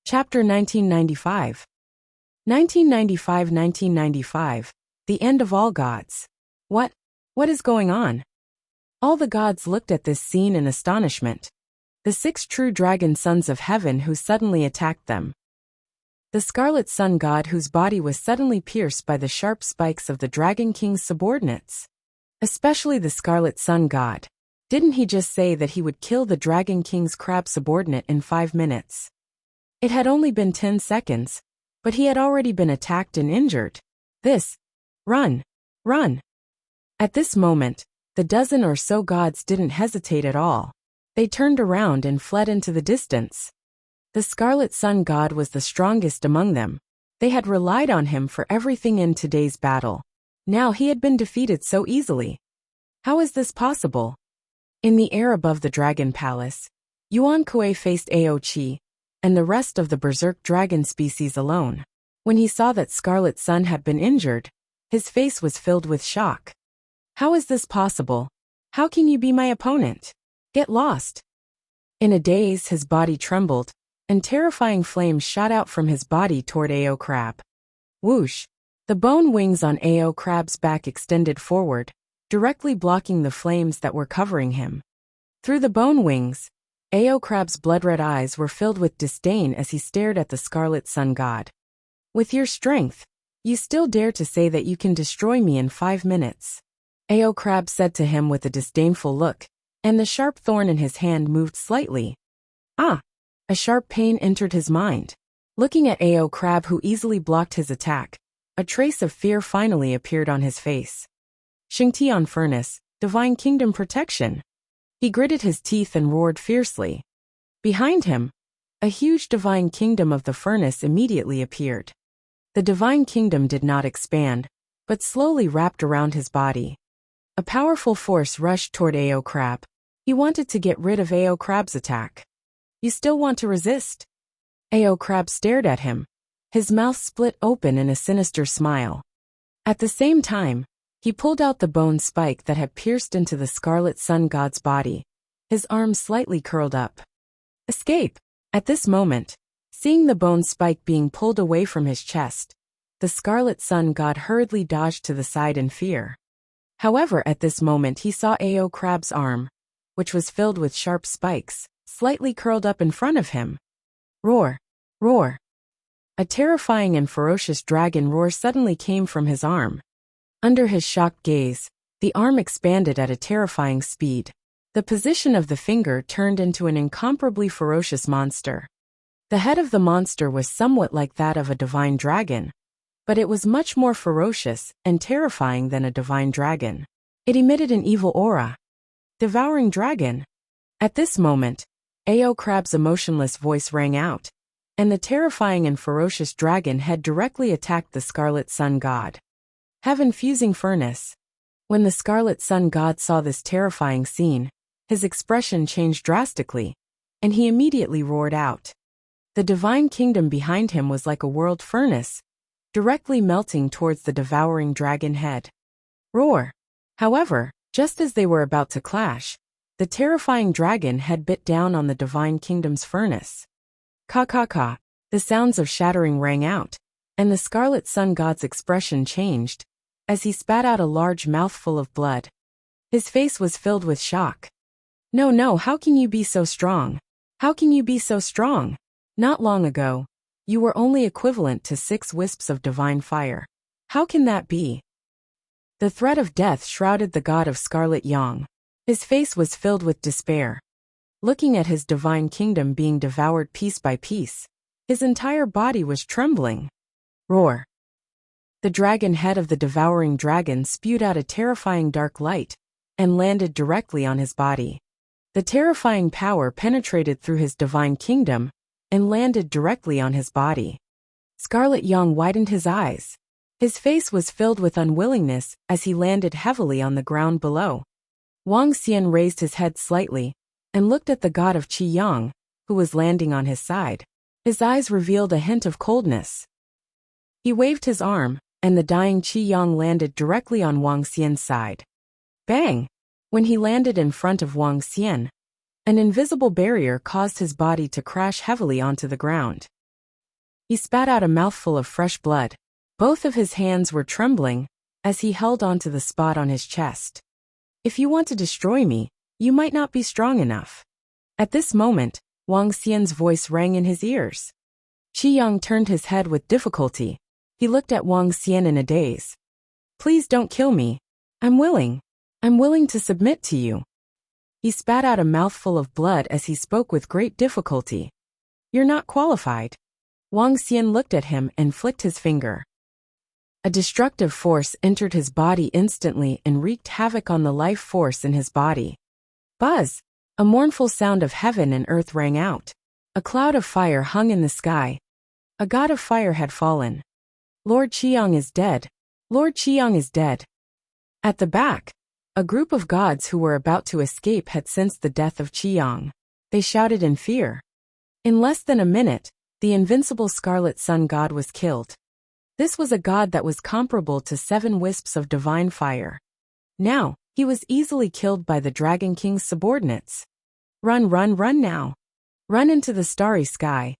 Chapter 1995. 1995. The End of All Gods. What is going on? All the gods looked at this scene in astonishment. The 6 true dragon sons of heaven who suddenly attacked them. The Scarlet Sun God whose body was suddenly pierced by the sharp spikes of the Dragon King's subordinates. Especially the Scarlet Sun God. Didn't he just say that he would kill the Dragon King's crab subordinate in 5 minutes? It had only been 10 seconds, but he had already been attacked and injured. Run! At this moment, the dozen or so gods didn't hesitate at all. They turned around and fled into the distance. The Scarlet Sun God was the strongest among them. They had relied on him for everything in today's battle. Now he had been defeated so easily. How is this possible? In the air above the Dragon Palace, Yuan Kuei faced Aochi and the rest of the berserk dragon species alone. When he saw that Scarlet Sun had been injured, his face was filled with shock. How is this possible? How can you be my opponent? Get lost. In a daze, his body trembled, and terrifying flames shot out from his body toward Ao Crab. Whoosh! The bone wings on Ao Crab's back extended forward, directly blocking the flames that were covering him. Through the bone wings, Ao Crab's blood-red eyes were filled with disdain as he stared at the Scarlet Sun God. With your strength, you still dare to say that you can destroy me in 5 minutes? Ao Crab said to him with a disdainful look, and the sharp thorn in his hand moved slightly. Ah! A sharp pain entered his mind. Looking at Ao Crab who easily blocked his attack, a trace of fear finally appeared on his face. Xingtian Furnace, Divine Kingdom Protection. He gritted his teeth and roared fiercely. Behind him, a huge Divine Kingdom of the Furnace immediately appeared. The Divine Kingdom did not expand, but slowly wrapped around his body. A powerful force rushed toward Ao Crab. He wanted to get rid of Ao Crab's attack. You still want to resist? Ao Crab stared at him, his mouth split open in a sinister smile. At the same time, he pulled out the bone spike that had pierced into the Scarlet Sun God's body, his arms slightly curled up. Escape! At this moment, seeing the bone spike being pulled away from his chest, the Scarlet Sun God hurriedly dodged to the side in fear. However, at this moment he saw Ao Crab's arm, which was filled with sharp spikes, slightly curled up in front of him. Roar! Roar! A terrifying and ferocious dragon roar suddenly came from his arm. Under his shocked gaze, the arm expanded at a terrifying speed. The position of the finger turned into an incomparably ferocious monster. The head of the monster was somewhat like that of a divine dragon, but it was much more ferocious and terrifying than a divine dragon. It emitted an evil aura. Devouring dragon. At this moment, Ao Crab's emotionless voice rang out, and the terrifying and ferocious dragon head directly attacked the Scarlet Sun God. Heaven-fusing furnace. When the Scarlet Sun God saw this terrifying scene, his expression changed drastically, and he immediately roared out. The Divine Kingdom behind him was like a world furnace, directly melting towards the devouring dragon head. Roar! However, just as they were about to clash, the terrifying dragon head bit down on the Divine Kingdom's furnace. Ka. The sounds of shattering rang out, and the Scarlet Sun God's expression changed, as he spat out a large mouthful of blood. His face was filled with shock. No, how can you be so strong? How can you be so strong? Not long ago, you were only equivalent to 6 wisps of divine fire. How can that be? The threat of death shrouded the god of Scarlet Yang. His face was filled with despair. Looking at his divine kingdom being devoured piece by piece, his entire body was trembling. Roar! The dragon head of the devouring dragon spewed out a terrifying dark light and landed directly on his body. The terrifying power penetrated through his divine kingdom and landed directly on his body. Scarlet Yang widened his eyes. His face was filled with unwillingness as he landed heavily on the ground below. Wang Xian raised his head slightly and looked at the god of Qi Yang, who was landing on his side. His eyes revealed a hint of coldness. He waved his arm, and the dying Qi Yang landed directly on Wang Xian's side. Bang! When he landed in front of Wang Xian, an invisible barrier caused his body to crash heavily onto the ground. He spat out a mouthful of fresh blood. Both of his hands were trembling as he held onto the spot on his chest. If you want to destroy me, you might not be strong enough. At this moment, Wang Xian's voice rang in his ears. Qi Yang turned his head with difficulty. He looked at Wang Xian in a daze. Please don't kill me. I'm willing to submit to you. He spat out a mouthful of blood as he spoke with great difficulty. You're not qualified. Wang Xian looked at him and flicked his finger. A destructive force entered his body instantly and wreaked havoc on the life force in his body. Buzz! A mournful sound of heaven and earth rang out. A cloud of fire hung in the sky. A god of fire had fallen. Lord Qiang is dead. Lord Qiang is dead. At the back, a group of gods who were about to escape had sensed the death of Qiang. They shouted in fear. In less than a minute, the invincible Scarlet Sun God was killed. This was a god that was comparable to 7 wisps of divine fire. Now, he was easily killed by the Dragon King's subordinates. Run, run, run now. Run into the starry sky.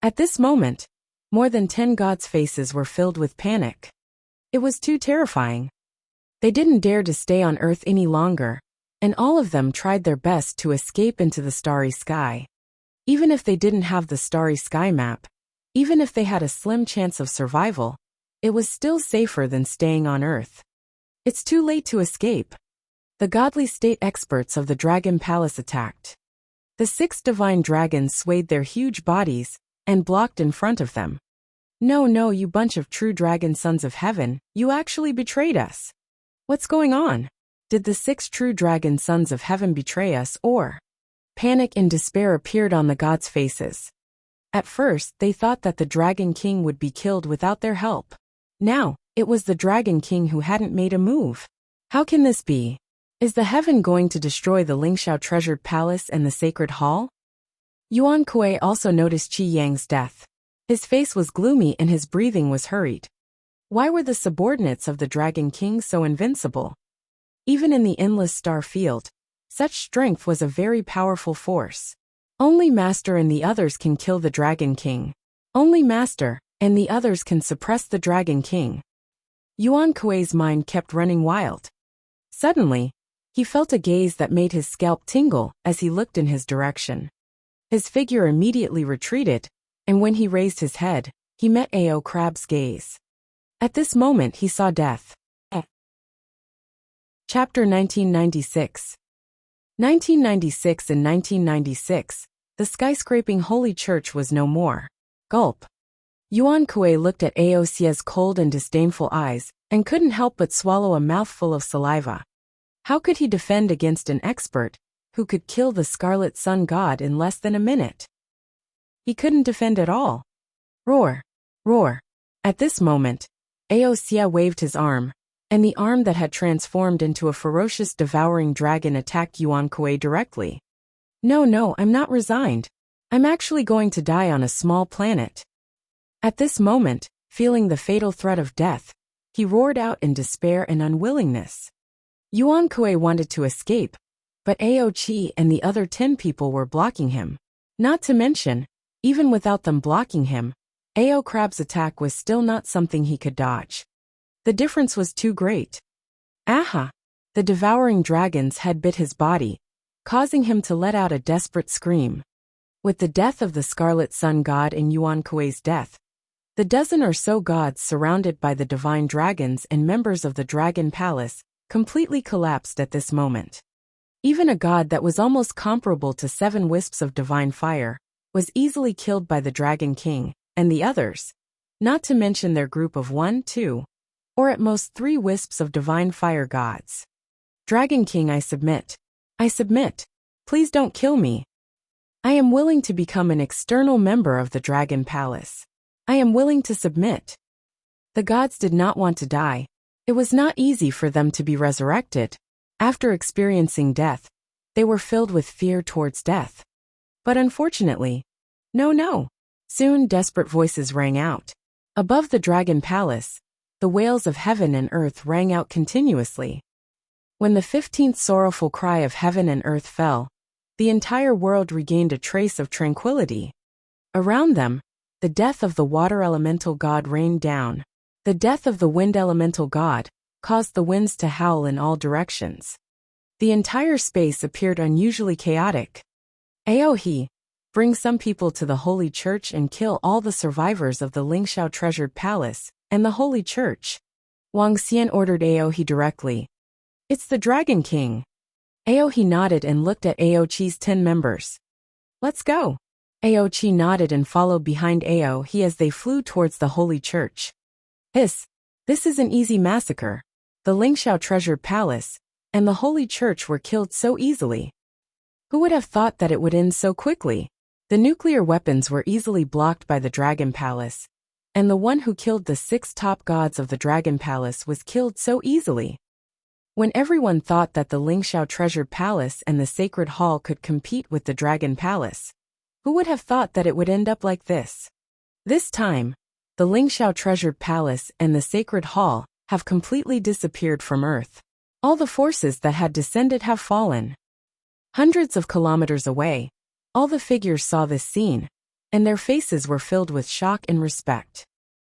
At this moment, more than 10 gods' faces were filled with panic. It was too terrifying. They didn't dare to stay on Earth any longer, and all of them tried their best to escape into the starry sky. Even if they didn't have the starry sky map, even if they had a slim chance of survival, it was still safer than staying on Earth. It's too late to escape. The godly state experts of the Dragon Palace attacked. The 6 divine dragons swayed their huge bodies and blocked in front of them. No, no, you bunch of true dragon sons of heaven, you actually betrayed us. What's going on? Did the 6 true dragon sons of heaven betray us or? Panic and despair appeared on the gods' faces. At first, they thought that the Dragon King would be killed without their help. Now, it was the Dragon King who hadn't made a move. How can this be? Is the heaven going to destroy the Lingxiao treasured palace and the sacred hall? Yuan Kuei also noticed Qi Yang's death. His face was gloomy and his breathing was hurried. Why were the subordinates of the Dragon King so invincible? Even in the endless star field, such strength was a very powerful force. Only Master and the others can kill the Dragon King. Only Master and the others can suppress the Dragon King. Yuan Kuei's mind kept running wild. Suddenly, he felt a gaze that made his scalp tingle as he looked in his direction. His figure immediately retreated, and when he raised his head, he met Ao Crab's gaze. At this moment he saw death. Chapter 1996. 1996. In 1996, the skyscraping holy church was no more. Gulp. Yuan Kuei looked at Ao Xia's cold and disdainful eyes, and couldn't help but swallow a mouthful of saliva. How could he defend against an expert who could kill the Scarlet Sun God in less than a minute? He couldn't defend at all. Roar! Roar! At this moment, Ao Xia waved his arm, and the arm that had transformed into a ferocious devouring dragon attacked Yuan Kuei directly. No, no, I'm not resigned. I'm actually going to die on a small planet. At this moment, feeling the fatal threat of death, he roared out in despair and unwillingness. Yuan Kuei wanted to escape, but Ao Qi and the other 10 people were blocking him. Not to mention, even without them blocking him, Ao Crab's attack was still not something he could dodge. The difference was too great. Aha! The devouring dragon's head bit his body, causing him to let out a desperate scream. With the death of the Scarlet Sun God and Yuan Kuei's death, the dozen or so gods surrounded by the divine dragons and members of the Dragon Palace completely collapsed at this moment. Even a god that was almost comparable to 7 wisps of divine fire was easily killed by the Dragon King and the others, not to mention their group of 1, 2, or at most 3 wisps of divine fire gods. Dragon King, I submit. I submit. Please don't kill me. I am willing to become an external member of the Dragon Palace. I am willing to submit. The gods did not want to die. It was not easy for them to be resurrected. After experiencing death, they were filled with fear towards death. But unfortunately, no. Soon desperate voices rang out. Above the Dragon Palace, the wails of heaven and earth rang out continuously. When the 15th sorrowful cry of heaven and earth fell, the entire world regained a trace of tranquility. Around them, the death of the water elemental god rained down. The death of the wind elemental god caused the winds to howl in all directions. The entire space appeared unusually chaotic. Aohe, bring some people to the Holy Church and kill all the survivors of the Lingxiao treasured palace and the Holy Church. Wang Xian ordered Aohe directly. It's the Dragon King. Aohe nodded and looked at Aochi's 10 members. Let's go. Aochi nodded and followed behind Aohe as they flew towards the Holy Church. This is an easy massacre. The Lingxiao treasured palace and the Holy Church were killed so easily. Who would have thought that it would end so quickly? The nuclear weapons were easily blocked by the Dragon Palace, and the one who killed the 6 top gods of the Dragon Palace was killed so easily. When everyone thought that the Lingxiao treasured palace and the Sacred Hall could compete with the Dragon Palace, who would have thought that it would end up like this? This time, the Lingxiao treasured palace and the Sacred Hall have completely disappeared from Earth. All the forces that had descended have fallen. Hundreds of kilometers away, all the figures saw this scene, and their faces were filled with shock and respect.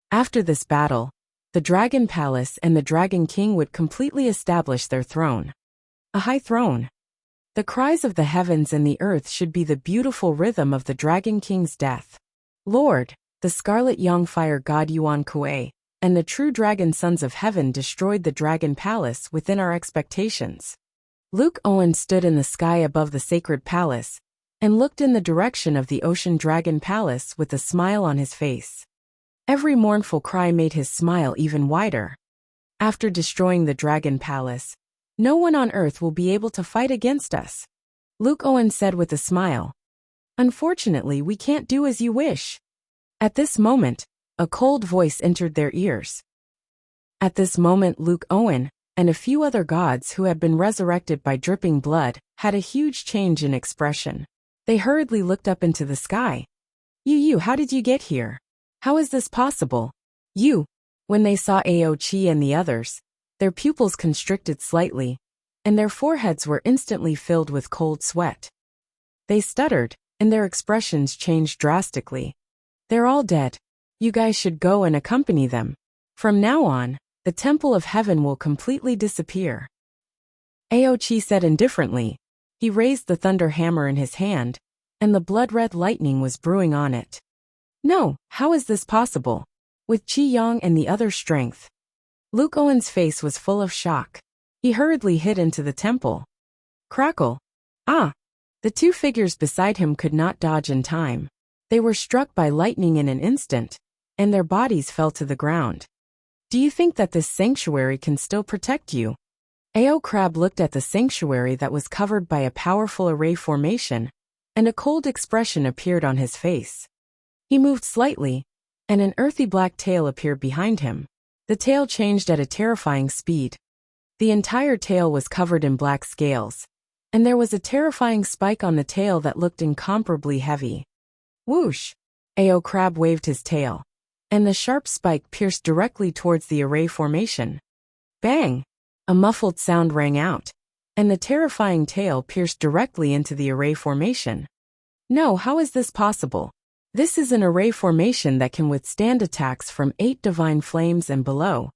After this battle, the Dragon Palace and the Dragon King would completely establish their throne. A high throne. The cries of the heavens and the earth should be the beautiful rhythm of the Dragon King's death. Lord, the Scarlet Yangfire God Yuan Kuei, and the true Dragon Sons of Heaven destroyed the Dragon Palace within our expectations. Luke Owen stood in the sky above the sacred palace, and looked in the direction of the Ocean Dragon Palace with a smile on his face. Every mournful cry made his smile even wider. After destroying the Dragon Palace, no one on Earth will be able to fight against us. Luke Owen said with a smile. Unfortunately, we can't do as you wish. At this moment, a cold voice entered their ears. At this moment, Luke Owen and a few other gods who had been resurrected by dripping blood had a huge change in expression. They hurriedly looked up into the sky. You, how did you get here? How is this possible? You. When they saw Aochi and the others, their pupils constricted slightly, and their foreheads were instantly filled with cold sweat. They stuttered, and their expressions changed drastically. They're all dead. You guys should go and accompany them. From now on, the Temple of Heaven will completely disappear. Aochi said indifferently. He raised the thunder hammer in his hand, and the blood-red lightning was brewing on it. No, how is this possible? With Qi Yang and the other strength. Luke Owen's face was full of shock. He hurriedly hid into the temple. Crackle. Ah! The 2 figures beside him could not dodge in time. They were struck by lightning in an instant, and their bodies fell to the ground. Do you think that this sanctuary can still protect you? Ao Crab looked at the sanctuary that was covered by a powerful array formation, and a cold expression appeared on his face. He moved slightly, and an earthy black tail appeared behind him. The tail changed at a terrifying speed. The entire tail was covered in black scales, and there was a terrifying spike on the tail that looked incomparably heavy. Whoosh! Ao Crab waved his tail, and the sharp spike pierced directly towards the array formation. Bang! A muffled sound rang out, and the terrifying tail pierced directly into the array formation. No, how is this possible? This is an array formation that can withstand attacks from 8 divine flames and below.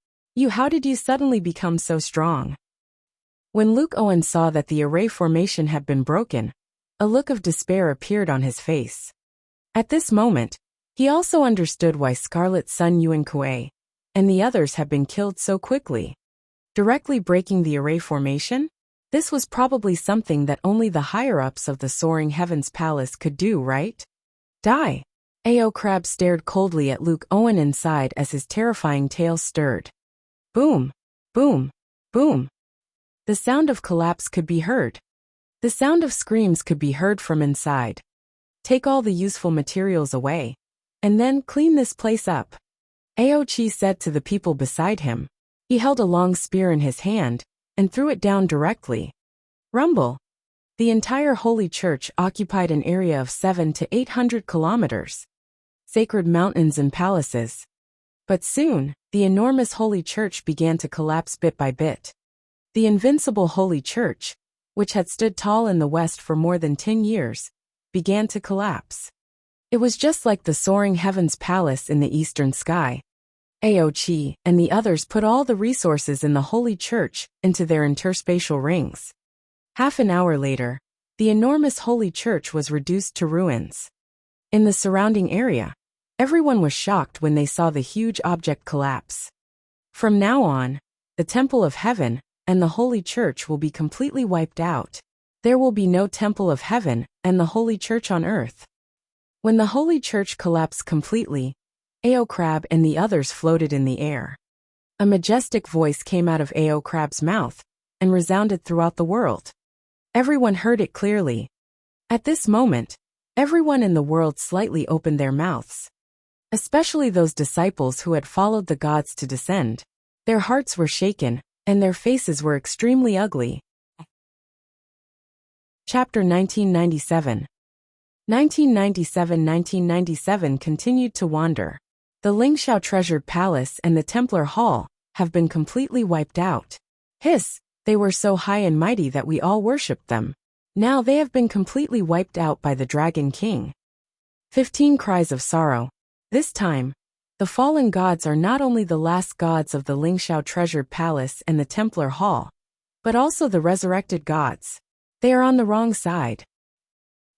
How did you suddenly become so strong? When Luke Owen saw that the array formation had been broken, a look of despair appeared on his face. At this moment, he also understood why Scarlet Sun Yuan Kuei and the others had been killed so quickly. Directly breaking the array formation? This was probably something that only the higher-ups of the Soaring Heavens Palace could do, right? Die! Ao Crab stared coldly at Luke Owen inside as his terrifying tail stirred. Boom! Boom! Boom! The sound of collapse could be heard. The sound of screams could be heard from inside. Take all the useful materials away, and then clean this place up. Aochi said to the people beside him. He held a long spear in his hand, and threw it down directly. Rumble! The entire Holy Church occupied an area of 700 to 800 kilometers. Sacred mountains and palaces. But soon, the enormous Holy Church began to collapse bit by bit. The Invincible Holy Church, which had stood tall in the West for more than 10 years, began to collapse. It was just like the soaring heavens palace in the eastern sky. Aochi and the others put all the resources in the Holy Church into their interspatial rings. Half an hour later, the enormous Holy Church was reduced to ruins. In the surrounding area, everyone was shocked when they saw the huge object collapse. From now on, the Temple of Heaven and the Holy Church will be completely wiped out. There will be no Temple of Heaven and the Holy Church on earth. When the Holy Church collapsed completely, Ao Crab and the others floated in the air. A majestic voice came out of Ao Crab's mouth and resounded throughout the world. Everyone heard it clearly. At this moment, everyone in the world slightly opened their mouths. Especially those disciples who had followed the gods to descend. Their hearts were shaken, and their faces were extremely ugly. Chapter 1997. 1997 continued to wander. The Lingxiao Treasured Palace and the Templar Hall have been completely wiped out. Hiss, they were so high and mighty that we all worshipped them. Now they have been completely wiped out by the Dragon King. 15 cries of sorrow. This time, the fallen gods are not only the last gods of the Lingxiao Treasured Palace and the Templar Hall, but also the resurrected gods. They are on the wrong side.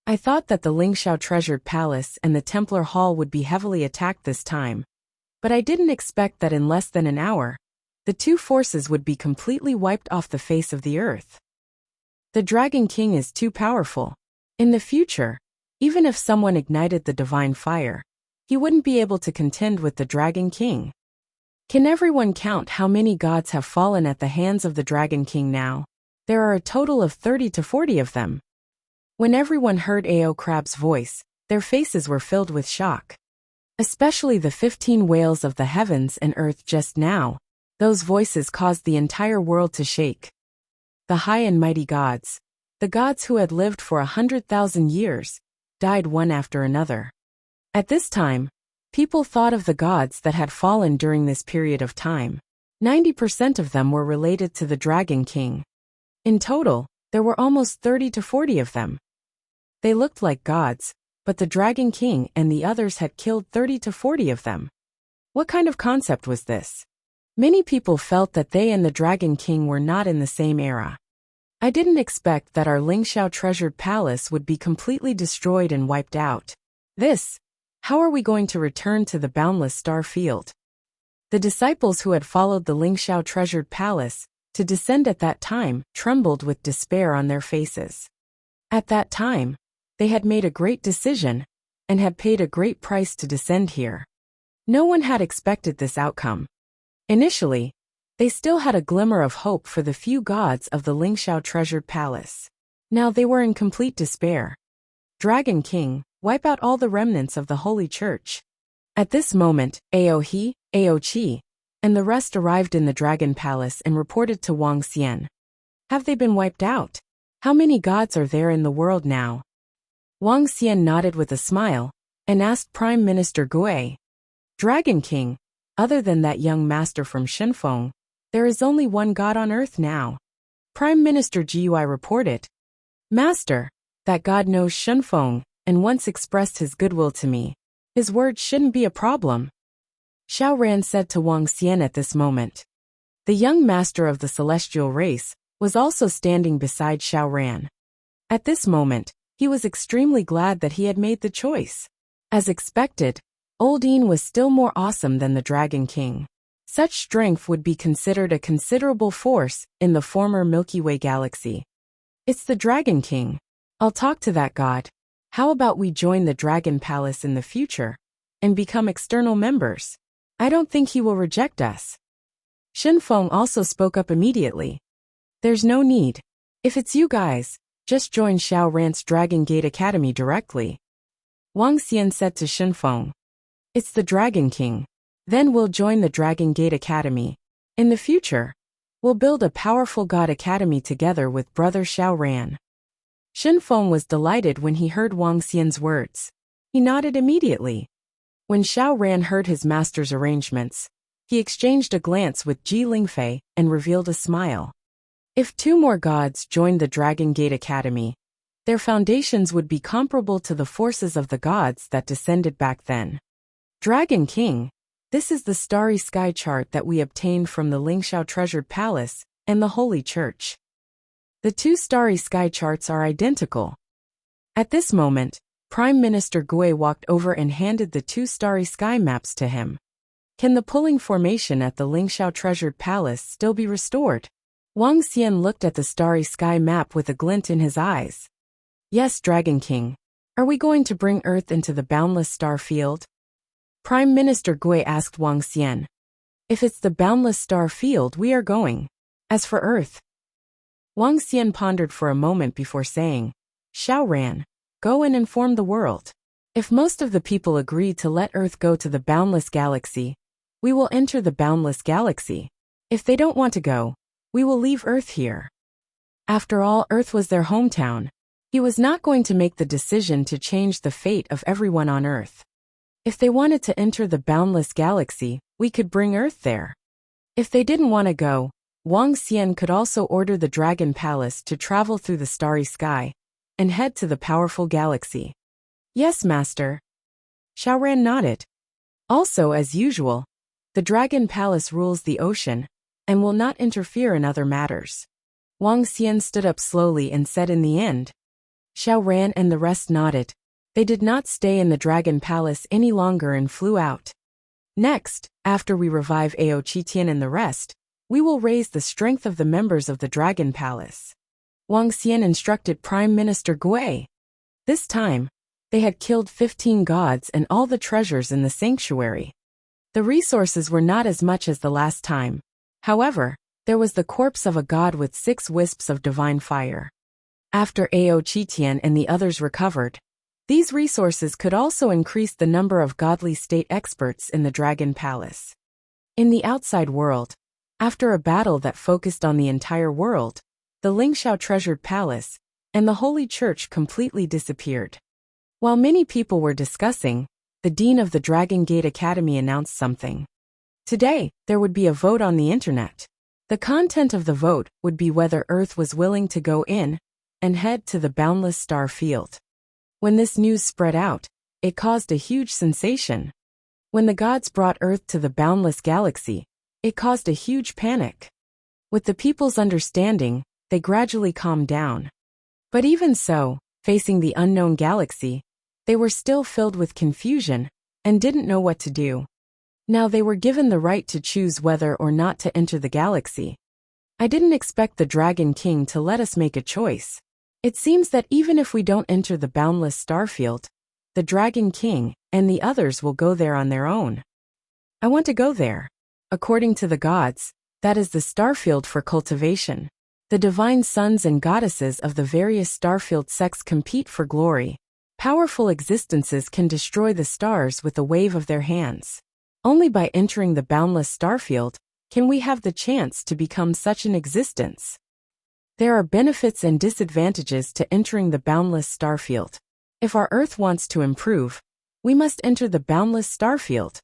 I thought that the Lingxiao Treasured Palace and the Templar Hall would be heavily attacked this time, but I didn't expect that in less than an hour, the two forces would be completely wiped off the face of the earth. The Dragon King is too powerful. In the future, even if someone ignited the divine fire, he wouldn't be able to contend with the Dragon King. Can everyone count how many gods have fallen at the hands of the Dragon King now? There are a total of 30 to 40 of them. When everyone heard Ao Crab's voice, their faces were filled with shock. Especially the 15 whales of the heavens and earth just now. Those voices caused the entire world to shake. The high and mighty gods, the gods who had lived for 100,000 years, died one after another. At this time, people thought of the gods that had fallen during this period of time. 90% of them were related to the Dragon King. In total, there were almost 30 to 40 of them. They looked like gods, but the Dragon King and the others had killed 30 to 40 of them. What kind of concept was this? Many people felt that they and the Dragon King were not in the same era. I didn't expect that our Lingxiao Treasured Palace would be completely destroyed and wiped out. How are we going to return to the boundless star field? The disciples who had followed the Lingxiao Treasured Palace to descend at that time trembled with despair on their faces. At that time, they had made a great decision and had paid a great price to descend here. No one had expected this outcome. Initially, they still had a glimmer of hope for the few gods of the Lingxiao Treasured Palace. Now they were in complete despair. Dragon King, wipe out all the remnants of the Holy Church. At this moment, Aohi, Aochi, and the rest arrived in the Dragon Palace and reported to Wang Xian. Have they been wiped out? How many gods are there in the world now? Wang Xian nodded with a smile and asked Prime Minister Gui. Dragon King, other than that young master from Shenfeng, there is only one god on earth now. Prime Minister Gui reported. Master, that god knows Shenfeng and once expressed his goodwill to me. His words shouldn't be a problem. Xiao Ran said to Wang Xian at this moment. The young master of the celestial race was also standing beside Xiao Ran. At this moment, he was extremely glad that he had made the choice. As expected, Old Yin was still more awesome than the Dragon King. Such strength would be considered a considerable force in the former Milky Way galaxy. It's the Dragon King. I'll talk to that god. How about we join the Dragon Palace in the future and become external members? I don't think he will reject us. Shenfeng also spoke up immediately. There's no need. If it's you guys, just join Xiao Ran's Dragon Gate Academy directly. Wang Xian said to Shenfeng. It's the Dragon King. Then we'll join the Dragon Gate Academy. In the future, we'll build a powerful god academy together with brother Xiao Ran. Shenfeng was delighted when he heard Wang Xian's words. He nodded immediately. When Xiao Ran heard his master's arrangements, he exchanged a glance with Ji Lingfei and revealed a smile. If 2 more gods joined the Dragon Gate Academy, Their foundations would be comparable to the forces of the gods that descended back then. Dragon King, this is the starry sky chart that we obtained from the Lingxiao Treasured Palace and the Holy Church. The two starry sky charts are identical. At this moment, Prime Minister Gui walked over and handed the two starry sky maps to him. Can the pulling formation at the Lingxiao Treasured Palace still be restored? Wang Xian looked at the starry sky map with a glint in his eyes. Yes, Dragon King. Are we going to bring Earth into the boundless star field? Prime Minister Gui asked Wang Xian. If it's the boundless star field, we are going. As for Earth. Wang Xian pondered for a moment before saying, Xiao Ran, go and inform the world. If most of the people agree to let Earth go to the boundless galaxy, we will enter the boundless galaxy. If they don't want to go, we will leave Earth here. After all, Earth was their hometown. He was not going to make the decision to change the fate of everyone on Earth. If they wanted to enter the boundless galaxy, we could bring Earth there. If they didn't want to go, Wang Xian could also order the Dragon Palace to travel through the starry sky and head to the powerful galaxy. Yes, Master. Xiao Ran nodded. Also, as usual, the Dragon Palace rules the ocean and will not interfere in other matters. Wang Xian stood up slowly and said in the end. Xiao Ran and the rest nodded. They did not stay in the Dragon Palace any longer and flew out. Next, after we revive Ao Qitian and the rest, we will raise the strength of the members of the Dragon Palace. Wang Xian instructed Prime Minister Gui. This time, they had killed 15 gods and all the treasures in the sanctuary. The resources were not as much as the last time. However, there was the corpse of a god with 6 wisps of divine fire. After Ao Qitian and the others recovered, these resources could also increase the number of godly state experts in the Dragon Palace. In the outside world, after a battle that focused on the entire world, the Lingxiao Treasured Palace and the Holy Church completely disappeared. While many people were discussing, the Dean of the Dragon Gate Academy announced something. Today, there would be a vote on the internet. The content of the vote would be whether Earth was willing to go in and head to the boundless star field. When this news spread out, it caused a huge sensation. When the gods brought Earth to the boundless galaxy, it caused a huge panic. With the people's understanding, they gradually calmed down. But even so, facing the unknown galaxy, they were still filled with confusion and didn't know what to do. Now they were given the right to choose whether or not to enter the galaxy. I didn't expect the Dragon King to let us make a choice. It seems that even if we don't enter the boundless starfield, the Dragon King and the others will go there on their own. I want to go there. According to the gods, that is the starfield for cultivation. The divine sons and goddesses of the various starfield sects compete for glory. Powerful existences can destroy the stars with a wave of their hands. Only by entering the boundless starfield can we have the chance to become such an existence. There are benefits and disadvantages to entering the boundless starfield. If our Earth wants to improve, we must enter the boundless starfield.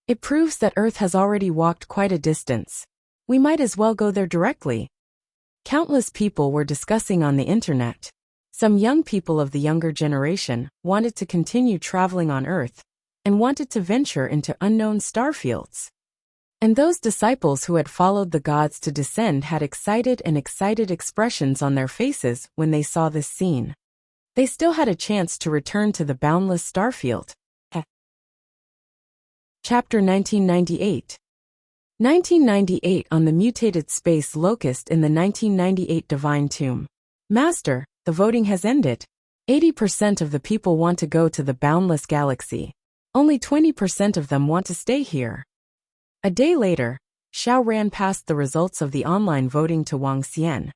It proves that Earth has already walked quite a distance. We might as well go there directly. Countless people were discussing on the internet. Some young people of the younger generation wanted to continue traveling on Earth and wanted to venture into unknown starfields. And those disciples who had followed the gods to descend had excited expressions on their faces when they saw this scene. They still had a chance to return to the boundless starfield. Chapter 1998. 1998 on the mutated space locust in the 1998 Divine Tomb. Master, the voting has ended. 80% of the people want to go to the boundless galaxy. Only 20% of them want to stay here. A day later, Xiao Ran passed the results of the online voting to Wang Xian.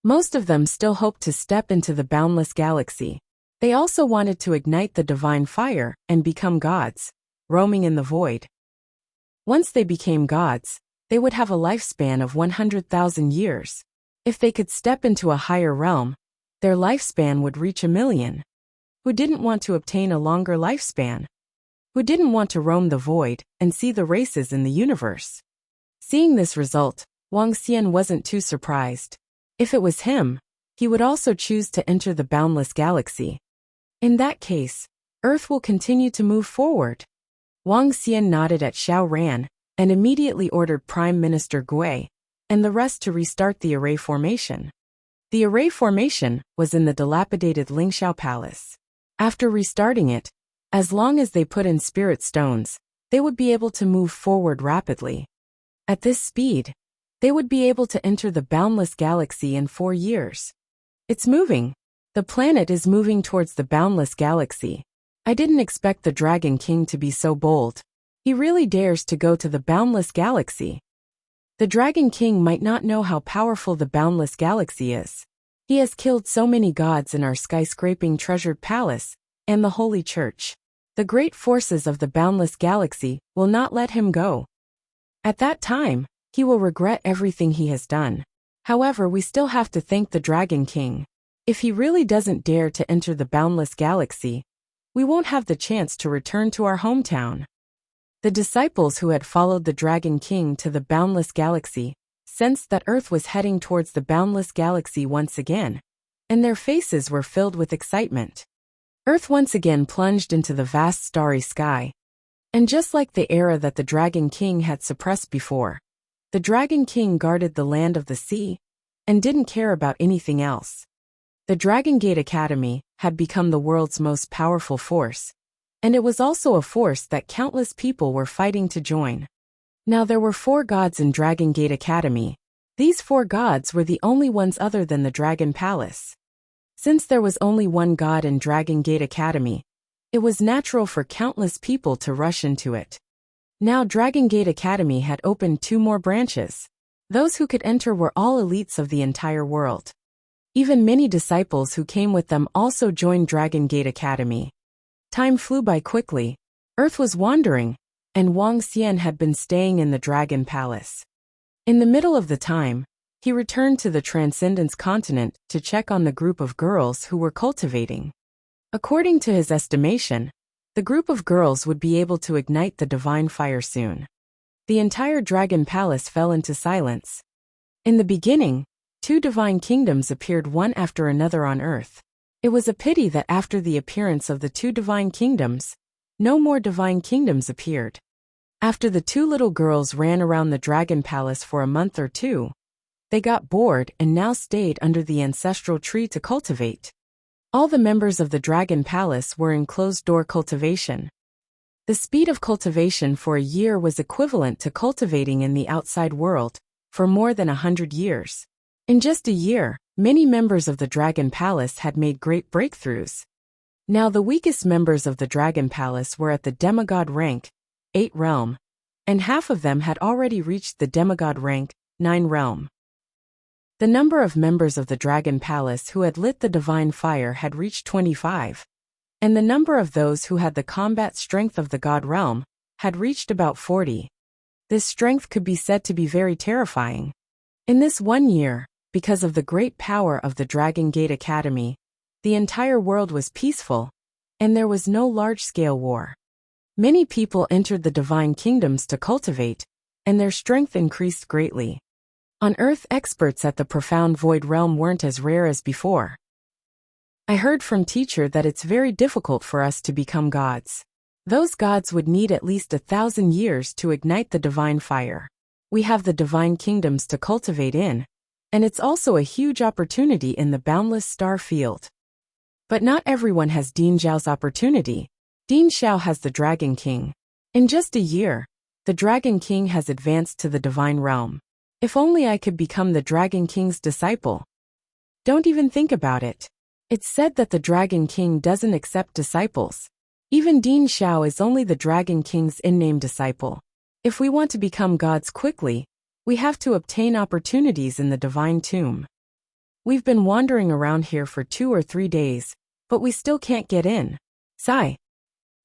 Most of them still hoped to step into the boundless galaxy. They also wanted to ignite the divine fire and become gods, roaming in the void. Once they became gods, they would have a lifespan of 100,000 years. If they could step into a higher realm, their lifespan would reach 1,000,000. Who didn't want to obtain a longer lifespan? Who didn't want to roam the void and see the races in the universe? Seeing this result, Wang Xian wasn't too surprised. If it was him, he would also choose to enter the boundless galaxy. In that case, Earth will continue to move forward. Wang Xian nodded at Xiao Ran and immediately ordered Prime Minister Gui and the rest to restart the array formation. The array formation was in the dilapidated Lingxiao Palace. After restarting it, as long as they put in spirit stones, they would be able to move forward rapidly. At this speed, they would be able to enter the boundless galaxy in 4 years. It's moving. The planet is moving towards the boundless galaxy. I didn't expect the Dragon King to be so bold. He really dares to go to the boundless galaxy. The Dragon King might not know how powerful the boundless galaxy is. He has killed so many gods in our skyscraping treasured palace and the Holy Church. The great forces of the boundless galaxy will not let him go. At that time, he will regret everything he has done. However, we still have to thank the Dragon King. If he really doesn't dare to enter the boundless galaxy, we won't have the chance to return to our hometown. The disciples who had followed the Dragon King to the boundless galaxy sensed that Earth was heading towards the boundless galaxy once again, and their faces were filled with excitement. Earth once again plunged into the vast starry sky. And just like the era that the Dragon King had suppressed before, the Dragon King guarded the land of the sea and didn't care about anything else. The Dragon Gate Academy had become the world's most powerful force, and it was also a force that countless people were fighting to join. Now there were 4 gods in Dragon Gate Academy. These 4 gods were the only ones other than the Dragon Palace. Since there was only one god in Dragon Gate Academy, it was natural for countless people to rush into it. Now Dragon Gate Academy had opened 2 more branches. Those who could enter were all elites of the entire world. Even many disciples who came with them also joined Dragon Gate Academy. Time flew by quickly. Earth was wandering, and Wang Xian had been staying in the Dragon Palace. In the middle of the time, he returned to the Transcendence continent to check on the group of girls who were cultivating. According to his estimation, the group of girls would be able to ignite the divine fire soon. The entire Dragon Palace fell into silence. In the beginning, 2 divine kingdoms appeared one after another on Earth. It was a pity that after the appearance of the 2 divine kingdoms, no more divine kingdoms appeared. After the 2 little girls ran around the Dragon Palace for a month or 2, they got bored and now stayed under the ancestral tree to cultivate. All the members of the Dragon Palace were in closed-door cultivation. The speed of cultivation for a year was equivalent to cultivating in the outside world for more than 100 years. In just a year, many members of the Dragon Palace had made great breakthroughs. Now the weakest members of the Dragon Palace were at the demigod rank, 8 realm, and half of them had already reached the demigod rank, 9 realm. The number of members of the Dragon Palace who had lit the divine fire had reached 25, and the number of those who had the combat strength of the god realm had reached about 40. This strength could be said to be very terrifying. In this 1 year, because of the great power of the Dragon Gate Academy, the entire world was peaceful, and there was no large-scale war. Many people entered the divine kingdoms to cultivate, and their strength increased greatly. On Earth, experts at the profound void realm weren't as rare as before. I heard from teacher that it's very difficult for us to become gods. Those gods would need at least 1,000 years to ignite the divine fire. We have the divine kingdoms to cultivate in, and it's also a huge opportunity in the boundless star field. But not everyone has Ding Zhao's opportunity. Ding Zhao has the Dragon King. In just a year, the Dragon King has advanced to the divine realm. If only I could become the Dragon King's disciple. Don't even think about it. It's said that the Dragon King doesn't accept disciples. Even Ding Zhao is only the Dragon King's in-name disciple. If we want to become gods quickly, we have to obtain opportunities in the divine tomb. We've been wandering around here for 2 or 3 days, but we still can't get in. Sigh.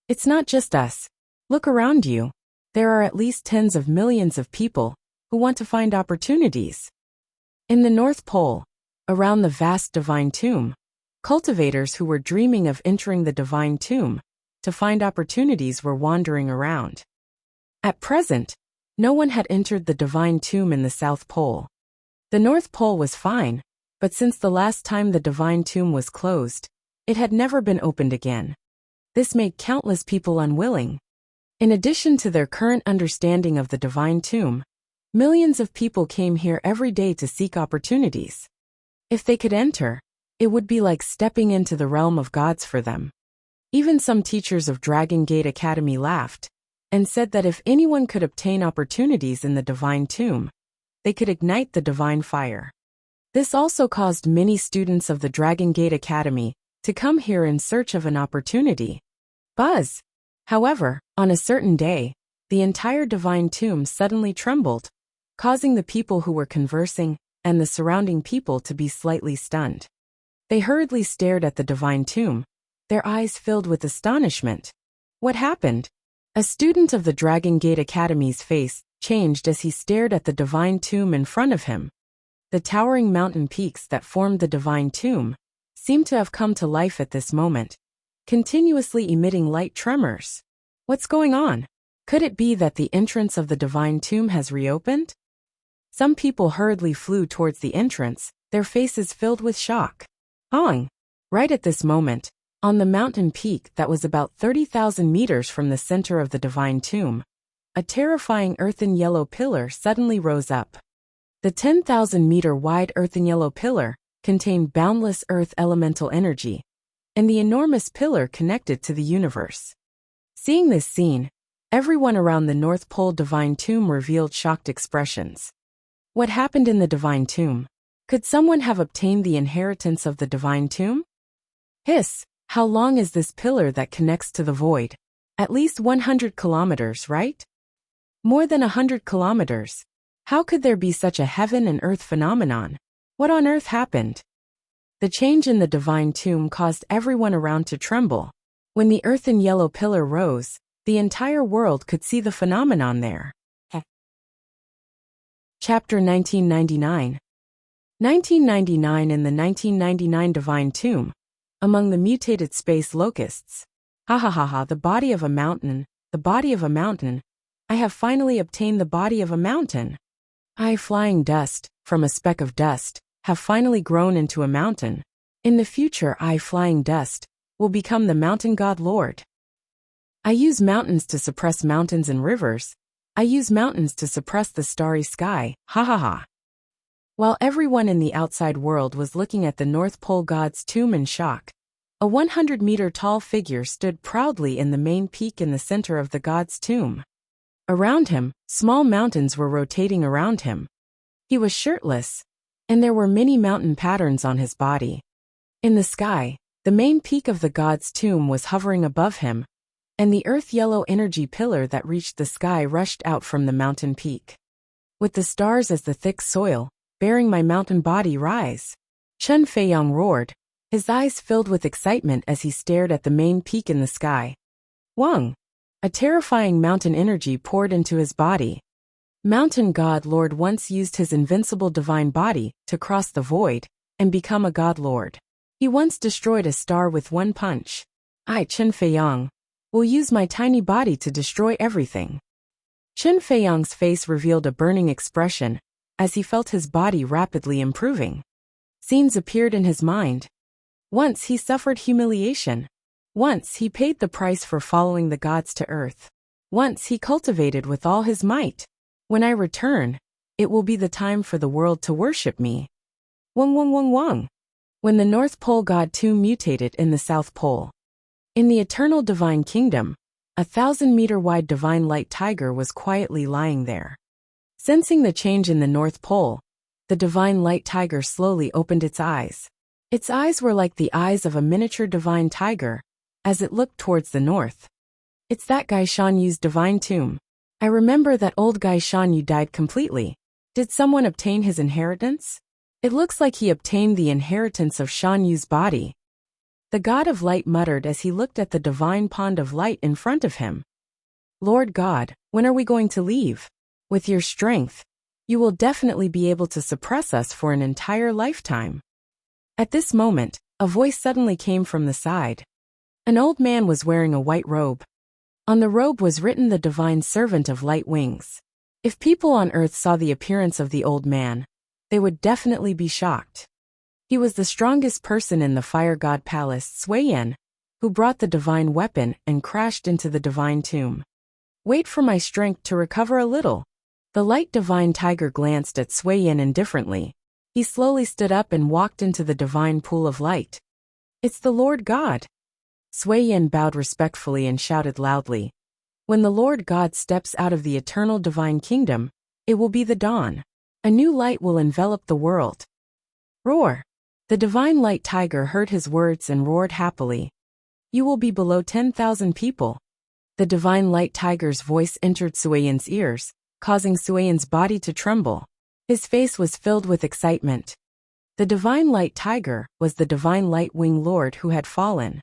It's not just us. Look around you. There are at least tens of millions of people who want to find opportunities. In the North Pole, around the vast divine tomb, cultivators who were dreaming of entering the divine tomb to find opportunities were wandering around. At present, no one had entered the divine tomb in the South Pole. The North Pole was fine, But since the last time the divine tomb was closed, it had never been opened again. This made countless people unwilling. In addition to their current understanding of the divine tomb, millions of people came here every day to seek opportunities. If they could enter, it would be like stepping into the realm of gods for them. Even some teachers of Dragon Gate Academy laughed and said that if anyone could obtain opportunities in the divine tomb, they could ignite the divine fire. This also caused many students of the Dragon Gate Academy to come here in search of an opportunity. Buzz! However, on a certain day, the entire divine tomb suddenly trembled, causing the people who were conversing and the surrounding people to be slightly stunned. They hurriedly stared at the divine tomb, their eyes filled with astonishment. What happened? A student of the Dragon Gate Academy's face changed as he stared at the divine tomb in front of him. The towering mountain peaks that formed the divine tomb seemed to have come to life at this moment, continuously emitting light tremors. What's going on? Could it be that the entrance of the divine tomb has reopened? Some people hurriedly flew towards the entrance, their faces filled with shock. Hong! Right at this moment, on the mountain peak that was about 30,000 meters from the center of the divine tomb, a terrifying earthen yellow pillar suddenly rose up. The 10,000-meter wide earthen yellow pillar contained boundless earth elemental energy, and the enormous pillar connected to the universe. Seeing this scene, everyone around the North Pole divine tomb revealed shocked expressions. What happened in the divine tomb? Could someone have obtained the inheritance of the divine tomb? Hiss! How long is this pillar that connects to the void? At least 100 kilometers, right? More than 100 kilometers. How could there be such a heaven and earth phenomenon? What on earth happened? The change in the divine tomb caused everyone around to tremble. When the earthen yellow pillar rose, the entire world could see the phenomenon there. Chapter 1999. 1999 in the 1999 divine tomb. Among the mutated space locusts. Ha ha ha ha, the body of a mountain, the body of a mountain. I have finally obtained the body of a mountain. I, flying dust, from a speck of dust, have finally grown into a mountain. In the future, I, flying dust, will become the mountain god lord. I use mountains to suppress mountains and rivers. I use mountains to suppress the starry sky, ha ha ha. While everyone in the outside world was looking at the North Pole god's tomb in shock, a 100-meter tall figure stood proudly in the main peak in the center of the god's tomb. Around him, small mountains were rotating around him. He was shirtless, and there were many mountain patterns on his body. In the sky, the main peak of the god's tomb was hovering above him, and the earth-yellow energy pillar that reached the sky rushed out from the mountain peak. With the stars as the thick soil, bearing my mountain body rise. Chen Feiyang roared, his eyes filled with excitement as he stared at the main peak in the sky. Wang! A terrifying mountain energy poured into his body. Mountain God Lord once used his invincible divine body to cross the void and become a God Lord. He once destroyed a star with one punch. I, Chen Feiyang, will use my tiny body to destroy everything. Chen Feiyang's face revealed a burning expression as he felt his body rapidly improving. Scenes appeared in his mind. Once he suffered humiliation. Once he paid the price for following the gods to earth. Once he cultivated with all his might. When I return, it will be the time for the world to worship me. Wang wang wang wang. When the North Pole god tomb mutated in the South Pole. In the eternal divine kingdom, a 1,000-meter-wide divine light tiger was quietly lying there. Sensing the change in the North Pole, the divine light tiger slowly opened its eyes. Its eyes were like the eyes of a miniature divine tiger, as it looked towards the north. It's that guy Shan Yu's divine tomb. I remember that old guy Shan Yu died completely. Did someone obtain his inheritance? It looks like he obtained the inheritance of Shan Yu's body. The god of light muttered as he looked at the divine pond of light in front of him. Lord God, when are we going to leave? With your strength, you will definitely be able to suppress us for an entire lifetime. At this moment, a voice suddenly came from the side. An old man was wearing a white robe. On the robe was written the divine servant of light wings. If people on earth saw the appearance of the old man, they would definitely be shocked. He was the strongest person in the fire god palace, Suiyan, who brought the divine weapon and crashed into the divine tomb. Wait for my strength to recover a little. The light divine tiger glanced at Suiyan indifferently. He slowly stood up and walked into the divine pool of light. It's the Lord God. Suiyan bowed respectfully and shouted loudly. When the Lord God steps out of the eternal divine kingdom, it will be the dawn. A new light will envelop the world. Roar! The divine light tiger heard his words and roared happily. You will be below 10,000 people. The divine light tiger's voice entered Suiyan's ears, causing Suiyan's body to tremble. His face was filled with excitement. The divine light tiger was the divine light wing lord who had fallen.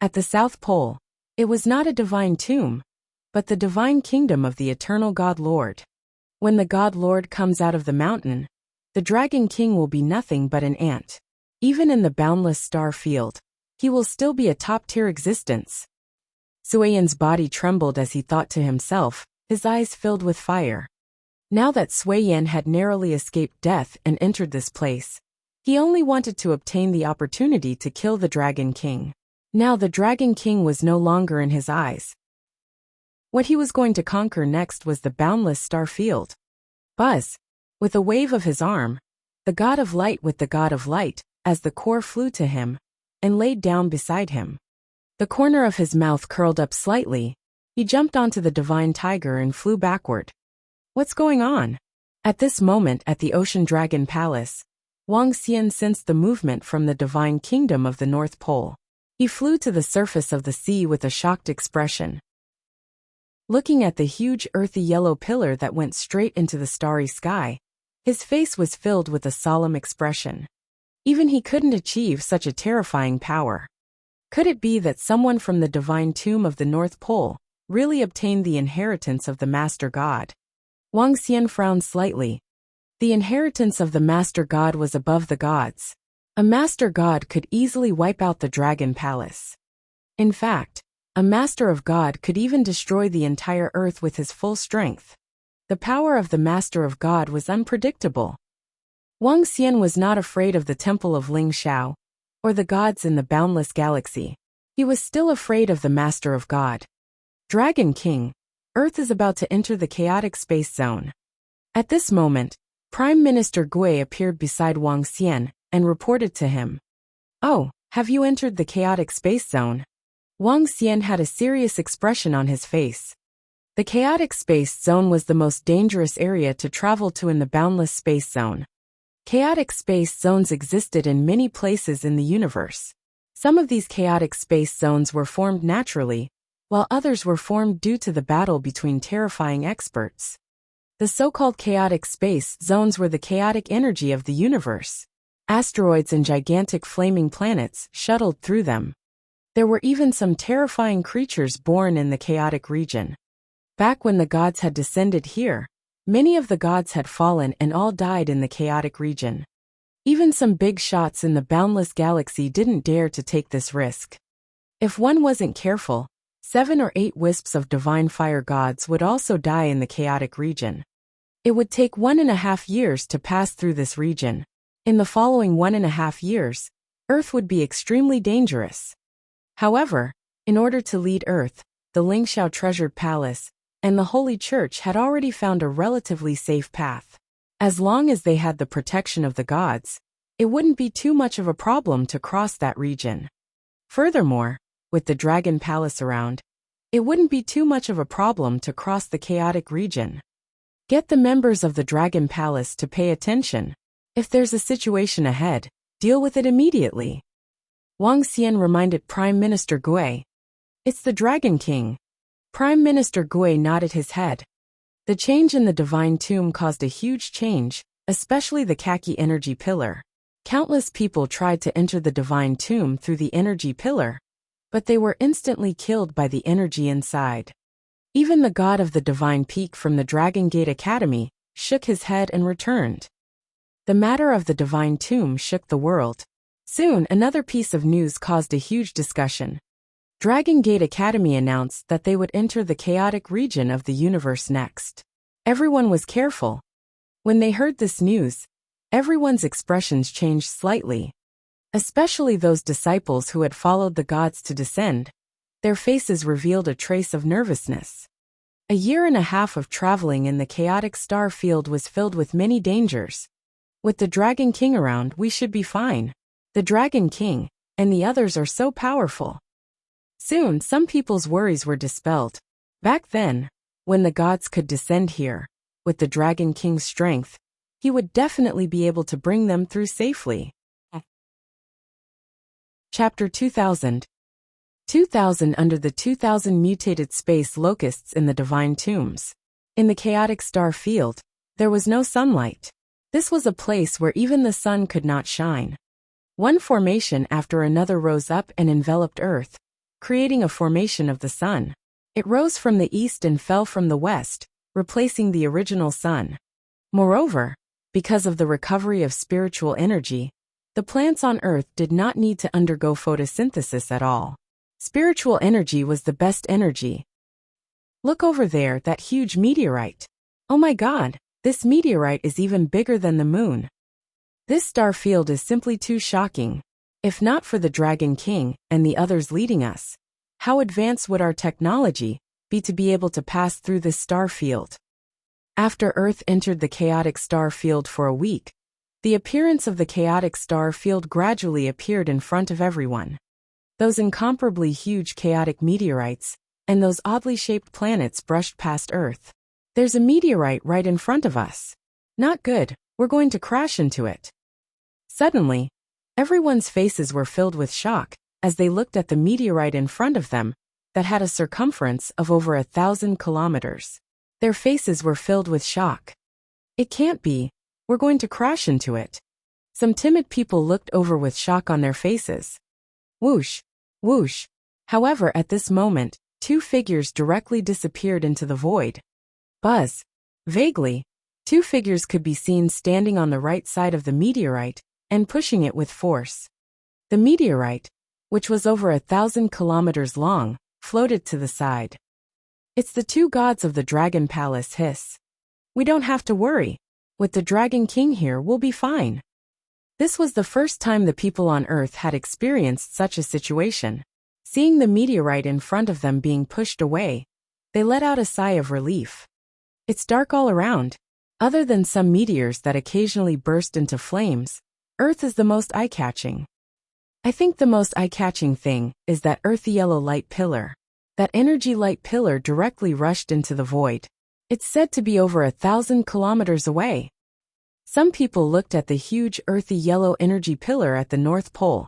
At the South Pole, it was not a divine tomb, but the divine kingdom of the eternal God Lord. When the God Lord comes out of the mountain, the Dragon King will be nothing but an ant. Even in the boundless star field, he will still be a top-tier existence. Suiyan's body trembled as he thought to himself, his eyes filled with fire. Now that Suiyan had narrowly escaped death and entered this place, he only wanted to obtain the opportunity to kill the Dragon King. Now the Dragon King was no longer in his eyes. What he was going to conquer next was the boundless star field. Buzz! With a wave of his arm, the God of Light with the God of Light, as the core flew to him, and laid down beside him. The corner of his mouth curled up slightly. He jumped onto the divine tiger and flew backward. What's going on? At this moment at the Ocean Dragon Palace, Wuxia sensed the movement from the divine kingdom of the North Pole. He flew to the surface of the sea with a shocked expression. Looking at the huge earthy yellow pillar that went straight into the starry sky, his face was filled with a solemn expression. Even he couldn't achieve such a terrifying power. Could it be that someone from the divine tomb of the North Pole really obtained the inheritance of the Master God? Wuxia frowned slightly. The inheritance of the Master God was above the gods. A Master God could easily wipe out the Dragon Palace. In fact, a Master of God could even destroy the entire earth with his full strength. The power of the Master of God was unpredictable. Wuxia was not afraid of the Temple of Ling Xiao, or the gods in the boundless galaxy. He was still afraid of the Master of God. Dragon King, Earth is about to enter the chaotic space zone. At this moment, Prime Minister Gui appeared beside Wuxia and reported to him. Oh, have you entered the chaotic space zone? Wuxia had a serious expression on his face. The chaotic space zone was the most dangerous area to travel to in the boundless space zone. Chaotic space zones existed in many places in the universe. Some of these chaotic space zones were formed naturally, while others were formed due to the battle between terrifying experts. The so-called chaotic space zones were the chaotic energy of the universe. Asteroids and gigantic flaming planets shuttled through them. There were even some terrifying creatures born in the chaotic region. Back when the gods had descended here, many of the gods had fallen and all died in the chaotic region. Even some big shots in the boundless galaxy didn't dare to take this risk. If one wasn't careful, 7 or 8 wisps of divine fire gods would also die in the chaotic region. It would take 1.5 years to pass through this region. In the following 1.5 years, Earth would be extremely dangerous. However, in order to lead Earth, the Lingxiao Treasured Palace, and the Holy Church had already found a relatively safe path. As long as they had the protection of the gods, it wouldn't be too much of a problem to cross that region. Furthermore, with the Dragon Palace around, it wouldn't be too much of a problem to cross the chaotic region. Get the members of the Dragon Palace to pay attention. If there's a situation ahead, deal with it immediately. Wuxia reminded Prime Minister Gui. It's the Dragon King. Prime Minister Gui nodded his head. The change in the divine tomb caused a huge change, especially the khaki energy pillar. Countless people tried to enter the divine tomb through the energy pillar, but they were instantly killed by the energy inside. Even the god of the divine peak from the Dragon Gate Academy shook his head and returned. The matter of the divine tomb shook the world. Soon another piece of news caused a huge discussion. Dragon Gate Academy announced that they would enter the chaotic region of the universe next. Everyone was careful. When they heard this news, Everyone's expressions changed slightly. Especially those disciples who had followed the gods to descend. Their faces revealed a trace of nervousness. A year and a half of traveling in the chaotic star field was filled with many dangers. With the Dragon King around, we should be fine. The Dragon King, and the others are so powerful. Soon, some people's worries were dispelled. Back then, when the gods could descend here, with the Dragon King's strength, he would definitely be able to bring them through safely. Chapter 2000. 2000 Under the 2000 mutated space locusts in the divine tombs. In the chaotic star field, there was no sunlight. This was a place where even the sun could not shine. One formation after another rose up and enveloped Earth, creating a formation of the sun. It rose from the east and fell from the west, replacing the original sun. Moreover, because of the recovery of spiritual energy, the plants on Earth did not need to undergo photosynthesis at all. Spiritual energy was the best energy. Look over there, that huge meteorite. Oh my God, this meteorite is even bigger than the moon. This star field is simply too shocking. If not for the Dragon King and the others leading us, how advanced would our technology be to be able to pass through this star field? After Earth entered the chaotic star field for a week, the appearance of the chaotic star field gradually appeared in front of everyone. Those incomparably huge chaotic meteorites and those oddly shaped planets brushed past Earth. There's a meteorite right in front of us. Not good, we're going to crash into it. Suddenly, everyone's faces were filled with shock as they looked at the meteorite in front of them that had a circumference of over 1,000 kilometers. Their faces were filled with shock. It can't be. We're going to crash into it. Some timid people looked over with shock on their faces. Whoosh, whoosh. However, at this moment, two figures directly disappeared into the void. Buzz. Vaguely, two figures could be seen standing on the right side of the meteorite and pushing it with force. The meteorite, which was over 1,000 kilometers long, floated to the side. It's the two gods of the Dragon Palace. Hiss. We don't have to worry. With the Dragon King here, we'll be fine. This was the first time the people on Earth had experienced such a situation. Seeing the meteorite in front of them being pushed away, they let out a sigh of relief. It's dark all around. Other than some meteors that occasionally burst into flames, Earth is the most eye-catching. I think the most eye-catching thing is that earthy yellow light pillar. That energy light pillar directly rushed into the void. It's said to be over 1,000 kilometers away. Some people looked at the huge earthy yellow energy pillar at the North Pole,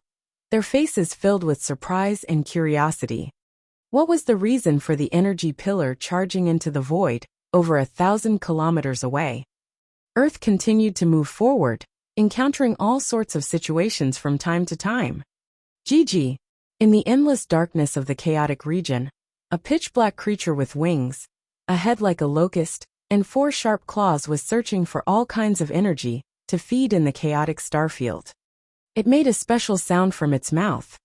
their faces filled with surprise and curiosity. What was the reason for the energy pillar charging into the void, over 1,000 kilometers away? Earth continued to move forward, encountering all sorts of situations from time to time. GG. In the endless darkness of the chaotic region, a pitch-black creature with wings, a head like a locust, and 4 sharp claws was searching for all kinds of energy to feed in the chaotic starfield. It made a special sound from its mouth.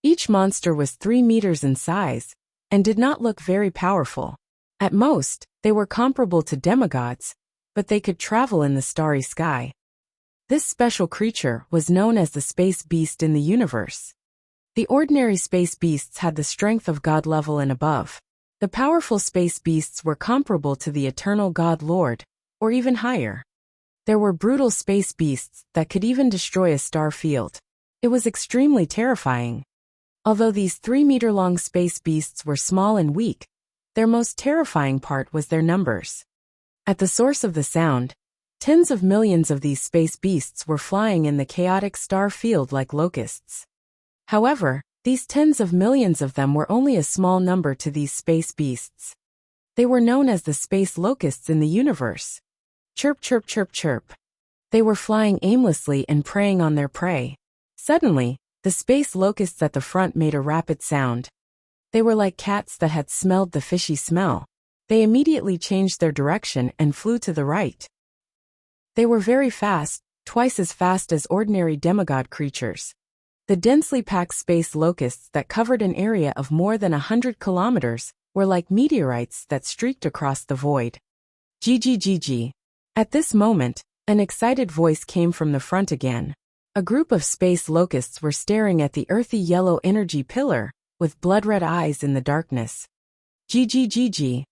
Each monster was 3 meters in size and did not look very powerful. At most, they were comparable to demigods, but they could travel in the starry sky. This special creature was known as the space beast in the universe. The ordinary space beasts had the strength of God level and above. The powerful space beasts were comparable to the eternal God Lord, or even higher. There were brutal space beasts that could even destroy a star field. It was extremely terrifying. Although these 3-meter-long space beasts were small and weak, their most terrifying part was their numbers. At the source of the sound, tens of millions of these space beasts were flying in the chaotic star field like locusts. However, these tens of millions of them were only a small number to these space beasts. They were known as the space locusts in the universe. Chirp, chirp, chirp, chirp. They were flying aimlessly and preying on their prey. Suddenly, the space locusts at the front made a rapid sound. They were like cats that had smelled the fishy smell. They immediately changed their direction and flew to the right. They were very fast, twice as fast as ordinary demigod creatures. The densely packed space locusts that covered an area of more than 100 kilometers were like meteorites that streaked across the void. GGGG. At this moment, An excited voice came from the front again. A group of space locusts were staring at the earthy yellow energy pillar, with blood-red eyes in the darkness. GGGG.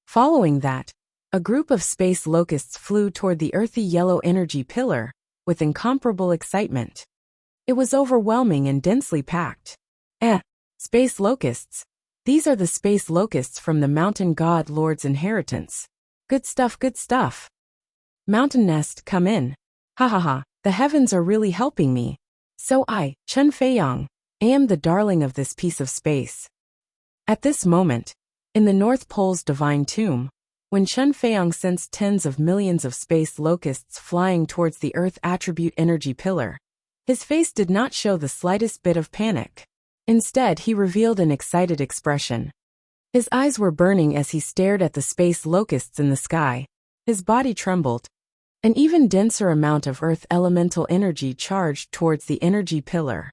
Following that, a group of space locusts flew toward the earthy yellow energy pillar, with incomparable excitement. It was overwhelming and densely packed. Space locusts. These are the space locusts from the mountain god lord's inheritance. Good stuff, good stuff. Mountain nest, come in. Ha ha ha, the heavens are really helping me. So I, Chen Feiyang, am the darling of this piece of space. At this moment, in the North Pole's divine tomb, when Chen Feiyang sensed tens of millions of space locusts flying towards the Earth attribute energy pillar, his face did not show the slightest bit of panic. Instead, he revealed an excited expression. His eyes were burning as he stared at the space locusts in the sky. His body trembled. An even denser amount of Earth elemental energy charged towards the energy pillar.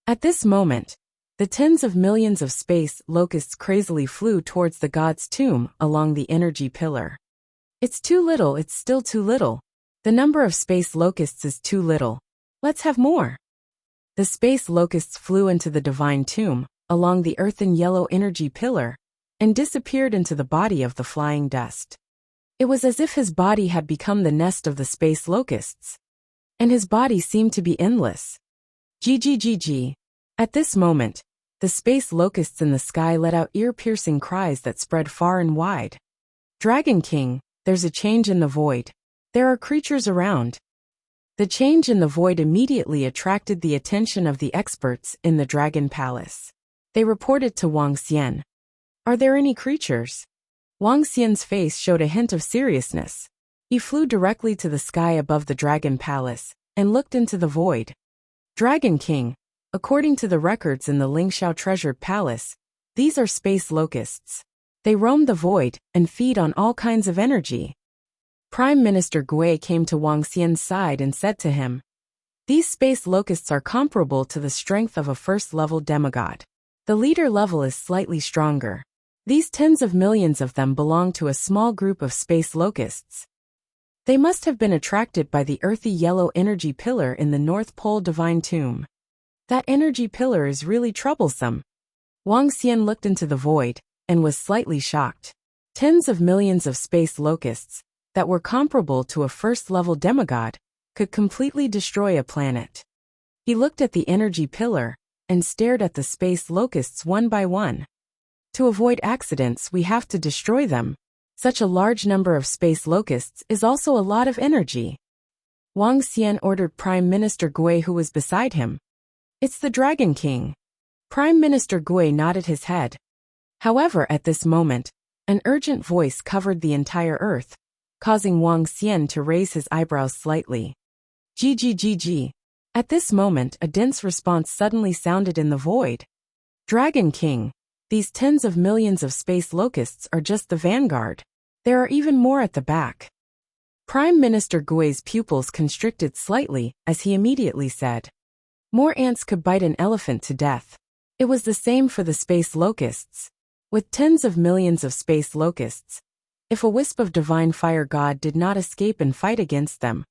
At this moment, the tens of millions of space locusts crazily flew towards the god's tomb along the energy pillar. It's too little, it's still too little. The number of space locusts is too little. Let's have more. The space locusts flew into the divine tomb, along the earthen yellow energy pillar, and disappeared into the body of the flying dust. It was as if his body had become the nest of the space locusts. And his body seemed to be endless. GGGG. At this moment, the space locusts in the sky let out ear-piercing cries that spread far and wide. Dragon King, there's a change in the void. There are creatures around. The change in the void immediately attracted the attention of the experts in the Dragon Palace. They reported to Wang Xian. Are there any creatures? Wang Xian's face showed a hint of seriousness. He flew directly to the sky above the Dragon Palace and looked into the void. Dragon King, according to the records in the Lingxiao Treasured Palace, these are space locusts. They roam the void and feed on all kinds of energy. Prime Minister Gui came to Wang Xian's side and said to him, "These space locusts are comparable to the strength of a first-level demigod. The leader level is slightly stronger. These tens of millions of them belong to a small group of space locusts. They must have been attracted by the earthy yellow energy pillar in the North Pole Divine Tomb. That energy pillar is really troublesome." Wang Xian looked into the void and was slightly shocked. Tens of millions of space locusts, that were comparable to a first-level demigod, could completely destroy a planet. He looked at the energy pillar and stared at the space locusts one by one. To avoid accidents, we have to destroy them. Such a large number of space locusts is also a lot of energy. Wang Xian ordered Prime Minister Gui, who was beside him. "It's the Dragon King." Prime Minister Gui nodded his head. However, at this moment, an urgent voice covered the entire earth, causing Wang Xian to raise his eyebrows slightly. GGGG. At this moment, a dense response suddenly sounded in the void. "Dragon King, these tens of millions of space locusts are just the vanguard. There are even more at the back." Prime Minister Gui's pupils constricted slightly as he immediately said, "More ants could bite an elephant to death." It was the same for the space locusts. With tens of millions of space locusts, if a wisp of divine fire god did not escape and fight against them,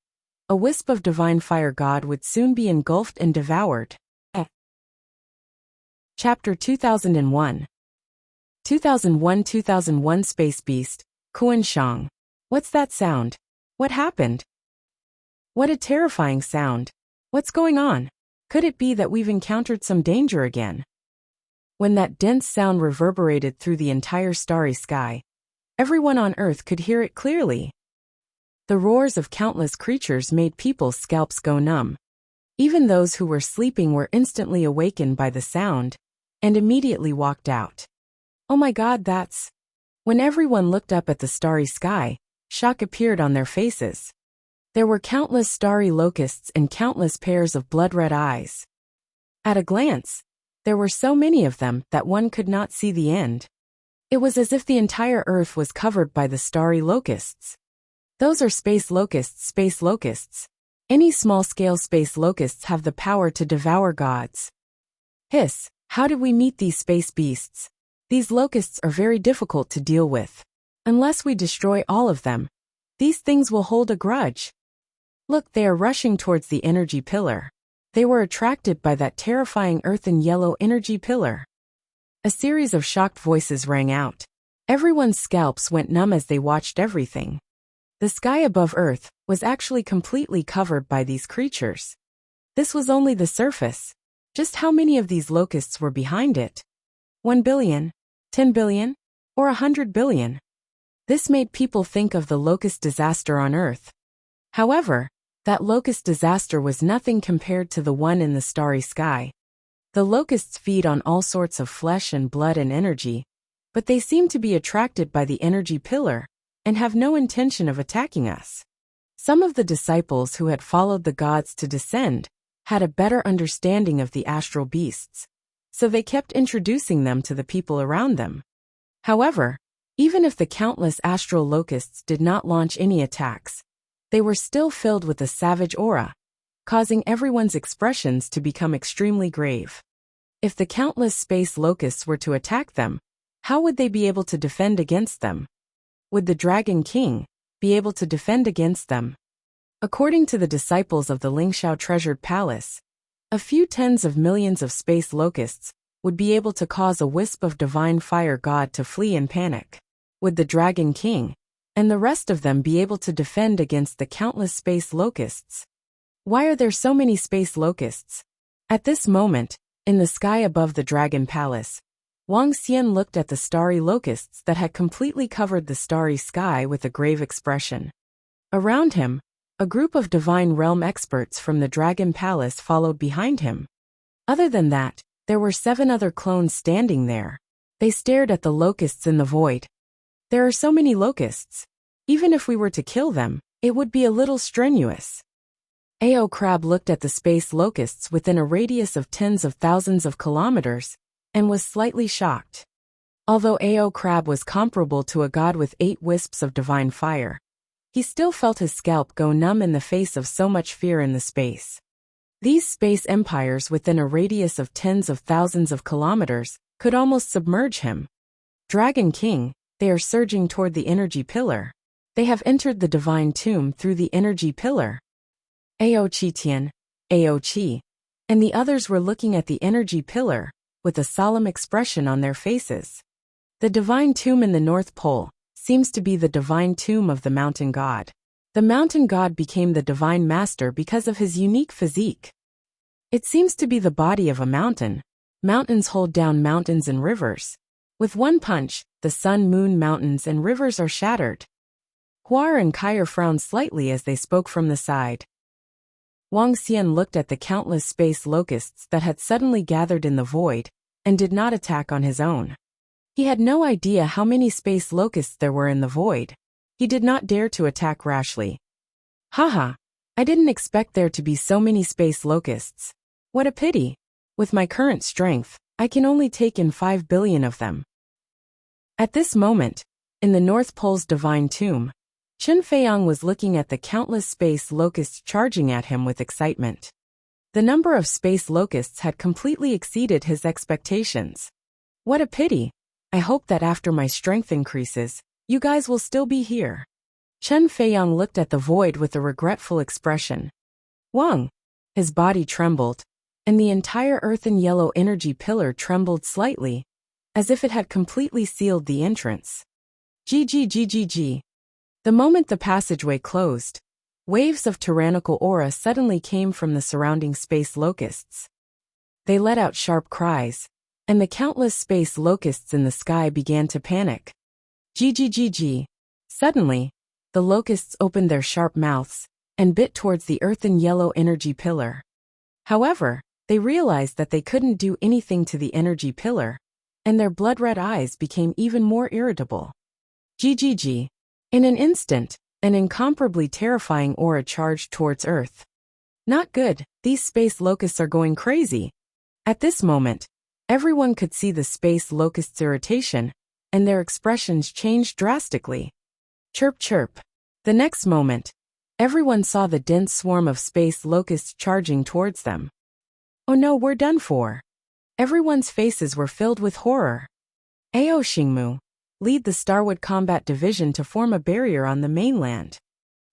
a wisp of divine fire god would soon be engulfed and devoured. Chapter 2001. 2001 Space Beast, Kuan Shang. What's that sound? What happened? What a terrifying sound. What's going on? Could it be that we've encountered some danger again? When that dense sound reverberated through the entire starry sky, everyone on Earth could hear it clearly. The roars of countless creatures made people's scalps go numb. Even those who were sleeping were instantly awakened by the sound and immediately walked out. Oh my God, that's... When everyone looked up at the starry sky, shock appeared on their faces. There were countless starry locusts and countless pairs of blood-red eyes. At a glance, there were so many of them that one could not see the end. It was as if the entire Earth was covered by the starry locusts. Those are space locusts, space locusts. Any small-scale space locusts have the power to devour gods. Hiss, how did we meet these space beasts? These locusts are very difficult to deal with. Unless we destroy all of them, these things will hold a grudge. Look, they are rushing towards the energy pillar. They were attracted by that terrifying earthen yellow energy pillar. A series of shocked voices rang out. Everyone's scalps went numb as they watched everything. The sky above Earth was actually completely covered by these creatures. This was only the surface. Just how many of these locusts were behind it? 1 billion? 10 billion? Or 100 billion? This made people think of the locust disaster on Earth. However, that locust disaster was nothing compared to the one in the starry sky. The locusts feed on all sorts of flesh and blood and energy, but they seem to be attracted by the energy pillar and have no intention of attacking us. Some of the disciples who had followed the gods to descend had a better understanding of the astral beasts, so they kept introducing them to the people around them. However, even if the countless astral locusts did not launch any attacks, they were still filled with a savage aura, causing everyone's expressions to become extremely grave. If the countless space locusts were to attack them, how would they be able to defend against them? Would the Dragon King be able to defend against them? According to the disciples of the Lingxiao treasured palace, a few tens of millions of space locusts would be able to cause a wisp of divine fire god to flee in panic. Would the Dragon King and the rest of them be able to defend against the countless space locusts? Why are there so many space locusts? At this moment, in the sky above the Dragon Palace, Wang Xian looked at the starry locusts that had completely covered the starry sky with a grave expression. Around him, a group of divine realm experts from the Dragon Palace followed behind him. Other than that, there were 7 other clones standing there. They stared at the locusts in the void. There are so many locusts. Even if we were to kill them, it would be a little strenuous. Ao Crab looked at the space locusts within a radius of tens of thousands of kilometers and was slightly shocked. Although Ao Crab was comparable to a god with 8 wisps of divine fire, he still felt his scalp go numb in the face of so much fear in the space. These space empires within a radius of tens of thousands of kilometers could almost submerge him. Dragon King, they are surging toward the energy pillar. They have entered the divine tomb through the energy pillar. Ao Qitian, Ao Qi, and the others were looking at the energy pillar with a solemn expression on their faces. The divine tomb in the North Pole seems to be the divine tomb of the mountain god. The mountain god became the divine master because of his unique physique. It seems to be the body of a mountain. Mountains hold down mountains and rivers. With one punch, the sun, moon, mountains, and rivers are shattered. Huar and Kair frowned slightly as they spoke from the side. Wang Xian looked at the countless space locusts that had suddenly gathered in the void and did not attack on his own. He had no idea how many space locusts there were in the void. He did not dare to attack rashly. Haha, I didn't expect there to be so many space locusts. What a pity. With my current strength, I can only take in 5 billion of them. At this moment, in the North Pole's divine tomb, Chen Feiyang was looking at the countless space locusts charging at him with excitement. The number of space locusts had completely exceeded his expectations. What a pity. I hope that after my strength increases, you guys will still be here. Chen Feiyang looked at the void with a regretful expression. Wang. His body trembled, and the entire earthen yellow energy pillar trembled slightly, as if it had completely sealed the entrance. GGGGG. The moment the passageway closed, waves of tyrannical aura suddenly came from the surrounding space locusts. They let out sharp cries, and the countless space locusts in the sky began to panic. GGGG. Suddenly, the locusts opened their sharp mouths and bit towards the earthen yellow energy pillar. However, they realized that they couldn't do anything to the energy pillar, and their blood-red eyes became even more irritable. GGG. In an instant, an incomparably terrifying aura charged towards Earth. Not good, these space locusts are going crazy. At this moment, everyone could see the space locusts' irritation, and their expressions changed drastically. Chirp chirp. The next moment, everyone saw the dense swarm of space locusts charging towards them. Oh no, we're done for. Everyone's faces were filled with horror. Ao Xingmu, lead the Starwood Combat Division to form a barrier on the mainland.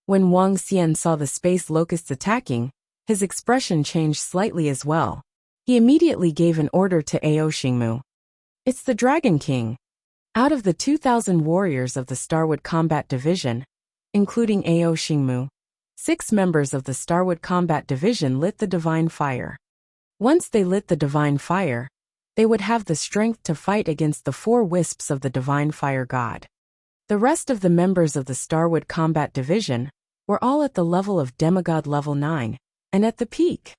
When Wang Xian saw the space locusts attacking, his expression changed slightly as well. He immediately gave an order to Ao Xingmu. It's the Dragon King. Out of the 2,000 warriors of the Starwood Combat Division, including Ao Xingmu, 6 members of the Starwood Combat Division lit the divine fire. Once they lit the divine fire, they would have the strength to fight against the 4 wisps of the divine fire god. The rest of the members of the Starwood Combat Division were all at the level of demigod level 9, and at the peak.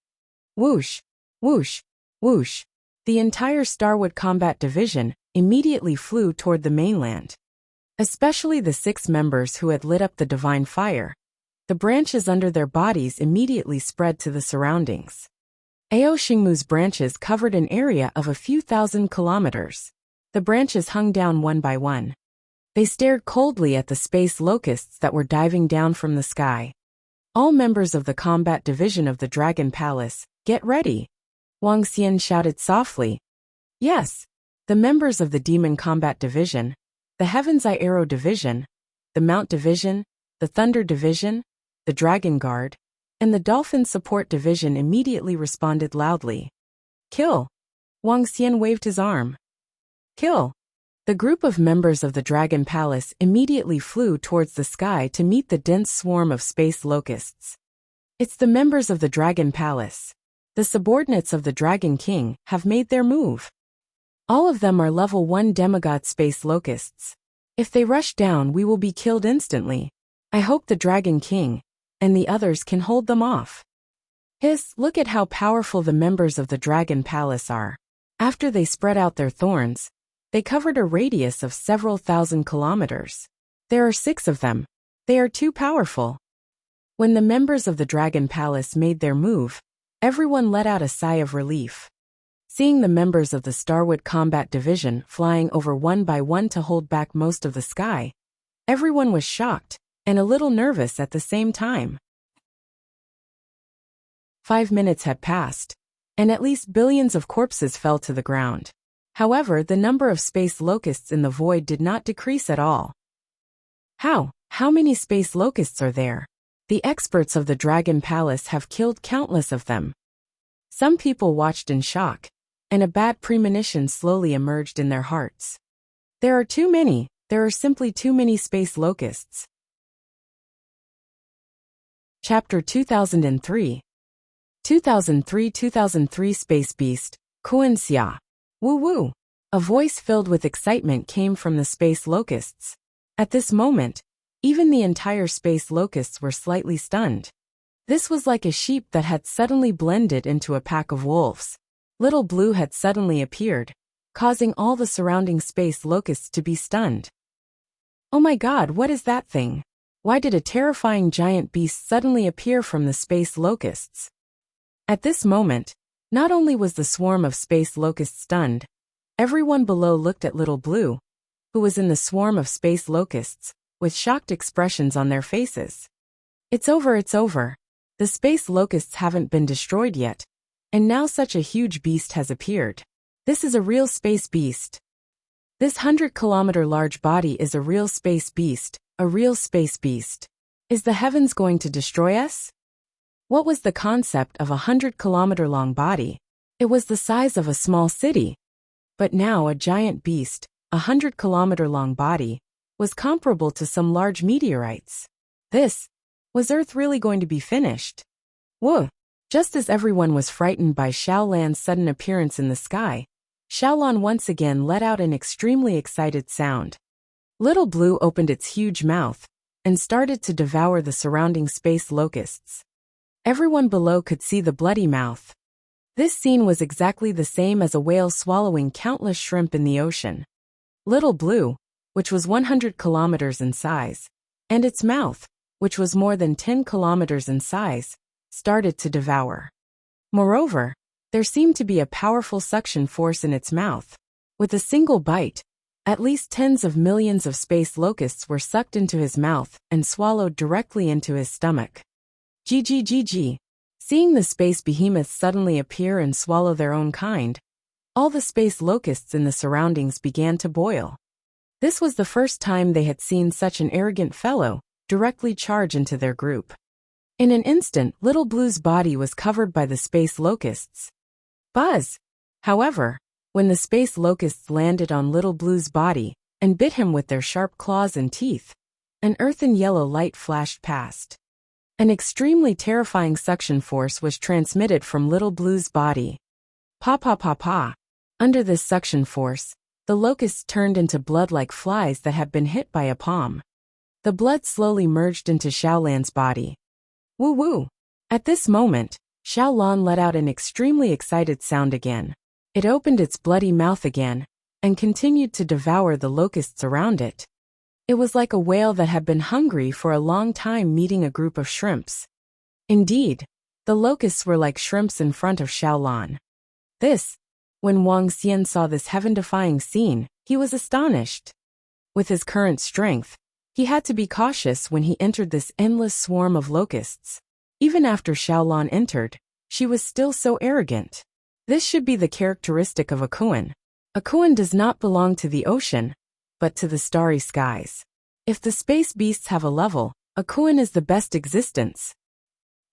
Whoosh, whoosh, whoosh. The entire Starwood Combat Division immediately flew toward the mainland. Especially the 6 members who had lit up the divine fire. The branches under their bodies immediately spread to the surroundings. Ao Xingmu's branches covered an area of a few thousand kilometers. The branches hung down one by one. They stared coldly at the space locusts that were diving down from the sky. All members of the combat division of the Dragon Palace, get ready. Wang Xian shouted softly. Yes, the members of the Demon Combat Division, the Heaven's Eye Arrow Division, the Mount Division, the Thunder Division, the Dragon Guard, and the Dolphin Support Division immediately responded loudly. Kill! Wang Xian waved his arm. Kill! The group of members of the Dragon Palace immediately flew towards the sky to meet the dense swarm of space locusts. It's the members of the Dragon Palace. The subordinates of the Dragon King have made their move. All of them are level 1 demigod space locusts. If they rush down, we will be killed instantly. I hope the Dragon King and the others can hold them off. Hiss, look at how powerful the members of the Dragon Palace are. After they spread out their thorns, they covered a radius of several thousand kilometers. There are 6 of them. They are too powerful. When the members of the Dragon Palace made their move, everyone let out a sigh of relief. Seeing the members of the Starwood Combat Division flying over one by one to hold back most of the sky, everyone was shocked and a little nervous at the same time. 5 minutes had passed, and at least billions of corpses fell to the ground. However, the number of space locusts in the void did not decrease at all. How many space locusts are there? The experts of the Dragon Palace have killed countless of them. Some people watched in shock, and a bad premonition slowly emerged in their hearts. There are too many. There are simply too many space locusts. Chapter 2003 2003 Space Beast, Wuxia. Woo woo! A voice filled with excitement came from the space locusts. At this moment, even the entire space locusts were slightly stunned. This was like a sheep that had suddenly blended into a pack of wolves. Little Blue had suddenly appeared, causing all the surrounding space locusts to be stunned. Oh my god, what is that thing? Why did a terrifying giant beast suddenly appear from the space locusts? At this moment, not only was the swarm of space locusts stunned, everyone below looked at Little Blue, who was in the swarm of space locusts, with shocked expressions on their faces. It's over, it's over. The space locusts haven't been destroyed yet, and now such a huge beast has appeared. This is a real space beast. This 100-kilometer large body is a real space beast, a real space beast. Is the heavens going to destroy us? What was the concept of a 100-kilometer long body? It was the size of a small city. But now a giant beast, a 100-kilometer long body, was comparable to some large meteorites. Was Earth really going to be finished? Whoa! Just as everyone was frightened by Xiaolan's sudden appearance in the sky, Xiaolan once again let out an extremely excited sound. Little Blue opened its huge mouth and started to devour the surrounding space locusts. Everyone below could see the bloody mouth. This scene was exactly the same as a whale swallowing countless shrimp in the ocean. Little Blue, which was 100 kilometers in size, and its mouth, which was more than 10 kilometers in size, started to devour. Moreover, there seemed to be a powerful suction force in its mouth. With a single bite, at least tens of millions of space locusts were sucked into his mouth and swallowed directly into his stomach. GGGG. Seeing the space behemoths suddenly appear and swallow their own kind, all the space locusts in the surroundings began to boil. This was the first time they had seen such an arrogant fellow directly charge into their group. In an instant, Little Blue's body was covered by the space locusts. Buzz! However, when the space locusts landed on Little Blue's body and bit him with their sharp claws and teeth, an earthen yellow light flashed past. An extremely terrifying suction force was transmitted from Little Blue's body. Pa pa pa pa. Under this suction force, the locusts turned into blood like flies that had been hit by a palm. The blood slowly merged into Xiaolan's body. Woo woo! At this moment, Xiaolan let out an extremely excited sound again. It opened its bloody mouth again, and continued to devour the locusts around it. It was like a whale that had been hungry for a long time meeting a group of shrimps. Indeed, the locusts were like shrimps in front of Xiaolan. When Wang Xian saw this heaven-defying scene, he was astonished. With his current strength, he had to be cautious when he entered this endless swarm of locusts. Even after Xiaolan entered, she was still so arrogant. This should be the characteristic of a Kuan. A Kuan does not belong to the ocean, but to the starry skies. If the space beasts have a level, A Kuan is the best existence.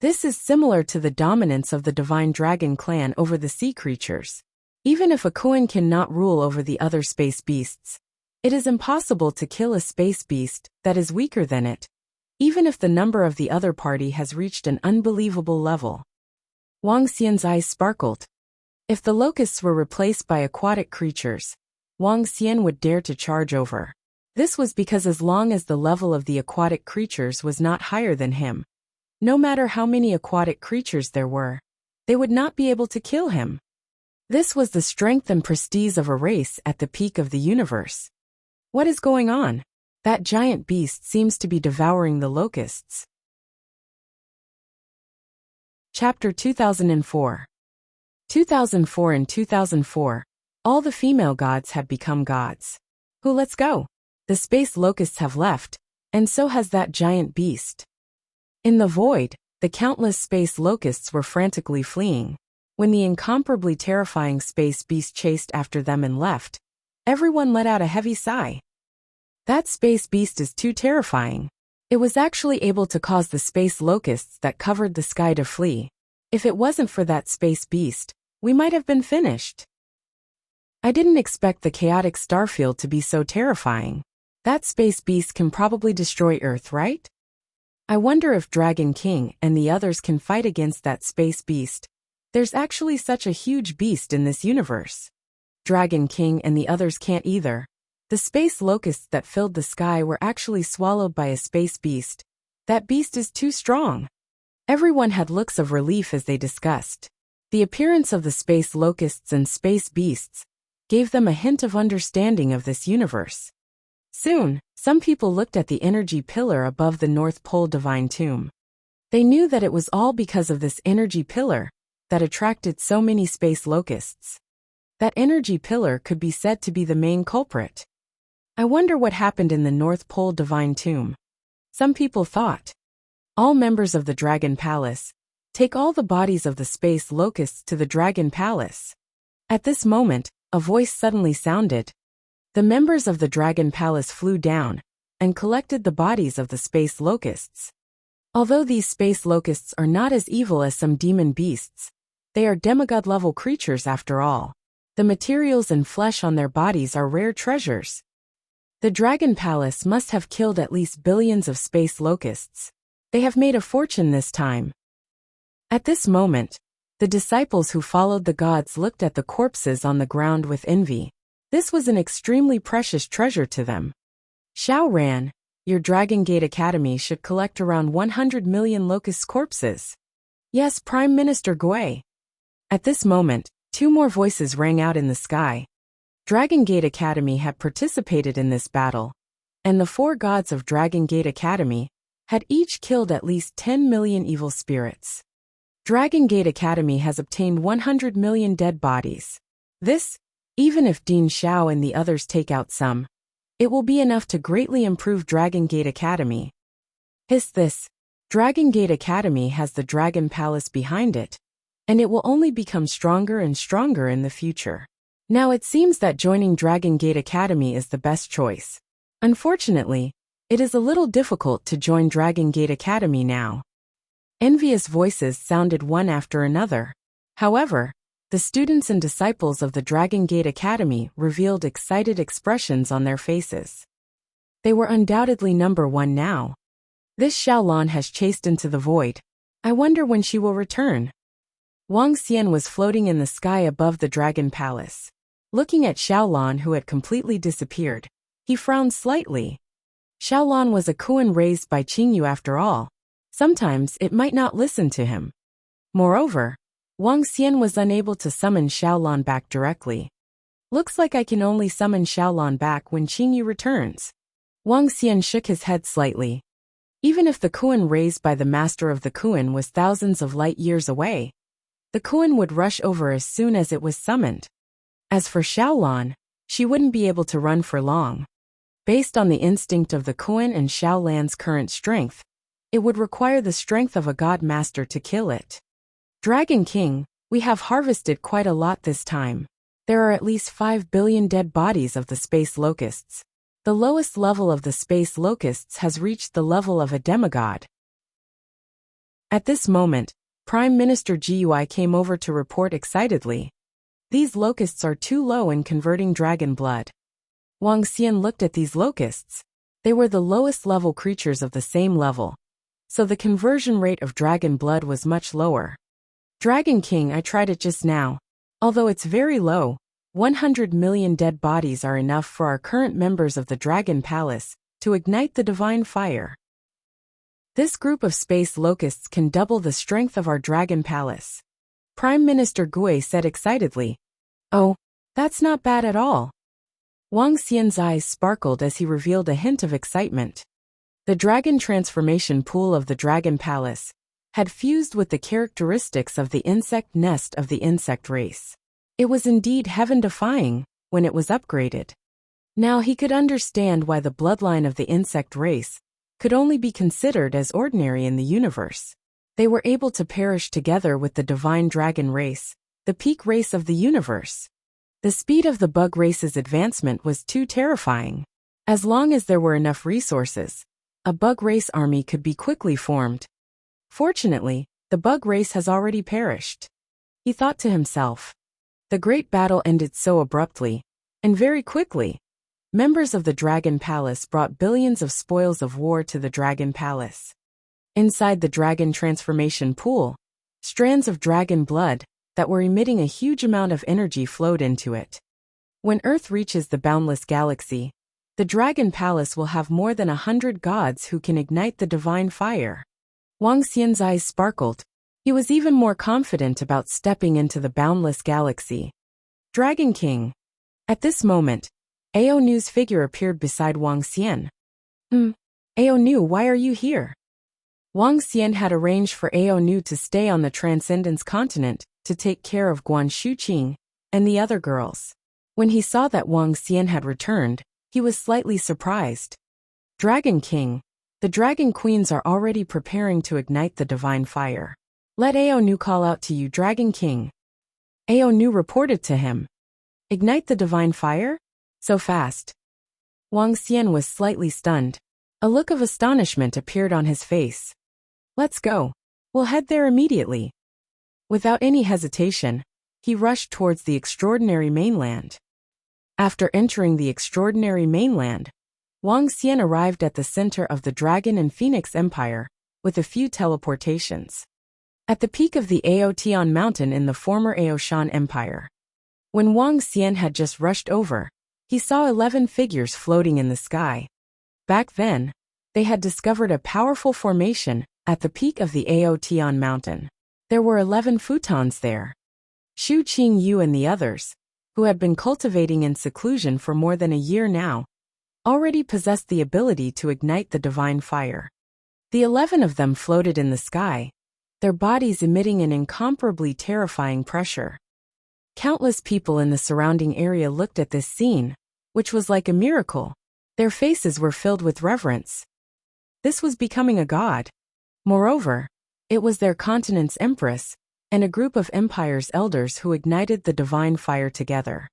This is similar to the dominance of the divine dragon clan over the sea creatures. Even if a Kuan cannot rule over the other space beasts, it is impossible to kill a space beast that is weaker than it, even if the number of the other party has reached an unbelievable level. Wang Xian's eyes sparkled. If the locusts were replaced by aquatic creatures, Wang Xian would dare to charge over. This was because as long as the level of the aquatic creatures was not higher than him, no matter how many aquatic creatures there were, they would not be able to kill him. This was the strength and prestige of a race at the peak of the universe. What is going on? That giant beast seems to be devouring the locusts. Chapter 2004. 2004 and 2004, all the female gods have become gods. Let's go. The space locusts have left, and so has that giant beast. In the void, the countless space locusts were frantically fleeing. When the incomparably terrifying space beast chased after them and left, everyone let out a heavy sigh. That space beast is too terrifying. It was actually able to cause the space locusts that covered the sky to flee. If it wasn't for that space beast, we might have been finished. I didn't expect the chaotic starfield to be so terrifying. That space beast can probably destroy Earth, right? I wonder if Dragon King and the others can fight against that space beast. There's actually such a huge beast in this universe. Dragon King and the others can't either. The space locusts that filled the sky were actually swallowed by a space beast. That beast is too strong. Everyone had looks of relief as they discussed. The appearance of the space locusts and space beasts gave them a hint of understanding of this universe. Soon, some people looked at the energy pillar above the North Pole divine tomb. They knew that it was all because of this energy pillar that attracted so many space locusts. That energy pillar could be said to be the main culprit. I wonder what happened in the North Pole divine tomb. Some people thought. All members of the Dragon Palace, take all the bodies of the space locusts to the Dragon Palace. At this moment, a voice suddenly sounded. The members of the Dragon Palace flew down and collected the bodies of the space locusts. Although these space locusts are not as evil as some demon beasts, they are demigod-level creatures after all. The materials and flesh on their bodies are rare treasures. The Dragon Palace must have killed at least billions of space locusts. They have made a fortune this time. At this moment, the disciples who followed the gods looked at the corpses on the ground with envy. This was an extremely precious treasure to them. Xiao Ran, your Dragon Gate Academy should collect around 100 million locust corpses. Yes, Prime Minister Gui. At this moment, two more voices rang out in the sky. Dragon Gate Academy had participated in this battle, and the four gods of Dragon Gate Academy had each killed at least 10 million evil spirits. Dragon Gate Academy has obtained 100 million dead bodies. This, even if Dean Xiao and the others take out some, it will be enough to greatly improve Dragon Gate Academy. This, Dragon Gate Academy has the Dragon Palace behind it, and it will only become stronger and stronger in the future. Now it seems that joining Dragon Gate Academy is the best choice. Unfortunately, it is a little difficult to join Dragon Gate Academy now. Envious voices sounded one after another. However, the students and disciples of the Dragon Gate Academy revealed excited expressions on their faces. They were undoubtedly number one now. This Xiaolan has chased into the void. I wonder when she will return. Wang Xian was floating in the sky above the Dragon Palace. Looking at Xiaolan, who had completely disappeared, he frowned slightly. Xiaolan was a Kuan raised by Qingyu after all. Sometimes it might not listen to him. Moreover, Wang Xian was unable to summon Xiaolan back directly. Looks like I can only summon Xiaolan back when Qingyu returns. Wang Xian shook his head slightly. Even if the Kuan raised by the master of the Kuan was thousands of light years away, the Kuan would rush over as soon as it was summoned. As for Xiaolan, she wouldn't be able to run for long. Based on the instinct of the Kuan and Xiaolan's current strength, it would require the strength of a god master to kill it. Dragon King, we have harvested quite a lot this time. There are at least 5 billion dead bodies of the space locusts. The lowest level of the space locusts has reached the level of a demigod. At this moment, Prime Minister Gui came over to report excitedly. These locusts are too low in converting dragon blood. Wang Xian looked at these locusts. They were the lowest level creatures of the same level, so the conversion rate of dragon blood was much lower. Dragon King, I tried it just now. Although it's very low, 100 million dead bodies are enough for our current members of the Dragon Palace to ignite the divine fire. This group of space locusts can double the strength of our Dragon Palace. Prime Minister Gui said excitedly. Oh, that's not bad at all. Wang Xian's eyes sparkled as he revealed a hint of excitement. The dragon transformation pool of the Dragon Palace had fused with the characteristics of the insect nest of the insect race. It was indeed heaven-defying when it was upgraded. Now he could understand why the bloodline of the insect race could only be considered as ordinary in the universe. They were able to perish together with the divine dragon race, the peak race of the universe. The speed of the bug race's advancement was too terrifying. As long as there were enough resources, a bug race army could be quickly formed. Fortunately, the bug race has already perished. He thought to himself. The great battle ended so abruptly, and very quickly. Members of the Dragon Palace brought billions of spoils of war to the Dragon Palace. Inside the dragon transformation pool, strands of dragon blood that were emitting a huge amount of energy flowed into it. When Earth reaches the boundless galaxy, the Dragon Palace will have more than 100 gods who can ignite the divine fire. Wang Xian's eyes sparkled. He was even more confident about stepping into the boundless galaxy. Dragon King. At this moment, Ao Nu's figure appeared beside Wang Xian. Ao Nu, why are you here? Wang Xian had arranged for Ao Nu to stay on the Transcendence continent to take care of Guan Shuqing and the other girls. When he saw that Wang Xian had returned, he was slightly surprised. Dragon King, the Dragon Queens are already preparing to ignite the divine fire. Let Ao Nu call out to you, Dragon King. Ao Nu reported to him. Ignite the divine fire? So fast. Wang Xian was slightly stunned. A look of astonishment appeared on his face. Let's go. We'll head there immediately. Without any hesitation, he rushed towards the extraordinary mainland. After entering the extraordinary mainland, Wang Xian arrived at the center of the Dragon and Phoenix Empire with a few teleportations. At the peak of the Aotian mountain in the former Aoshan Empire. When Wang Xian had just rushed over, he saw 11 figures floating in the sky. Back then, they had discovered a powerful formation at the peak of the Aotian mountain. There were 11 futons there. Xu Qingyu and the others, who had been cultivating in seclusion for more than a year now, already possessed the ability to ignite the divine fire. The 11 of them floated in the sky, their bodies emitting an incomparably terrifying pressure. Countless people in the surrounding area looked at this scene, which was like a miracle. Their faces were filled with reverence. This was becoming a god. Moreover, it was their continent's empress and a group of empire's elders who ignited the divine fire together.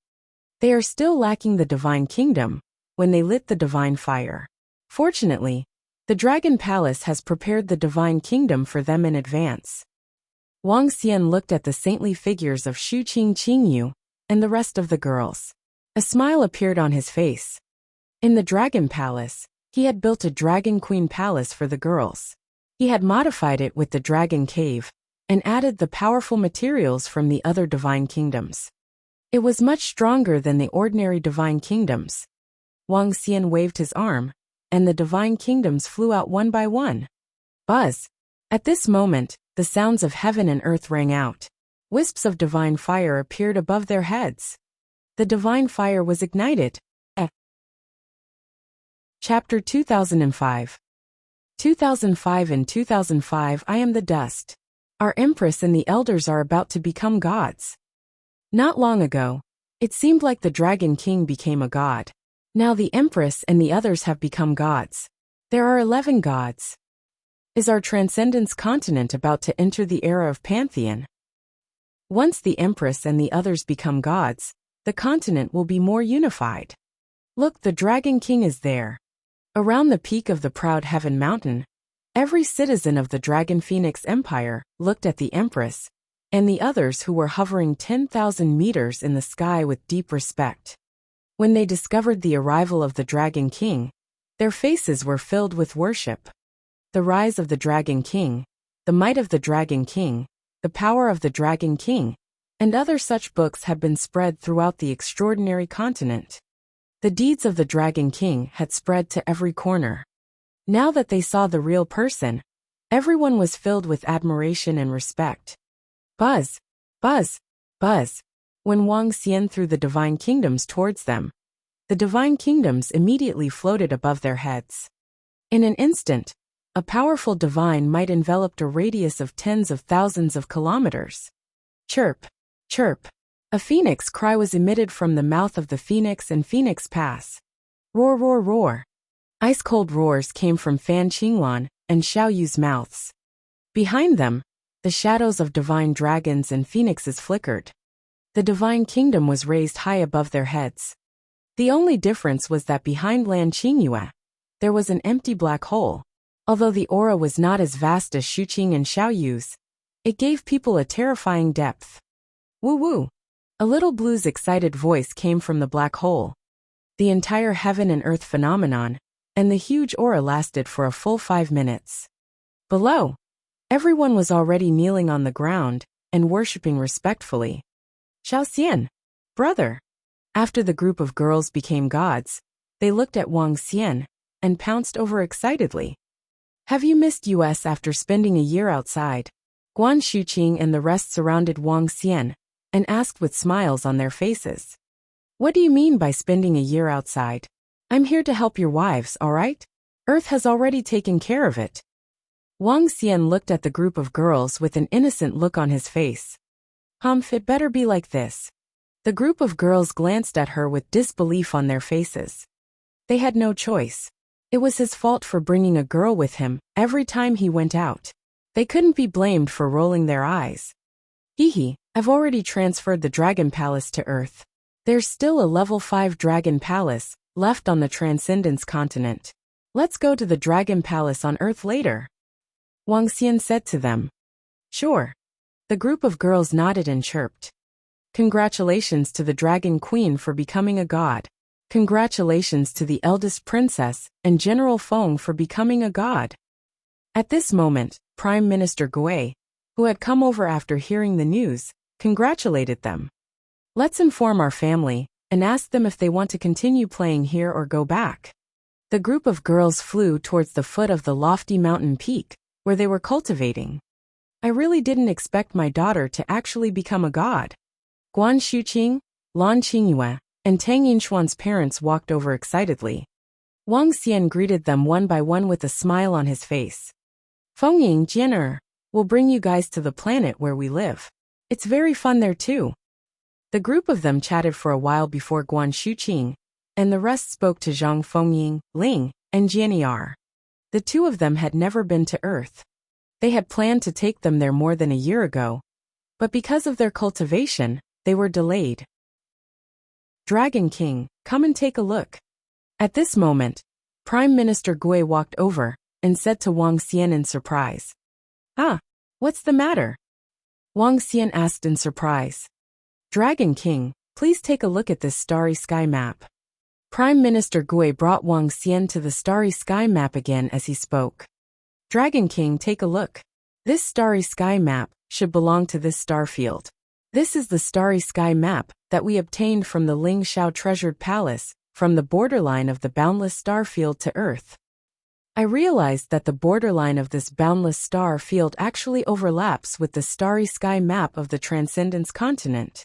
They are still lacking the divine kingdom when they lit the divine fire. Fortunately, the Dragon Palace has prepared the divine kingdom for them in advance. Wang Xian looked at the saintly figures of Xu Qingyu and the rest of the girls. A smile appeared on his face. In the Dragon Palace, he had built a Dragon Queen Palace for the girls. He had modified it with the Dragon Cave and added the powerful materials from the other divine kingdoms. It was much stronger than the ordinary divine kingdoms. Wang Xian waved his arm, and the divine kingdoms flew out one by one. Buzz! At this moment, the sounds of heaven and earth rang out. Wisps of divine fire appeared above their heads. The divine fire was ignited. Chapter 2005. 2005 and 2005 I am the dust. Our empress and the elders are about to become gods. Not long ago, it seemed like the Dragon King became a god. Now the empress and the others have become gods. There are 11 gods. Is our Transcendence continent about to enter the era of Pantheon? Once the empress and the others become gods, the continent will be more unified. Look, the Dragon King is there. Around the peak of the proud Heaven Mountain, every citizen of the Dragon Phoenix Empire looked at the Empress and the others who were hovering 10,000 meters in the sky with deep respect. When they discovered the arrival of the Dragon King, their faces were filled with worship. The rise of the Dragon King, the might of the Dragon King, the power of the Dragon King, and other such books had been spread throughout the extraordinary continent. The deeds of the Dragon King had spread to every corner. Now that they saw the real person, everyone was filled with admiration and respect. Buzz, buzz, buzz. When Wang Xian threw the divine kingdoms towards them, the divine kingdoms immediately floated above their heads. In an instant, a powerful divine might enveloped a radius of tens of thousands of kilometers. Chirp, chirp. A phoenix cry was emitted from the mouth of the phoenix and Phoenix Pass. Roar, roar, roar. Ice-cold roars came from Fan Qinglan and Xiao Yu's mouths. Behind them, the shadows of divine dragons and phoenixes flickered. The divine kingdom was raised high above their heads. The only difference was that behind Lan Qingyue, there was an empty black hole. Although the aura was not as vast as Xuqing and Xiao Yu's, it gave people a terrifying depth. Woo woo! A little blue's excited voice came from the black hole. The entire heaven and earth phenomenon, and the huge aura lasted for a full 5 minutes. Below, everyone was already kneeling on the ground and worshipping respectfully. Xiao Xian, brother. After the group of girls became gods, they looked at Wang Xian and pounced over excitedly. Have you missed us after spending a year outside? Guan Xuqing and the rest surrounded Wang Xian and asked with smiles on their faces. What do you mean by spending a year outside? I'm here to help your wives, all right? Earth has already taken care of it. Wang Xian looked at the group of girls with an innocent look on his face. It better be like this. The group of girls glanced at her with disbelief on their faces. They had no choice. It was his fault for bringing a girl with him every time he went out. They couldn't be blamed for rolling their eyes. Hee, I've already transferred the Dragon Palace to Earth. There's still a level 5 Dragon Palace left on the Transcendence continent. Let's go to the Dragon Palace on Earth later. Wang Xian said to them. Sure. The group of girls nodded and chirped. Congratulations to the Dragon Queen for becoming a god. Congratulations to the eldest princess and General Feng for becoming a god. At this moment, Prime Minister Gui, who had come over after hearing the news, congratulated them. Let's inform our family and ask them if they want to continue playing here or go back. The group of girls flew towards the foot of the lofty mountain peak, where they were cultivating. I really didn't expect my daughter to actually become a god. Guan Xuqing, Lan Qingyue, and Tang Yinxuan's parents walked over excitedly. Wang Xian greeted them one by one with a smile on his face. Fengying Jianer, we'll bring you guys to the planet where we live. It's very fun there too. The group of them chatted for a while before Guan Xuqing, and the rest spoke to Zhang Fengying, Ling, and Jianiar. The two of them had never been to Earth. They had planned to take them there more than a year ago, but because of their cultivation, they were delayed. Dragon King, come and take a look. At this moment, Prime Minister Gui walked over and said to Wang Xian in surprise. What's the matter? Wang Xian asked in surprise. Dragon King, please take a look at this starry sky map. Prime Minister Gui brought Wang Xian to the starry sky map again as he spoke. Dragon King, take a look. This starry sky map should belong to this star field. This is the starry sky map that we obtained from the Ling Xiao treasured palace, from the borderline of the boundless star field to Earth. I realized that the borderline of this boundless star field actually overlaps with the starry sky map of the Transcendence continent.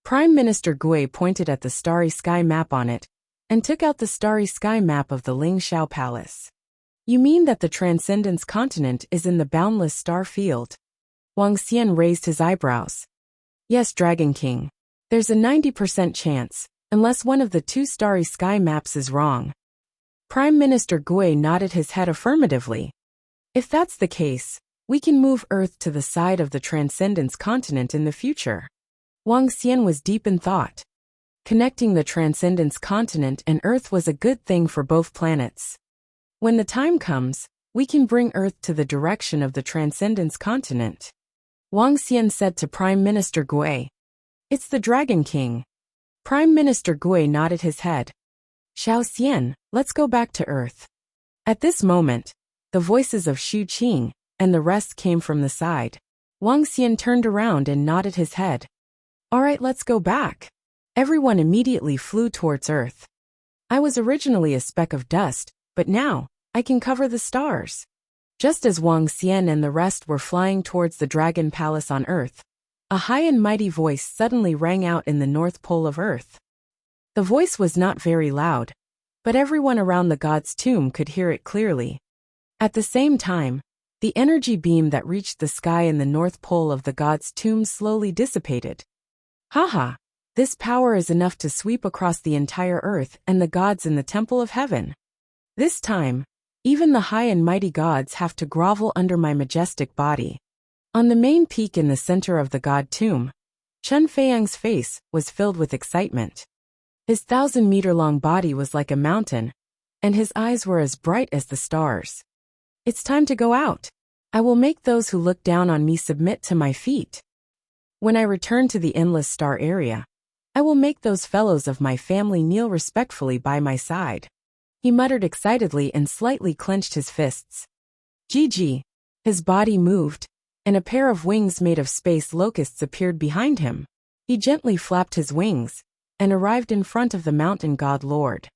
Prime Minister Gui pointed at the starry sky map on it, and took out the starry sky map of the Ling Xiao palace. You mean that the Transcendence continent is in the boundless star field? Wang Xian raised his eyebrows. Yes, Dragon King. There's a 90% chance, unless one of the two starry sky maps is wrong. Prime Minister Gui nodded his head affirmatively. If that's the case, we can move Earth to the side of the Transcendence continent in the future. Wang Xian was deep in thought. Connecting the Transcendence continent and Earth was a good thing for both planets. When the time comes, we can bring Earth to the direction of the Transcendence continent. Wang Xian said to Prime Minister Gui. It's the Dragon King. Prime Minister Gui nodded his head. Xiao Xian, let's go back to Earth. At this moment, the voices of Xu Qing and the rest came from the side. Wang Xian turned around and nodded his head. All right, let's go back. Everyone immediately flew towards Earth. I was originally a speck of dust, but now, I can cover the stars. Just as Wang Xian and the rest were flying towards the Dragon Palace on Earth, a high and mighty voice suddenly rang out in the North Pole of Earth. The voice was not very loud, but everyone around the god's tomb could hear it clearly. At the same time, the energy beam that reached the sky in the North Pole of the god's tomb slowly dissipated. Haha, this power is enough to sweep across the entire Earth and the gods in the Temple of Heaven. This time, even the high and mighty gods have to grovel under my majestic body. On the main peak in the center of the god tomb, Chen Feiyang's face was filled with excitement. His 1,000-meter-long body was like a mountain, and his eyes were as bright as the stars. It's time to go out. I will make those who look down on me submit to my feet. When I return to the endless star area, I will make those fellows of my family kneel respectfully by my side. He muttered excitedly and slightly clenched his fists. GG. His body moved, and a pair of wings made of space locusts appeared behind him. He gently flapped his wings, and arrived in front of the mountain god Lord.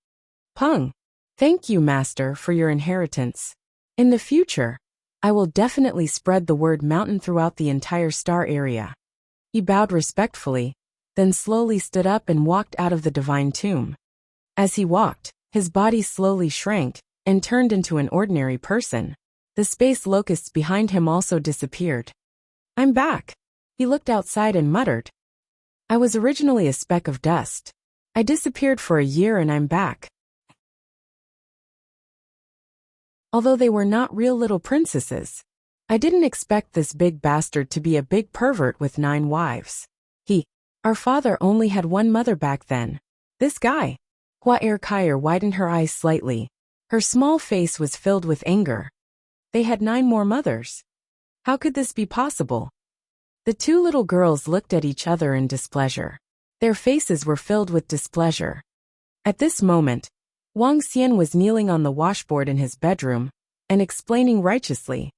Peng. Thank you, Master, for your inheritance. In the future, I will definitely spread the word mountain throughout the entire star area. He bowed respectfully, then slowly stood up and walked out of the divine tomb. As he walked, his body slowly shrank and turned into an ordinary person. The space locusts behind him also disappeared. I'm back. He looked outside and muttered. I was originally a speck of dust. I disappeared for a year and I'm back. Although they were not real little princesses, I didn't expect this big bastard to be a big pervert with 9 wives. Our father only had one mother back then. This guy. Hua Erkire widened her eyes slightly. Her small face was filled with anger. They had 9 more mothers. How could this be possible? The 2 little girls looked at each other in displeasure. Their faces were filled with displeasure. At this moment, Wang Xian was kneeling on the washboard in his bedroom and explaining righteously.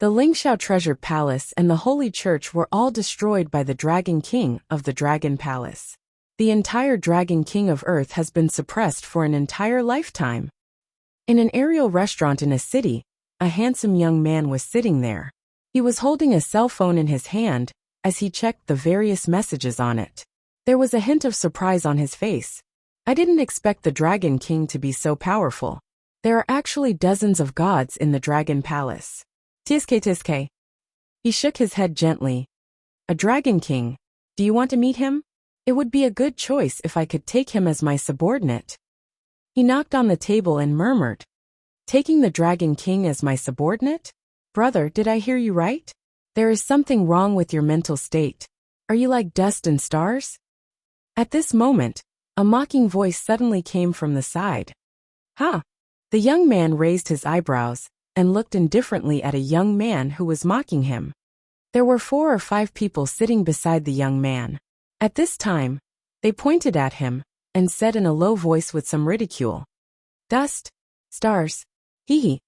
The Lingxiao Treasure Palace and the Holy Church were all destroyed by the Dragon King of the Dragon Palace. The entire Dragon King of Earth has been suppressed for an entire lifetime. In an aerial restaurant in a city, a handsome young man was sitting there. He was holding a cell phone in his hand as he checked the various messages on it. There was a hint of surprise on his face. I didn't expect the Dragon King to be so powerful. There are actually dozens of gods in the Dragon Palace. Tiske. He shook his head gently. A Dragon King. Do you want to meet him? It would be a good choice if I could take him as my subordinate. He knocked on the table and murmured. Taking the Dragon King as my subordinate? Brother, did I hear you right? There is something wrong with your mental state. Are you like dust and stars? At this moment, a mocking voice suddenly came from the side. Huh? The young man raised his eyebrows and looked indifferently at a young man who was mocking him. There were 4 or 5 people sitting beside the young man. At this time, they pointed at him and said in a low voice with some ridicule. Dust, stars, hee.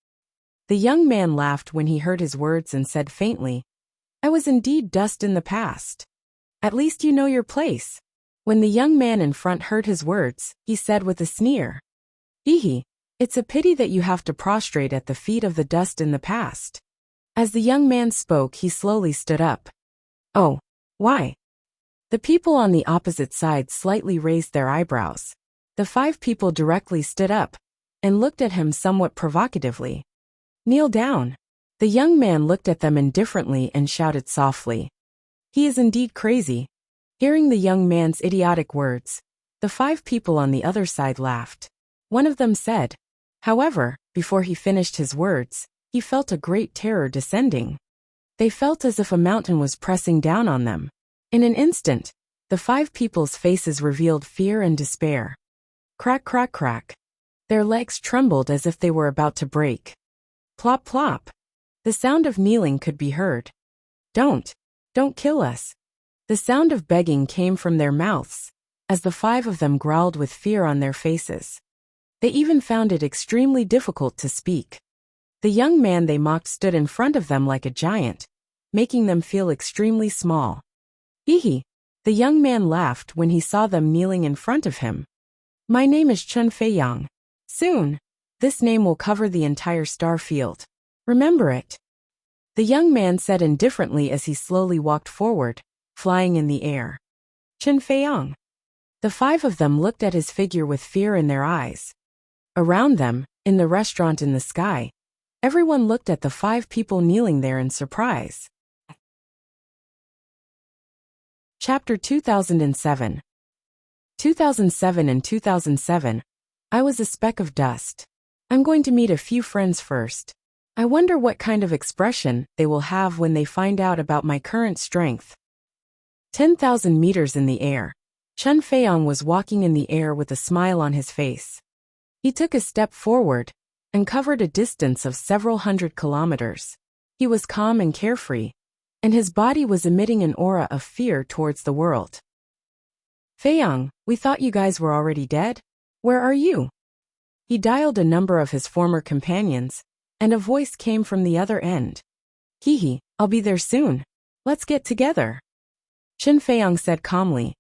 The young man laughed when he heard his words and said faintly, I was indeed dust in the past. At least you know your place. When the young man in front heard his words, he said with a sneer, hee. It's a pity that you have to prostrate at the feet of the dust in the past. As the young man spoke, he slowly stood up. Oh, why? The people on the opposite side slightly raised their eyebrows. The 5 people directly stood up and looked at him somewhat provocatively. Kneel down. The young man looked at them indifferently and shouted softly. He is indeed crazy. Hearing the young man's idiotic words, the 5 people on the other side laughed. One of them said, however, before he finished his words, he felt a great terror descending. They felt as if a mountain was pressing down on them. In an instant, The 5 people's faces revealed fear and despair. Crack, crack, crack. Their legs trembled as if they were about to break. Plop, plop. The sound of kneeling could be heard. Don't kill us. The sound of begging came from their mouths, as the 5 of them growled with fear on their faces. They even found it extremely difficult to speak. The young man they mocked stood in front of them like a giant, making them feel extremely small. Hee hee. The young man laughed when he saw them kneeling in front of him. My name is Chun Feiyang. Soon, this name will cover the entire star field. Remember it. The young man said indifferently as he slowly walked forward, flying in the air. Chun Feiyang. The 5 of them looked at his figure with fear in their eyes. Around them, in the restaurant in the sky, everyone looked at the 5 people kneeling there in surprise. Chapter 2007. 2007 and 2007. I was a speck of dust. I'm going to meet a few friends first. I wonder what kind of expression they will have when they find out about my current strength. 10,000 meters in the air. Chun Feiyang was walking in the air with a smile on his face. He took a step forward and covered a distance of several hundred kilometers. He was calm and carefree, and his body was emitting an aura of fear towards the world. Feiyang, we thought you guys were already dead. Where are you? He dialed a number of his former companions, and a voice came from the other end. Hee hee, I'll be there soon. Let's get together. Chun Feiyang said calmly.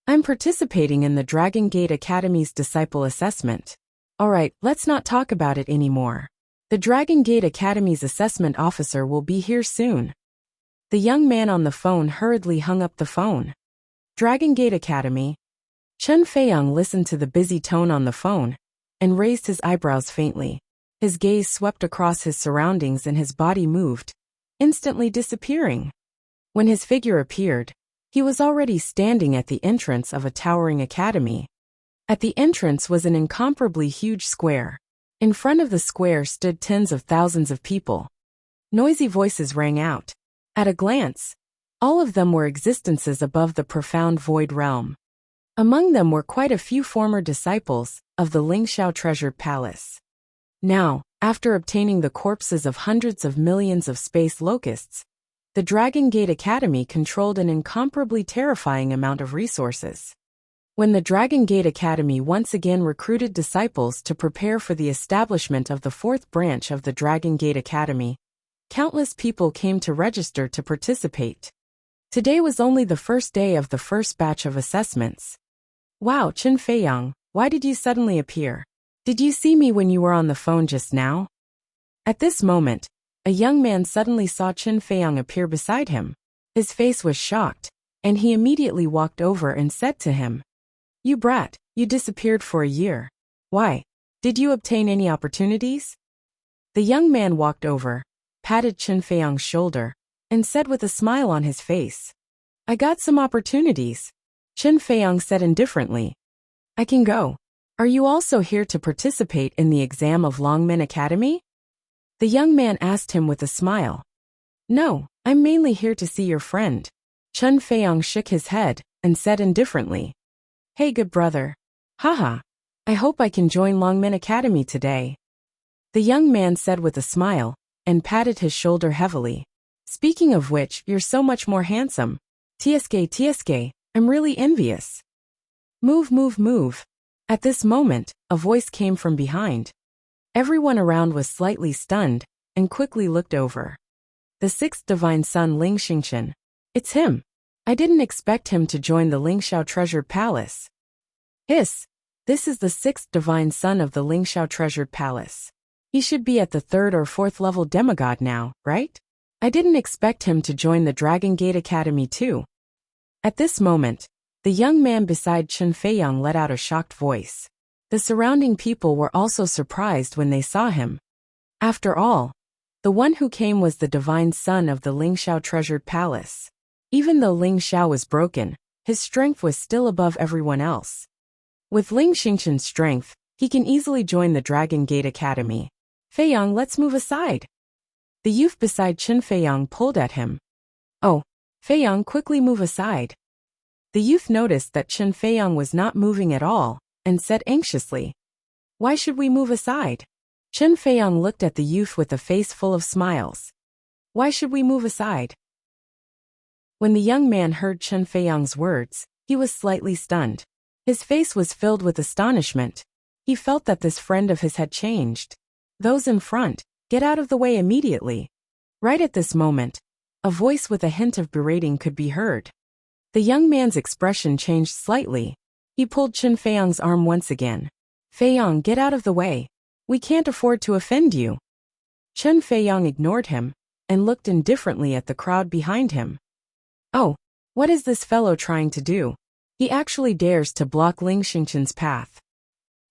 I'm participating in the Dragon Gate Academy's disciple assessment. Alright, let's not talk about it anymore. The Dragon Gate Academy's assessment officer will be here soon. The young man on the phone hurriedly hung up the phone. Dragon Gate Academy. Chun Feiyang listened to the busy tone on the phone and raised his eyebrows faintly. His gaze swept across his surroundings and his body moved, instantly disappearing. When his figure appeared, he was already standing at the entrance of a towering academy. At the entrance was an incomparably huge square. In front of the square stood tens of thousands of people. Noisy voices rang out. At a glance, all of them were existences above the profound void realm. Among them were quite a few former disciples of the Lingxiao treasured palace. Now, after obtaining the corpses of hundreds of millions of space locusts, the Dragon Gate Academy controlled an incomparably terrifying amount of resources. When the Dragon Gate Academy once again recruited disciples to prepare for the establishment of the 4th branch of the Dragon Gate Academy, countless people came to register to participate. Today was only the first day of the first batch of assessments. Wow, Chun Feiyang, why did you suddenly appear? Did you see me when you were on the phone just now? At this moment, a young man suddenly saw Chun Feiyang appear beside him. His face was shocked, and he immediately walked over and said to him, You brat, you disappeared for a year. Why? Did you obtain any opportunities? The young man walked over, patted Chun Feiyang's shoulder, and said with a smile on his face, I got some opportunities. Chun Feiyang said indifferently, I can go. Are you also here to participate in the exam of Longmen Academy? The young man asked him with a smile. No, I'm mainly here to see your friend. Chun Feiyang shook his head and said indifferently, Hey good brother. Haha. I hope I can join Longmen Academy today. The young man said with a smile, and patted his shoulder heavily. Speaking of which, you're so much more handsome. TSK, I'm really envious. Move, move, move. At this moment, a voice came from behind. Everyone around was slightly stunned, and quickly looked over. The 6th divine son Ling Xingqian. It's him. I didn't expect him to join the Lingxiao treasured palace. Hiss. This is the 6th divine son of the Lingxiao treasured palace. He should be at the 3rd or 4th level demigod now, right? I didn't expect him to join the Dragon Gate Academy too. At this moment, the young man beside Chun Feiyang let out a shocked voice. The surrounding people were also surprised when they saw him. After all, the one who came was the divine son of the Lingxiao treasured palace. Even though Ling Xiao was broken, his strength was still above everyone else. With Ling Xingqian's strength, he can easily join the Dragon Gate Academy. Feiyang, let's move aside. The youth beside Chun Feiyang pulled at him. Oh, Feiyang, quickly move aside. The youth noticed that Chen Feiyang was not moving at all, and said anxiously, "Why should we move aside?" Chen Feiyang looked at the youth with a face full of smiles. "Why should we move aside?" When the young man heard Chen Feiyang's words, he was slightly stunned. His face was filled with astonishment. He felt that this friend of his had changed. "Those in front, get out of the way immediately." Right at this moment, a voice with a hint of berating could be heard. The young man's expression changed slightly. He pulled Chen Feiyang's arm once again. "Feiyang, get out of the way. We can't afford to offend you." Chen Feiyang ignored him and looked indifferently at the crowd behind him. "Oh, what is this fellow trying to do? He actually dares to block Ling Xingchen's path."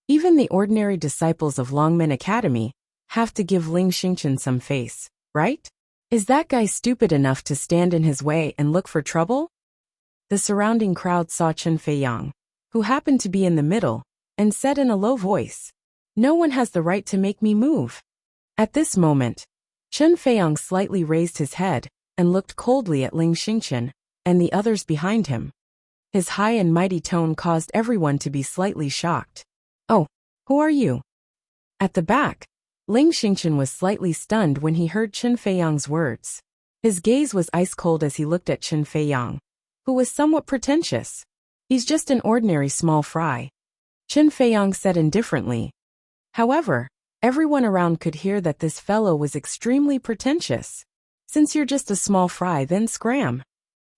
Even the ordinary disciples of Longmen Academy have to give Ling Xingchen some face, right? Is that guy stupid enough to stand in his way and look for trouble? The surrounding crowd saw Chen Feiyang, who happened to be in the middle, and said in a low voice, "No one has the right to make me move." At this moment, Chen Feiyang slightly raised his head and looked coldly at Ling Xingchen and the others behind him. His high and mighty tone caused everyone to be slightly shocked. "Oh, who are you?" At the back, Ling Xingchen was slightly stunned when he heard Chen Feiyang's words. His gaze was ice cold as he looked at Chen Feiyang, who was somewhat pretentious. "He's just an ordinary small fry," Chen Feiyang said indifferently. However, everyone around could hear that this fellow was extremely pretentious. "Since you're just a small fry, then scram."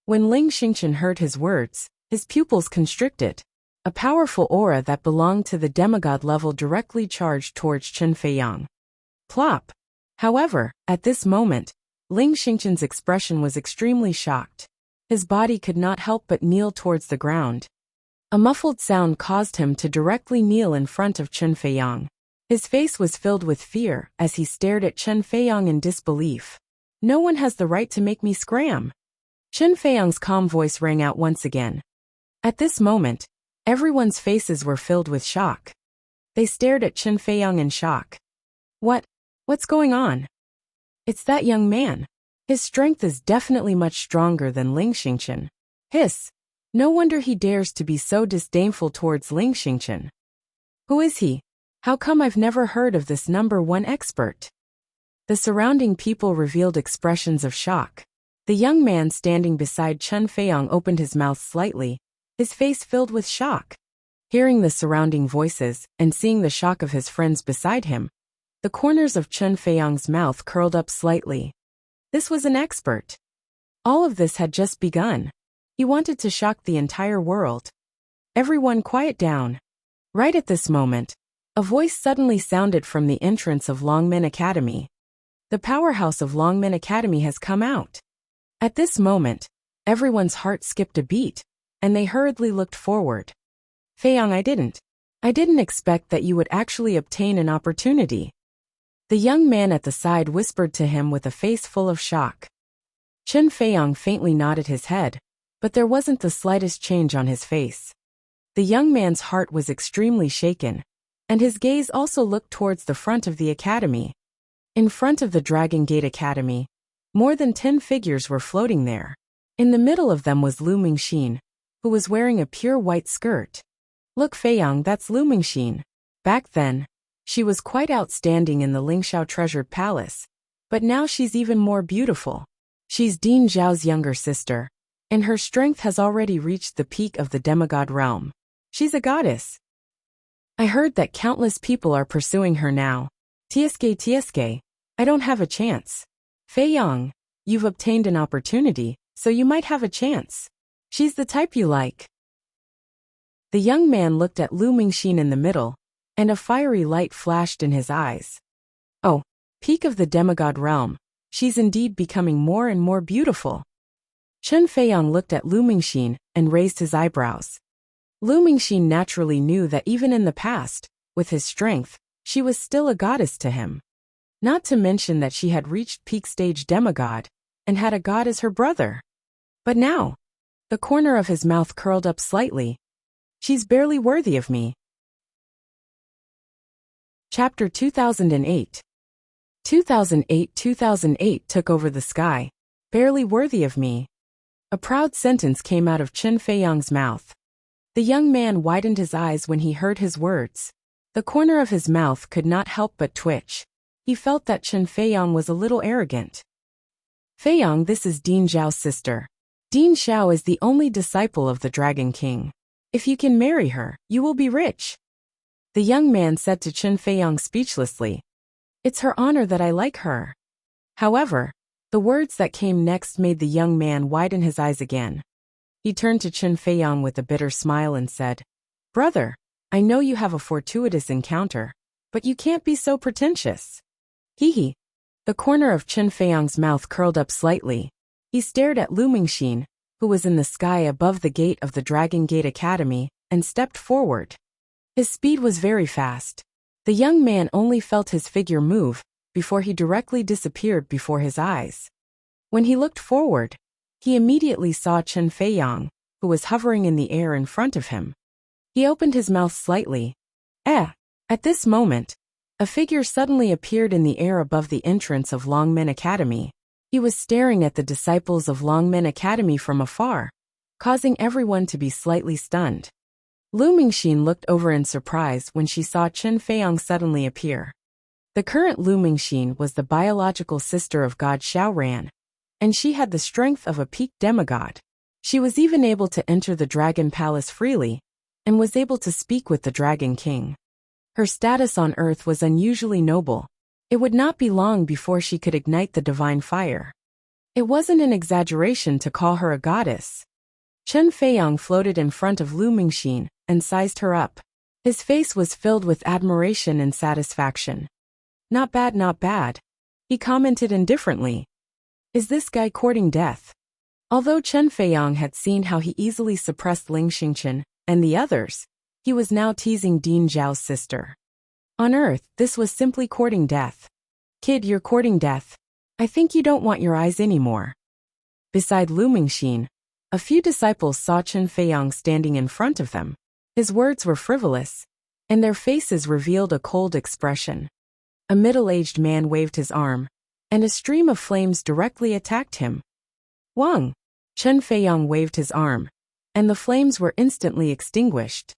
When Ling Xingchen heard his words, his pupils constricted. A powerful aura that belonged to the demigod level directly charged towards Chen Feiyang. Plop! However, at this moment, Ling Xingchen's expression was extremely shocked. His body could not help but kneel towards the ground. A muffled sound caused him to directly kneel in front of Chen Feiyang. His face was filled with fear as he stared at Chen Feiyang in disbelief. "No one has the right to make me scram." Chen Feiyang's calm voice rang out once again. At this moment, everyone's faces were filled with shock. They stared at Chen Feiyang in shock. What's going on?" "It's that young man. His strength is definitely much stronger than Ling Xingchen." "Hiss! No wonder he dares to be so disdainful towards Ling Xingchen. Who is he? How come I've never heard of this #1 expert?" The surrounding people revealed expressions of shock. The young man standing beside Chen Feiyang opened his mouth slightly, his face filled with shock. Hearing the surrounding voices and seeing the shock of his friends beside him, the corners of Chen Feiyang's mouth curled up slightly. This was an expert. All of this had just begun. He wanted to shock the entire world. "Everyone quiet down." Right at this moment, a voice suddenly sounded from the entrance of Longmen Academy. "The powerhouse of Longmen Academy has come out." At this moment, everyone's heart skipped a beat, and they hurriedly looked forward. "Feiyang, I didn't expect that you would actually obtain an opportunity." The young man at the side whispered to him with a face full of shock. Chen Feiyang faintly nodded his head, but there wasn't the slightest change on his face. The young man's heart was extremely shaken, and his gaze also looked towards the front of the academy. In front of the Dragon Gate Academy, more than 10 figures were floating there. In the middle of them was Lu Mingxin, who was wearing a pure white skirt. "Look, Feiyang, that's Lu Mingxin." Back then, she was quite outstanding in the Lingxiao treasured palace, but now she's even more beautiful. She's Dean Zhao's younger sister, and her strength has already reached the peak of the demigod realm. She's a goddess. I heard that countless people are pursuing her now. TSK, I don't have a chance. Feiyang, you've obtained an opportunity, so you might have a chance. She's the type you like. The young man looked at Lu Mingxin in the middle, and a fiery light flashed in his eyes. "Oh, peak of the demigod realm, she's indeed becoming more and more beautiful." Chen Feiyang looked at Lu Mingxin and raised his eyebrows. Lu Mingxin naturally knew that even in the past, with his strength, she was still a goddess to him. Not to mention that she had reached peak stage demigod, and had a god as her brother. But now, the corner of his mouth curled up slightly. "She's barely worthy of me." Chapter 2008. 2008 took over the sky. Barely worthy of me. A proud sentence came out of Chen Feiyang's mouth. The young man widened his eyes when he heard his words. The corner of his mouth could not help but twitch. He felt that Chen Feiyang was a little arrogant. Feiyang, this is Ding Zhao's sister. Ding Zhao is the only disciple of the Dragon King. If you can marry her, you will be rich. The young man said to Chen Feiyang speechlessly. It's her honor that I like her. However, the words that came next made the young man widen his eyes again. He turned to Chen Feiyang with a bitter smile and said, Brother, I know you have a fortuitous encounter, but you can't be so pretentious. Hee. The corner of Chen Feiyang's mouth curled up slightly. He stared at Lu Mingxin, who was in the sky above the gate of the Dragon Gate Academy, and stepped forward. His speed was very fast. The young man only felt his figure move before he directly disappeared before his eyes. When he looked forward, he immediately saw Chen Feiyang, who was hovering in the air in front of him. He opened his mouth slightly. At this moment, a figure suddenly appeared in the air above the entrance of Longmen Academy. He was staring at the disciples of Longmen Academy from afar, causing everyone to be slightly stunned. Lu Mingxin looked over in surprise when she saw Chen Feiyang suddenly appear. The current Lu Mingxin was the biological sister of God Xiaoran, and she had the strength of a peak demigod. She was even able to enter the Dragon Palace freely, and was able to speak with the Dragon King. Her status on Earth was unusually noble. It would not be long before she could ignite the divine fire. It wasn't an exaggeration to call her a goddess. Chen Feiyang floated in front of Lu Mingxin and sized her up. His face was filled with admiration and satisfaction. Not bad, not bad. He commented indifferently. Is this guy courting death? Although Chen Feiyang had seen how he easily suppressed Ling Xingchen and the others, he was now teasing Ding Zhao's sister. On Earth, this was simply courting death. Kid, you're courting death. I think you don't want your eyes anymore. Beside Lu Mingxin, a few disciples saw Chen Feiyang standing in front of them. His words were frivolous, and their faces revealed a cold expression. A middle-aged man waved his arm, and a stream of flames directly attacked him. Wang! Chen Feiyang waved his arm, and the flames were instantly extinguished.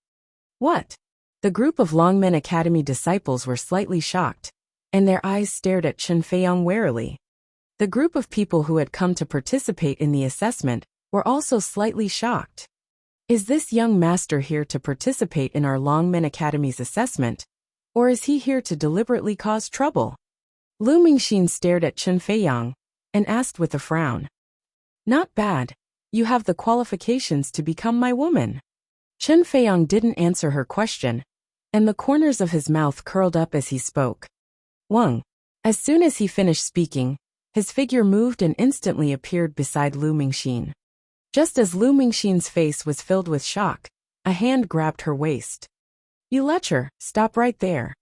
What? The group of Longmen Academy disciples were slightly shocked, and their eyes stared at Chen Feiyang warily. The group of people who had come to participate in the assessment were also slightly shocked. Is this young master here to participate in our Longmen Academy's assessment, or is he here to deliberately cause trouble? Lu Mingxin stared at Chen Feiyang and asked with a frown. Not bad. You have the qualifications to become my woman. Chen Feiyang didn't answer her question, and the corners of his mouth curled up as he spoke. Wang. As soon as he finished speaking, his figure moved and instantly appeared beside Lu Mingxin. Just as Lu Mingxin's face was filled with shock, a hand grabbed her waist. You lecher, stop right there.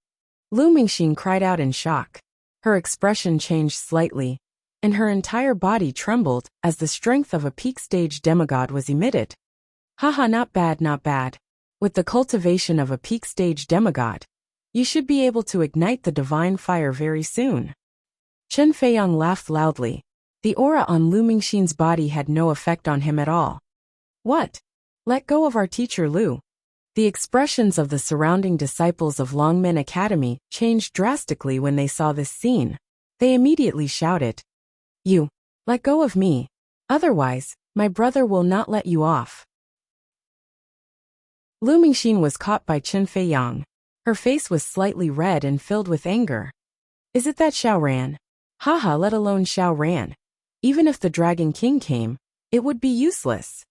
Lu Mingxin cried out in shock. Her expression changed slightly, and her entire body trembled as the strength of a peak stage demigod was emitted. Haha, not bad, not bad. With the cultivation of a peak stage demigod, you should be able to ignite the divine fire very soon. Chen Feiyang laughed loudly. The aura on Lu Mingxin's body had no effect on him at all. What? Let go of our teacher Lu. The expressions of the surrounding disciples of Longmen Academy changed drastically when they saw this scene. They immediately shouted, You, let go of me. Otherwise, my brother will not let you off. Lu Mingxin was caught by Chen Feiyang. Her face was slightly red and filled with anger. Is it that Xiaoran? Haha, let alone Xiaoran. Even if the Dragon King came, it would be useless.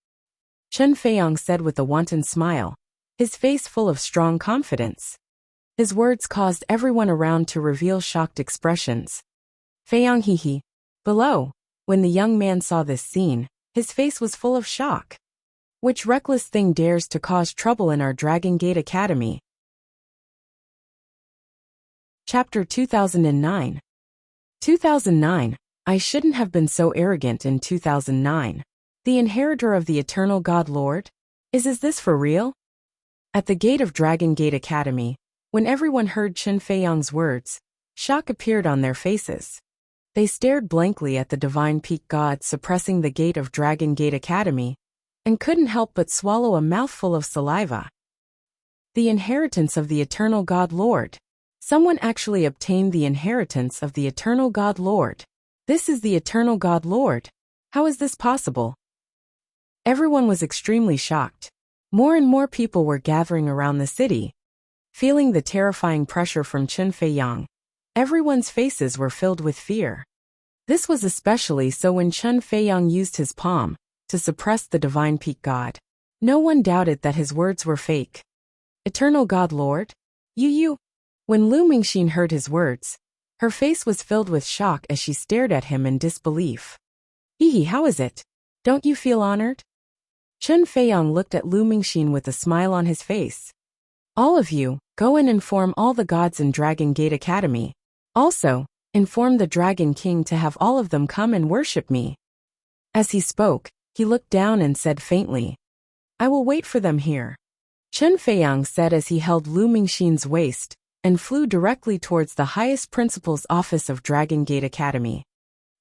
Chen Feiyang said with a wanton smile, his face full of strong confidence. His words caused everyone around to reveal shocked expressions. Feiyang hee. Below, when the young man saw this scene, his face was full of shock. Which reckless thing dares to cause trouble in our Dragon Gate Academy? Chapter 2009. 2009. I shouldn't have been so arrogant in 2009. The inheritor of the eternal God Lord? Is this for real? At the gate of Dragon Gate Academy, when everyone heard Chen Feiyang's words, shock appeared on their faces. They stared blankly at the divine peak god suppressing the gate of Dragon Gate Academy, and couldn't help but swallow a mouthful of saliva. The inheritance of the eternal God Lord. Someone actually obtained the inheritance of the eternal God Lord. This is the eternal God Lord. How is this possible? Everyone was extremely shocked. More and more people were gathering around the city. Feeling the terrifying pressure from Chen Feiyang, everyone's faces were filled with fear. This was especially so when Chen Feiyang used his palm to suppress the divine peak god. No one doubted that his words were fake. Eternal God Lord? You. When Lu Mingxin heard his words, her face was filled with shock as she stared at him in disbelief. Hehe, how is it? Don't you feel honored? Chen Feiyang looked at Lu Mingxin with a smile on his face. All of you, go and inform all the gods in Dragon Gate Academy. Also, inform the Dragon King to have all of them come and worship me. As he spoke, he looked down and said faintly, I will wait for them here. Chen Feiyang said as he held Lu Mingxin's waist and flew directly towards the highest principal's office of Dragon Gate Academy.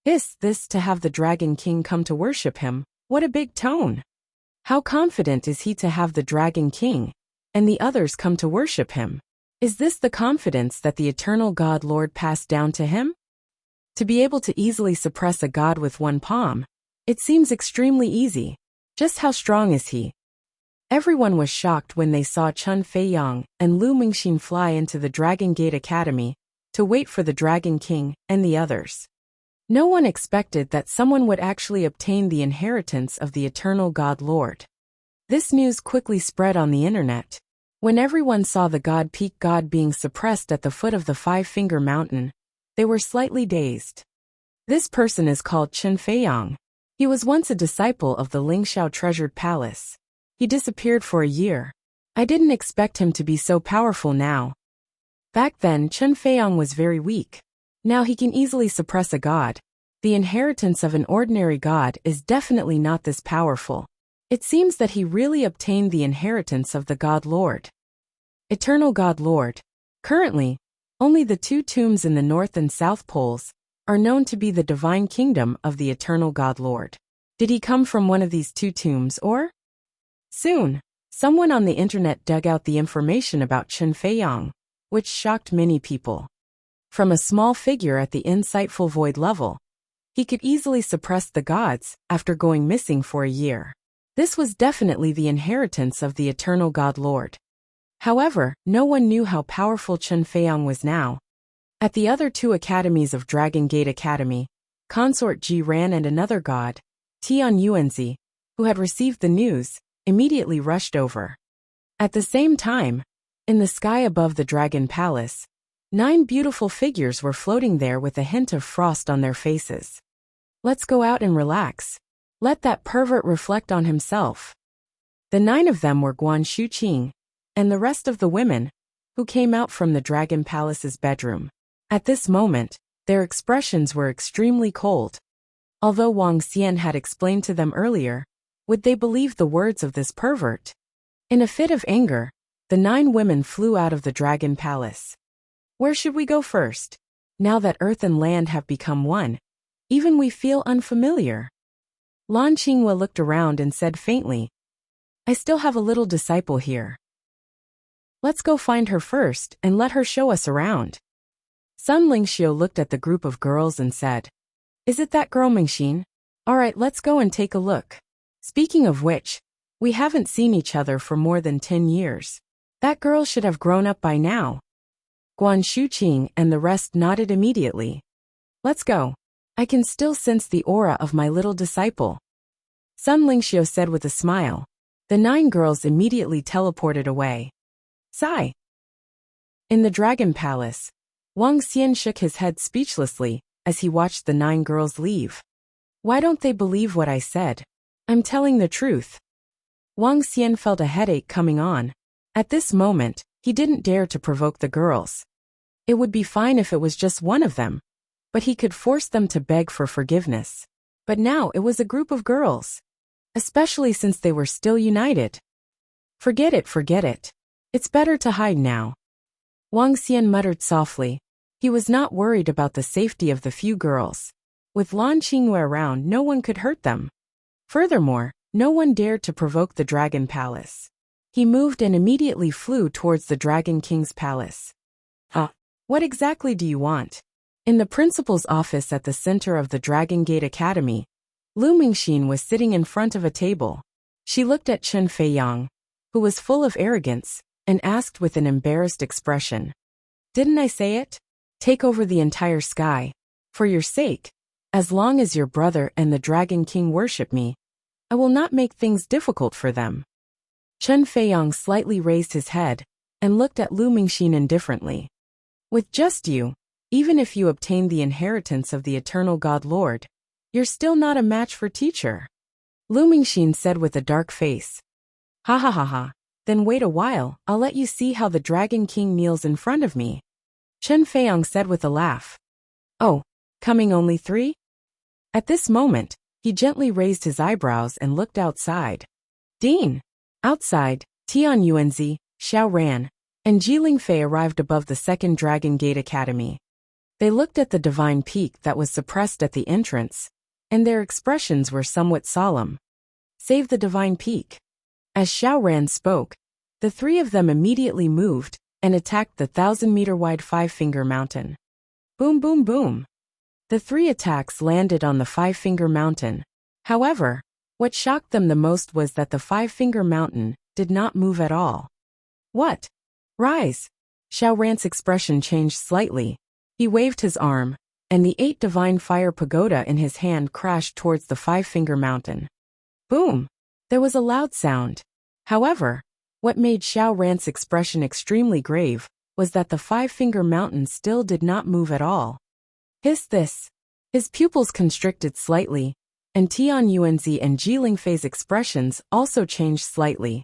This to have the Dragon King come to worship him, what a big tone. How confident is he to have the Dragon King and the others come to worship him? Is this the confidence that the eternal God Lord passed down to him? To be able to easily suppress a god with one palm, it seems extremely easy. Just how strong is he? Everyone was shocked when they saw Chen Feiyang and Lu Mingxin fly into the Dragon Gate Academy to wait for the Dragon King and the others. No one expected that someone would actually obtain the inheritance of the eternal God Lord. This news quickly spread on the internet. When everyone saw the God Peak God being suppressed at the foot of the Five-Finger Mountain, they were slightly dazed. This person is called Chen Feiyang. He was once a disciple of the Lingxiao Treasured Palace. He disappeared for a year. I didn't expect him to be so powerful now. Back then, Chen Feiyang was very weak. Now he can easily suppress a god. The inheritance of an ordinary god is definitely not this powerful. It seems that he really obtained the inheritance of the God Lord. Eternal God Lord. Currently, only the two tombs in the North and South Poles are known to be the divine kingdom of the eternal God Lord. Did he come from one of these two tombs or? Soon, someone on the internet dug out the information about Chen Feiyang, which shocked many people. From a small figure at the insightful void level, he could easily suppress the gods after going missing for a year. This was definitely the inheritance of the eternal God Lord. However, no one knew how powerful Chen Feiyang was now. At the other two academies of Dragon Gate Academy, Consort Ji Ran and another god, Tian Yuanzi, who had received the news, immediately rushed over. At the same time, in the sky above the Dragon Palace, 9 beautiful figures were floating there with a hint of frost on their faces. Let's go out and relax. Let that pervert reflect on himself. The 9 of them were Guan Shuqing, and the rest of the women, who came out from the Dragon Palace's bedroom. At this moment, their expressions were extremely cold. Although Wang Xian had explained to them earlier, would they believe the words of this pervert? In a fit of anger, the 9 women flew out of the Dragon Palace. Where should we go first? Now that earth and land have become one, even we feel unfamiliar. Lan Qinghua looked around and said faintly, I still have a little disciple here. Let's go find her first and let her show us around. Sun Lingxiu looked at the group of girls and said, Is it that girl Mingxin? Alright, let's go and take a look. Speaking of which, we haven't seen each other for more than 10 years. That girl should have grown up by now. Guan Shuqing and the rest nodded immediately. Let's go. I can still sense the aura of my little disciple. Sun Lingxiu said with a smile. The 9 girls immediately teleported away. Sigh. In the Dragon Palace, Wang Xian shook his head speechlessly as he watched the 9 girls leave. Why don't they believe what I said? I'm telling the truth. Wang Xian felt a headache coming on. At this moment, he didn't dare to provoke the girls. It would be fine if it was just one of them, but he could force them to beg for forgiveness. But now it was a group of girls, especially since they were still united. Forget it. It's better to hide now. Wang Xian muttered softly. He was not worried about the safety of the few girls. With Lan Qingwei around, no one could hurt them. Furthermore, no one dared to provoke the Dragon Palace. He moved and immediately flew towards the Dragon King's palace. What exactly do you want? In the principal's office at the center of the Dragon Gate Academy, Lu Mingxin was sitting in front of a table. She looked at Chen Feiyang, who was full of arrogance, and asked with an embarrassed expression. Didn't I say it? Take over the entire sky. For your sake. As long as your brother and the Dragon King worship me, I will not make things difficult for them. Chen Feiyang slightly raised his head and looked at Lu Mingxin indifferently. With just you, even if you obtain the inheritance of the eternal God Lord, you're still not a match for teacher. Lu Mingxin said with a dark face. Ha ha ha ha, then wait a while, I'll let you see how the Dragon King kneels in front of me. Chen Feiyang said with a laugh. Oh, coming only 3? At this moment, he gently raised his eyebrows and looked outside. Dean! Outside, Tian Yuanzi, Xiao Ran, and Jilin Fei arrived above the second Dragon Gate Academy. They looked at the divine peak that was suppressed at the entrance, and their expressions were somewhat solemn. Save the divine peak. As Xiao Ran spoke, the 3 of them immediately moved and attacked the 1,000-meter-wide Five-Finger Mountain. Boom boom boom. The 3 attacks landed on the Five-Finger Mountain. However, what shocked them the most was that the Five-Finger Mountain did not move at all. What? Rise! Xiao Ran's expression changed slightly. He waved his arm, and the 8 divine fire pagoda in his hand crashed towards the Five-Finger Mountain. Boom! There was a loud sound. However, what made Xiao Ran's expression extremely grave was that the Five-Finger Mountain still did not move at all. Hiss this! His pupils constricted slightly, and Tian Yuanzi and Jilin Fei's expressions also changed slightly.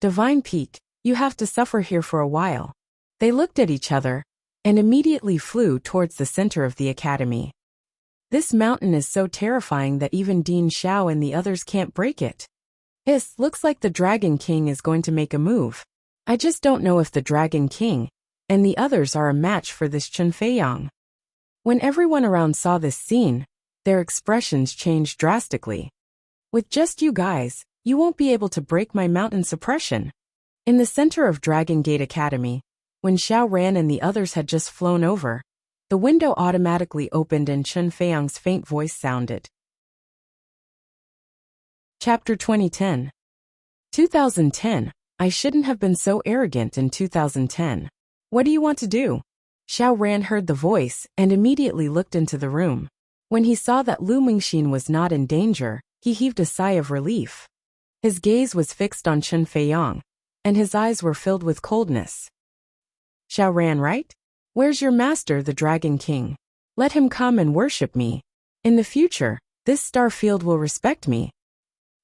Divine Peak, you have to suffer here for a while. They looked at each other, and immediately flew towards the center of the academy. This mountain is so terrifying that even Dean Xiao and the others can't break it. Hiss, looks like the Dragon King is going to make a move. I just don't know if the Dragon King and the others are a match for this Chen Feiyang. When everyone around saw this scene, their expressions changed drastically. With just you guys, you won't be able to break my mountain suppression. In the center of Dragon Gate Academy, when Xiao Ran and the others had just flown over, the window automatically opened and Chen Feiyang's faint voice sounded. Chapter 2010. 2010. I shouldn't have been so arrogant in 2010. What do you want to do? Xiao Ran heard the voice and immediately looked into the room. When he saw that Lu Mingxin was not in danger, he heaved a sigh of relief. His gaze was fixed on Chen Feiyang, and his eyes were filled with coldness. Xiao Ran, right? Where's your master, the Dragon King? Let him come and worship me. In the future, this star field will respect me.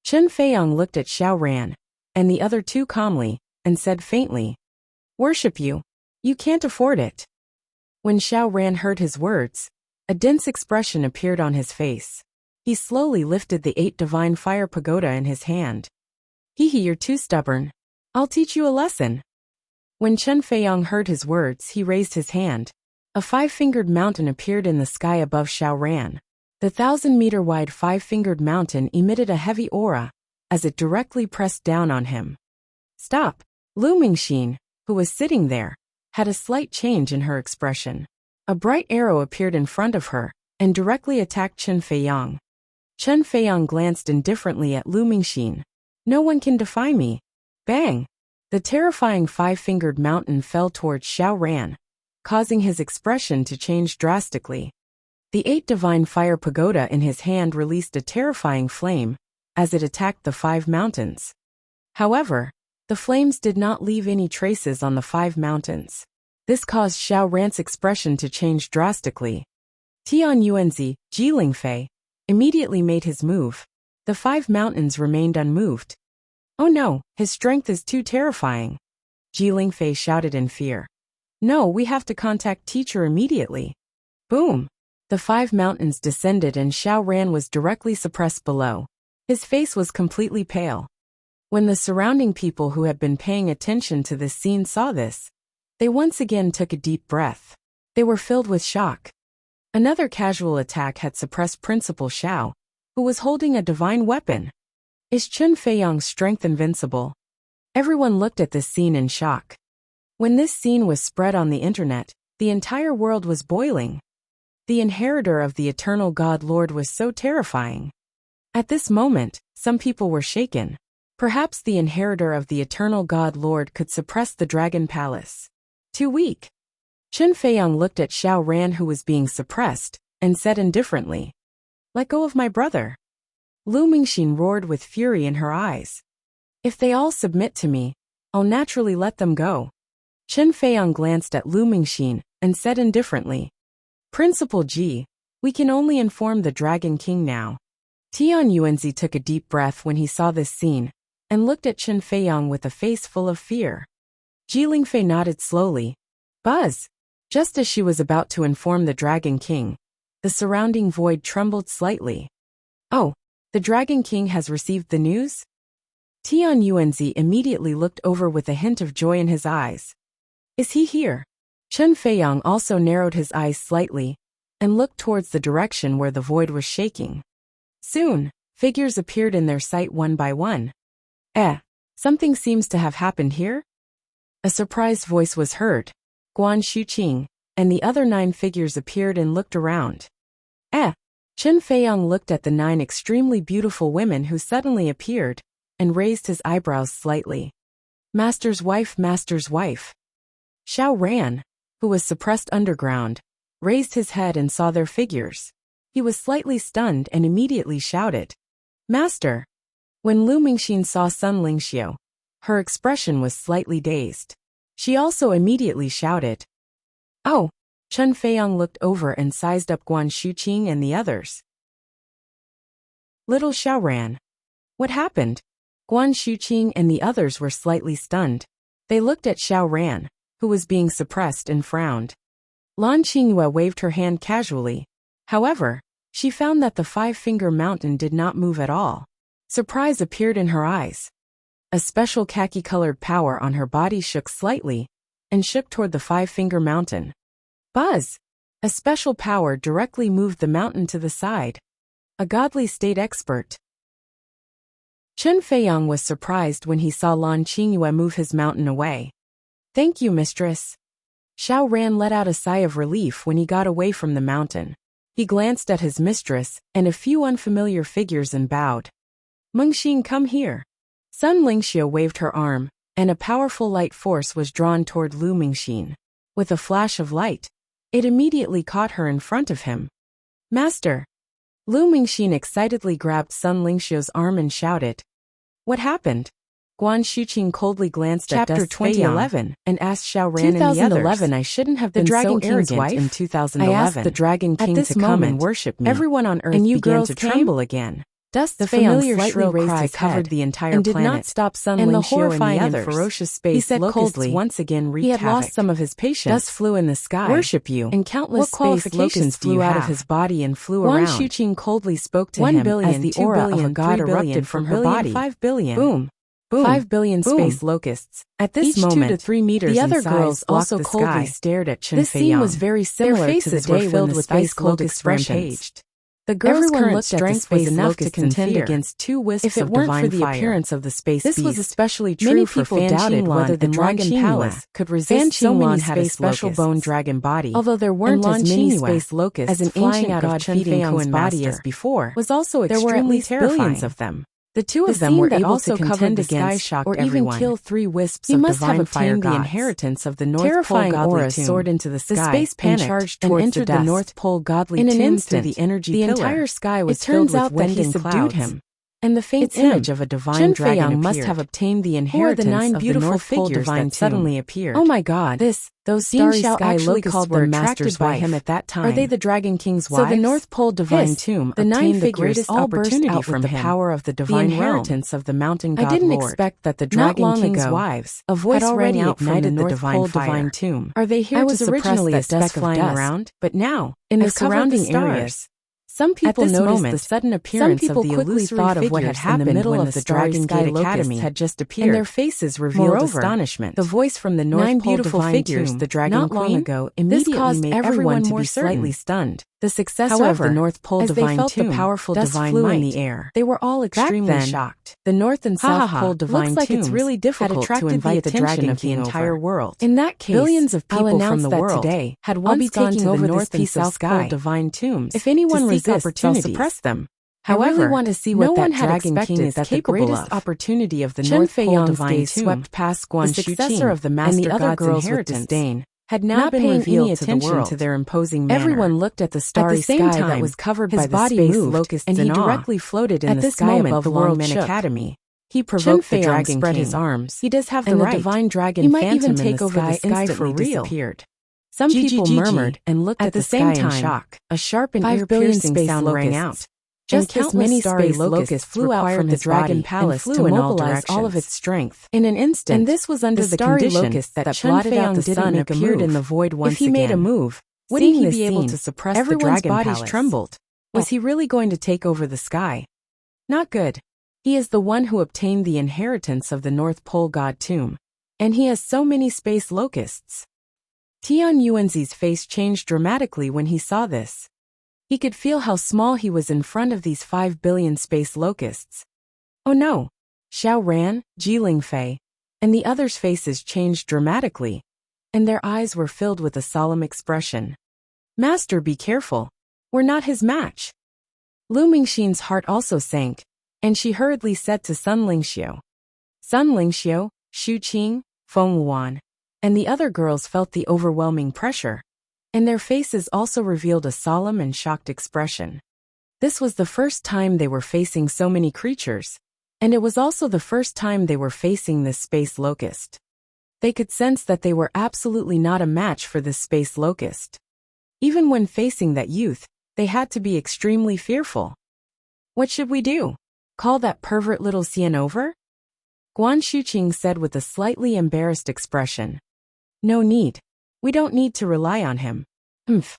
Chen Feiyang looked at Xiao Ran and the other 2 calmly and said faintly, Worship you? You can't afford it. When Xiao Ran heard his words, a dense expression appeared on his face. He slowly lifted the 8 divine fire pagoda in his hand. Hee, you're too stubborn. I'll teach you a lesson. When Chen Feiyang heard his words, he raised his hand. A 5-fingered mountain appeared in the sky above Xiao Ran. The 1,000-meter-wide 5-fingered mountain emitted a heavy aura as it directly pressed down on him. Stop! Lu Mingxin, who was sitting there, had a slight change in her expression. A bright arrow appeared in front of her and directly attacked Chen Feiyang. Chen Feiyang glanced indifferently at Lu Mingxin. No one can defy me. Bang! The terrifying 5-fingered mountain fell towards Xiao Ran, causing his expression to change drastically. The 8 divine fire pagoda in his hand released a terrifying flame as it attacked the 5 mountains. However, the flames did not leave any traces on the 5 mountains. This caused Xiao Ran's expression to change drastically. Tian Yuanzi, Jilin Fei, immediately made his move. The 5 mountains remained unmoved. Oh no, his strength is too terrifying. Jilin Fei shouted in fear. No, we have to contact teacher immediately. Boom! The 5 mountains descended and Xiao Ran was directly suppressed below. His face was completely pale. When the surrounding people who had been paying attention to this scene saw this, they once again took a deep breath. They were filled with shock. Another casual attack had suppressed Principal Xiao, who was holding a divine weapon. Is Chen Feiyang's strength invincible? Everyone looked at this scene in shock. When this scene was spread on the internet, the entire world was boiling. The inheritor of the eternal God Lord was so terrifying. At this moment, some people were shaken. Perhaps the inheritor of the eternal God Lord could suppress the Dragon Palace. Too weak. Chen Feiyang looked at Xiao Ran, who was being suppressed, and said indifferently, "Let go of my brother." Lu Mingxin roared with fury in her eyes. "If they all submit to me, I'll naturally let them go." Chen Feiyang glanced at Lu Mingxin and said indifferently, "Principal Ji, we can only inform the Dragon King now." Tian Yuanzi took a deep breath when he saw this scene, and looked at Chen Feiyang with a face full of fear. Ji Lingfei nodded slowly. Buzz! Just as she was about to inform the Dragon King, the surrounding void trembled slightly. "Oh, the Dragon King has received the news?" Tian Yuanzi immediately looked over with a hint of joy in his eyes. "Is he here?" Chen Feiyang also narrowed his eyes slightly, and looked towards the direction where the void was shaking. Soon, figures appeared in their sight one by one. Something seems to have happened here?" A surprised voice was heard. Guan Shuqing and the other 9 figures appeared and looked around. Chen Feiyang looked at the 9 extremely beautiful women who suddenly appeared, and raised his eyebrows slightly. Master's wife, Master's wife. Xiao Ran, who was suppressed underground, raised his head and saw their figures. He was slightly stunned and immediately shouted, "Master!" When Lu Mingxin saw Sun Lingxiu, her expression was slightly dazed. She also immediately shouted, "Oh!" Chen Feiyang looked over and sized up Guan Shuqing and the others. "Little Xiao Ran. What happened?" Guan Shuqing and the others were slightly stunned. They looked at Xiao Ran, who was being suppressed, and frowned. Lan Qingyue waved her hand casually. However, she found that the 5-finger mountain did not move at all. Surprise appeared in her eyes. A special khaki-colored power on her body shook slightly, and shook toward the 5-finger mountain. Buzz! A special power directly moved the mountain to the side. A godly state expert. Chen Feiyang was surprised when he saw Lan Qingyue move his mountain away. "Thank you, mistress." Xiao Ran let out a sigh of relief when he got away from the mountain. He glanced at his mistress and a few unfamiliar figures and bowed. "Mengxin, come here." Sun Lingxiu waved her arm, and a powerful light force was drawn toward Lu Mingxin. With a flash of light, it immediately caught her in front of him. "Master!" Lu Mingxin excitedly grabbed Sun Lingxiu's arm and shouted, "What happened?" Guan Shuqing coldly glanced at Chapter 2011 and asked Xiao Ran and the others. 2011 I shouldn't have been so arrogant in 2011. I asked the Dragon King to come and worship me. Everyone on Earth began to tremble again. The familiar shrill cry covered the entire planet, and did not stop Sun Lingxiu and the others. Ferocious space, he said coldly, once again wreaked havoc. He had lost some of his patience. Dust flew in the sky. Worship you. And countless space locusts flew out of his body and flew around. Guan Shuqing coldly spoke to him as the aura of a god erupted from her body. 5 billion. Boom. Boom. 5 billion space locusts. At this moment, 2 to 3 meters the other girls also coldly stared at Chen Feiyang. This scene was very similar to the day when the space locusts rampaged. The girls' current strength was enough to contend against 2 wisps of divine fire. If it weren't for the appearance of the space beast, this was especially true for Fan doubted whether the Dragon Palace could resist so many had a special bone dragon body. Although there weren't as many space locusts as an ancient god feeding Feiyang's body as before, was also extremely terrifying. Billions of them. The 2 of them were able to contend against or even kill 3 wisps of divine fire gods. The inheritance of the North Pole godly tomb soared into the sky. The space panicked charged and entered the North Pole godly tomb in an instant. Through the energy pillar. Entire sky was filled with wind and clouds. And the faint image of a divine dragon appeared. Must have obtained the inheritance the 9 beautiful of the North Pole divine that suddenly appeared. Oh my God! Those starry sky locusts were attracted by him at that time. Are they the Dragon King's wives? So the North Pole divine tomb the 9 the greatest opportunity from the power of the divine inheritance of the mountain god Lord. I didn't expect that the Dragon King's wives, a voice had already ignited the North Pole divine tomb. Are they here to suppress that dust flying around? But now, in the surrounding areas, Some people noticed the sudden appearance of the illusory of what had happened in the middle of the Dragon Gate Academy had just appeared, and their faces revealed astonishment. The voice from the North Pole Divine Tomb, the Dragon Queen, long ago, immediately made everyone to be slightly stunned. The successor of the North Pole Divine Tomb, they felt the divine might in the air. They were all extremely shocked. The North and South Pole Divine Tombs it's really difficult to invite the attention of the entire world. In that case, billions of people from the world today had once gone to the North and South Pole Divine Tombs. If anyone resists, they'll suppress them. However, I really want to see what that Dragon King is capable of. The greatest opportunity of the North Pole Divine Tomb swept past Guan Shuqing, the successor of the Master God's inheritance, had not been revealed to the world. To their imposing manner. Everyone looked at the starry sky that was covered by the space locusts and he directly floated in the sky above the World Academy. He provoked the Dragon King. His arms. He does have the right. Divine Dragon Phantom even take over the sky for real. Some people murmured and looked at the same time in shock. A sharp and ear-piercing sound rang out. Just as many space locusts flew out from the Dragon Palace to mobilize all of its strength. In an instant, and this was under the condition that blotted out the sun appeared in the void once again. If he made a move, wouldn't he be able to suppress the Dragon Palace? Everyone's bodies trembled. Was he really going to take over the sky? Not good. He is the one who obtained the inheritance of the North Pole God Tomb. And he has so many space locusts. Tian Yuanzi's face changed dramatically when he saw this. He could feel how small he was in front of these 5 billion space locusts. Oh no! Xiao Ran, Ji Lingfei, and the others' faces changed dramatically, and their eyes were filled with a solemn expression. Master, be careful. We're not his match. Lu Mingxin's heart also sank, and she hurriedly said to Sun Lingxiu. Sun Lingxiu, Xu Qing, Feng Wuan, and the other girls felt the overwhelming pressure, and their faces also revealed a solemn and shocked expression. This was the first time they were facing so many creatures, and it was also the first time they were facing this space locust. They could sense that they were absolutely not a match for this space locust. Even when facing that youth, they had to be extremely fearful. What should we do? Call that pervert little Xian over? Guan Shuqing said with a slightly embarrassed expression. No need. We don't need to rely on him. Humph.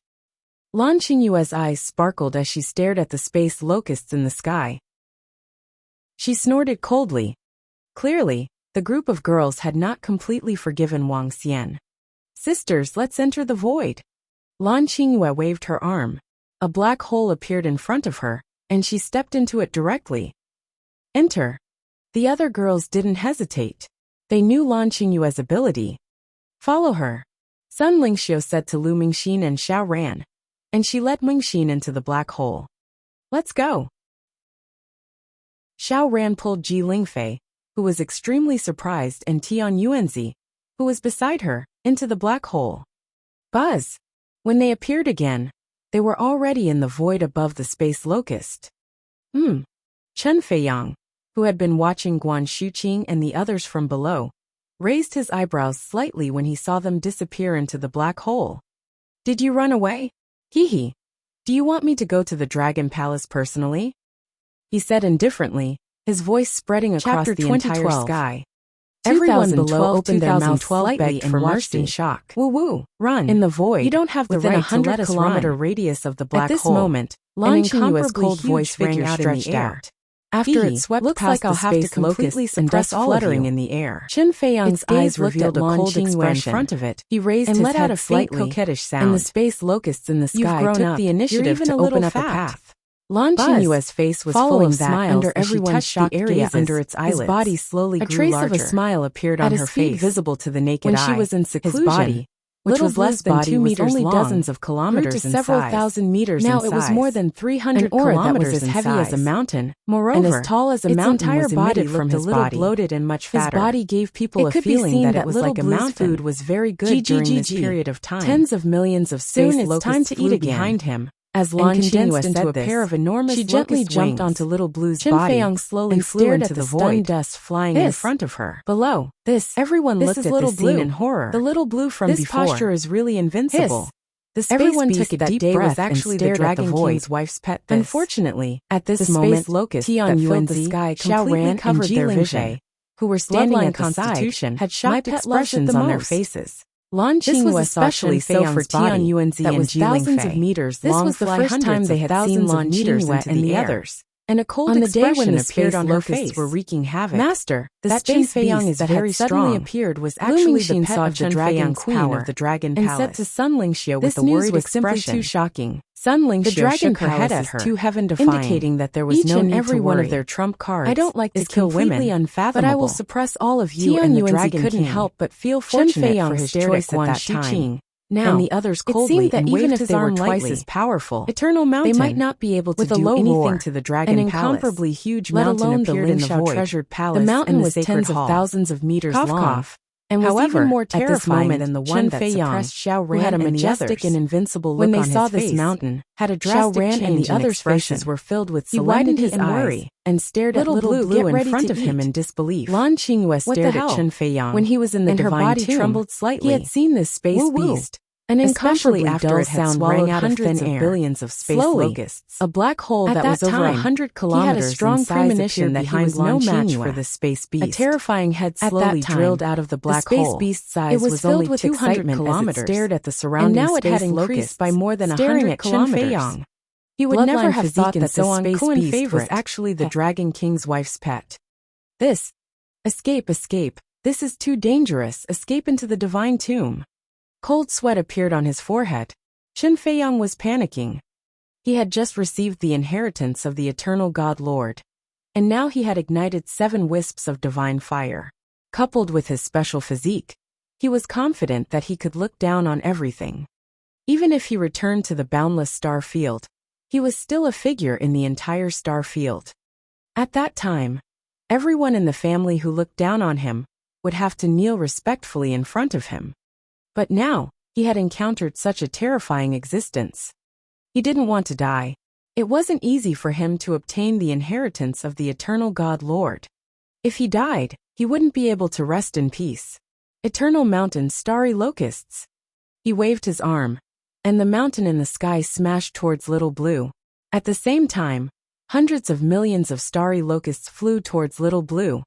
Lan Qingyue's eyes sparkled as she stared at the space locusts in the sky. She snorted coldly. Clearly, the group of girls had not completely forgiven Wang Xian. Sisters, let's enter the void. Lan Qingyue waved her arm. A black hole appeared in front of her, and she stepped into it directly. Enter. The other girls didn't hesitate. They knew Lan Qingyue's ability. Follow her. Sun Lingxiu said to Lu Mingxin and Xiao Ran, and she led Mingxin into the black hole. Let's go. Xiao Ran pulled Ji Lingfei, who was extremely surprised, and Tian Yuanzi, who was beside her, into the black hole. Buzz! When they appeared again, they were already in the void above the space locust. Chen Feiyang, who had been watching Guan Shuqing and the others from below, raised his eyebrows slightly when he saw them disappear into the black hole. Did you run away? Hee. Do you want me to go to the Dragon Palace personally? He said indifferently, his voice spreading across the entire sky. Everyone below opened their mouths slightly and watched in shock. Woo! Run! In the void. You don't have the right to let us run. 100-kilometer radius of the black hole. At this moment, Lan Qingyue's cold voice rang out in the air. After it swept past the space locusts and dust fluttering in the air. Chen Feiyang's eyes revealed a cold expression in front of it. He raised and let out a faint coquettish sound. And the space locusts in the sky took the initiative to open up a path. Lan Qingyue's face was full of smiles under everyone's shocked area under its eyelids. His body slowly grew larger. A trace of a smile appeared on her face, visible to the naked eye. When she was in seclusion, his body, which was less than 2 meters long, dozens of kilometers in size, several thousand meters in size. Now it was more than 300 kilometers that was as heavy as a mountain. Moreover, and as tall as a mountain, its entire body from his body, bloated and much fatter. His body gave people a feeling that it was like a mountain. Food was very good during this period of time. Tens of millions of space locusts flew behind him. As Lan Qingyue into a pair of enormous, she gently jumped onto Little Blue's body. Chen Feiyang slowly flew into the void, dust flying in front of her. Below, everyone looked at this scene in horror. The Little Blue from before. This posture is really invincible. The space everyone took a deep breath and actually the Dragon King's wife's pet. Unfortunately, at this moment, Tian Yuan the sky completely covered their vision, who were standing at the side, had shocked expressions on their faces. This was especially so for Tianyuanzi that was thousands of meters long. This was the first time they had seen Lan Qingyue and the others. And a cold expression appeared on her face. Were wreaking havoc. Master, the space beast that had suddenly appeared was actually the pet of the dragon queen of the dragon palace, and said to Sun Lingxiu with a worried expression. This news was simply too shocking. Sun Lingxiu shook her head at her, too heaven-defying, indicating that there was no need to worry. Each and every one of their trump cards. I don't like to kill women, unfathomable, but I will suppress all of you. And the dragon couldn't help but feel fortunate for his choice at that time. Now, and the others coldly, it seemed that even if they were twice as powerful, Eternal Mountain, they might not be able to do anything to the Dragon Palace. An incomparably huge mountain appeared in the void. Treasured palace. The mountain was tens of thousands of meters long, and was even more terrifying than the one that suppressed Xiao Ran, who had a majestic and invincible look on his face. When they saw this mountain, had a drastic change, and the others' faces were filled with solemnity and worry, and stared at Little Blue in front of him in disbelief. Lan Qingyue stared at Chen Feiyang when he was in the divine tomb. Her body trembled slightly. He had seen this space beast, and incomparably after it had swallowed hundreds of billions of space locusts, a black hole that was over 100 kilometers. He had a strong premonition that he was no match for the space beast. A terrifying head slowly drilled out of the black hole. The space beast's eyes was filled with excitement as it stared at the surrounding space locusts, and now it had increased by more than 100 kilometers. He would never have thought that the space beast was actually the Dragon King's wife's pet. This, escape, this is too dangerous, escape into the divine tomb. Cold sweat appeared on his forehead. Chen Feiyang was panicking. He had just received the inheritance of the eternal God Lord, and now he had ignited 7 wisps of divine fire. Coupled with his special physique, he was confident that he could look down on everything. Even if he returned to the boundless star field, he was still a figure in the entire star field. At that time, everyone in the family who looked down on him would have to kneel respectfully in front of him. But now, he had encountered such a terrifying existence. He didn't want to die. It wasn't easy for him to obtain the inheritance of the eternal God Lord. If he died, he wouldn't be able to rest in peace. Eternal Mountain, starry locusts. He waved his arm, and the mountain in the sky smashed towards Little Blue. At the same time, hundreds of millions of starry locusts flew towards Little Blue.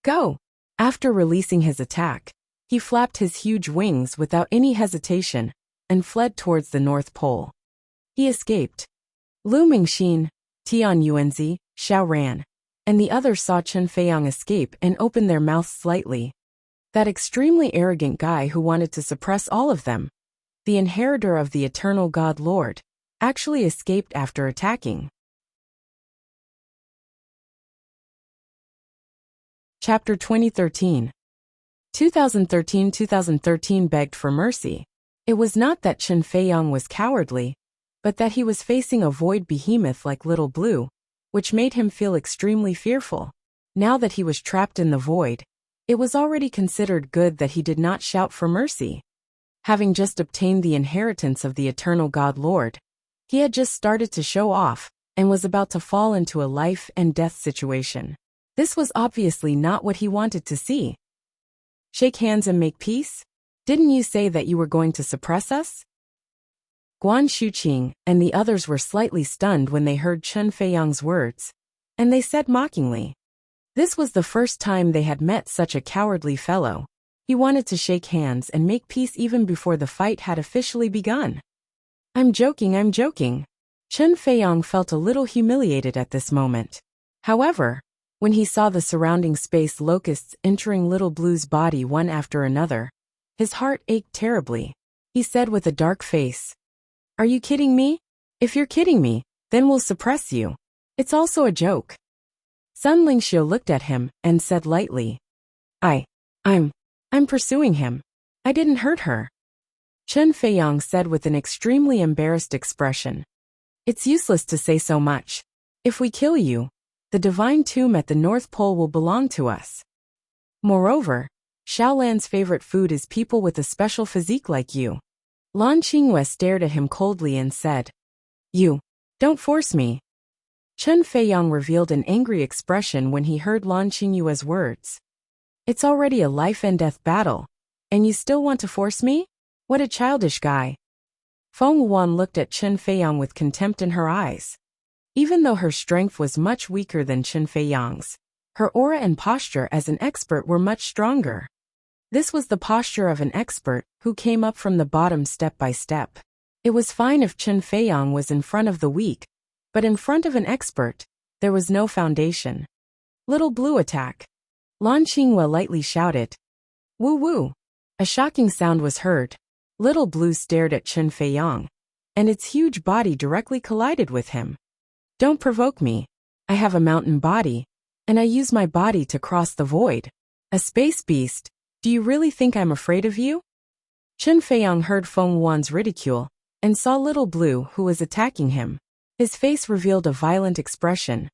Go! After releasing his attack, he flapped his huge wings without any hesitation and fled towards the North Pole. He escaped. Lu Mingxin, Tianyuanzi, Xiao Ran, and the others saw Chen Feiyang escape and opened their mouths slightly. That extremely arrogant guy who wanted to suppress all of them, the inheritor of the eternal God Lord, actually escaped after attacking. Chapter 2013. 2013 begged for mercy. It was not that Chen Feiyang was cowardly, but that he was facing a void behemoth like Little Blue, which made him feel extremely fearful. Now that he was trapped in the void, it was already considered good that he did not shout for mercy. Having just obtained the inheritance of the eternal God Lord, he had just started to show off and was about to fall into a life and death situation. This was obviously not what he wanted to see. Shake hands and make peace? Didn't you say that you were going to suppress us? Guan Shuqing and the others were slightly stunned when they heard Chen Feiyang's words, and they said mockingly. This was the first time they had met such a cowardly fellow. He wanted to shake hands and make peace even before the fight had officially begun. I'm joking. Chen Feiyang felt a little humiliated at this moment. However, when he saw the surrounding space locusts entering Little Blue's body one after another, his heart ached terribly. He said with a dark face, Are you kidding me? If you're kidding me, then we'll suppress you. It's also a joke. Sun Lingxiu looked at him and said lightly, I'm pursuing him. I didn't hurt her. Chen Feiyang said with an extremely embarrassed expression, It's useless to say so much. If we kill you, the divine tomb at the North Pole will belong to us. Moreover, Xiaolan's favorite food is people with a special physique like you. Lan Qingyue stared at him coldly and said, You, don't force me. Chen Feiyang revealed an angry expression when he heard Lan Qingyue's words. It's already a life and death battle, and you still want to force me? What a childish guy. Feng Wuan looked at Chen Feiyang with contempt in her eyes. Even though her strength was much weaker than Chen Feiyang's, her aura and posture as an expert were much stronger. This was the posture of an expert who came up from the bottom step by step. It was fine if Chen Feiyang was in front of the weak, but in front of an expert, there was no foundation. Little Blue attack. Lan Qinghua lightly shouted. Woo woo. A shocking sound was heard. Little Blue stared at Chen Feiyang, and its huge body directly collided with him. Don't provoke me. I have a mountain body, and I use my body to cross the void. A space beast, do you really think I'm afraid of you? Chen Feiyang heard Feng Wan's ridicule, and saw Little Blue who was attacking him. His face revealed a violent expression.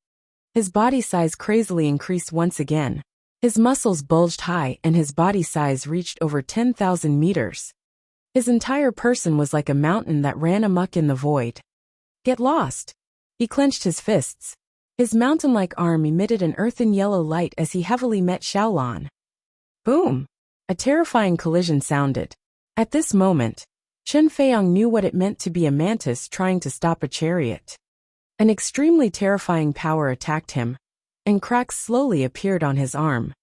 His body size crazily increased once again. His muscles bulged high and his body size reached over 10,000 meters. His entire person was like a mountain that ran amok in the void. Get lost. He clenched his fists. His mountain-like arm emitted an earthen yellow light as he heavily met Xiaolan. Boom! A terrifying collision sounded. At this moment, Chen Feiyang knew what it meant to be a mantis trying to stop a chariot. An extremely terrifying power attacked him, and cracks slowly appeared on his arm.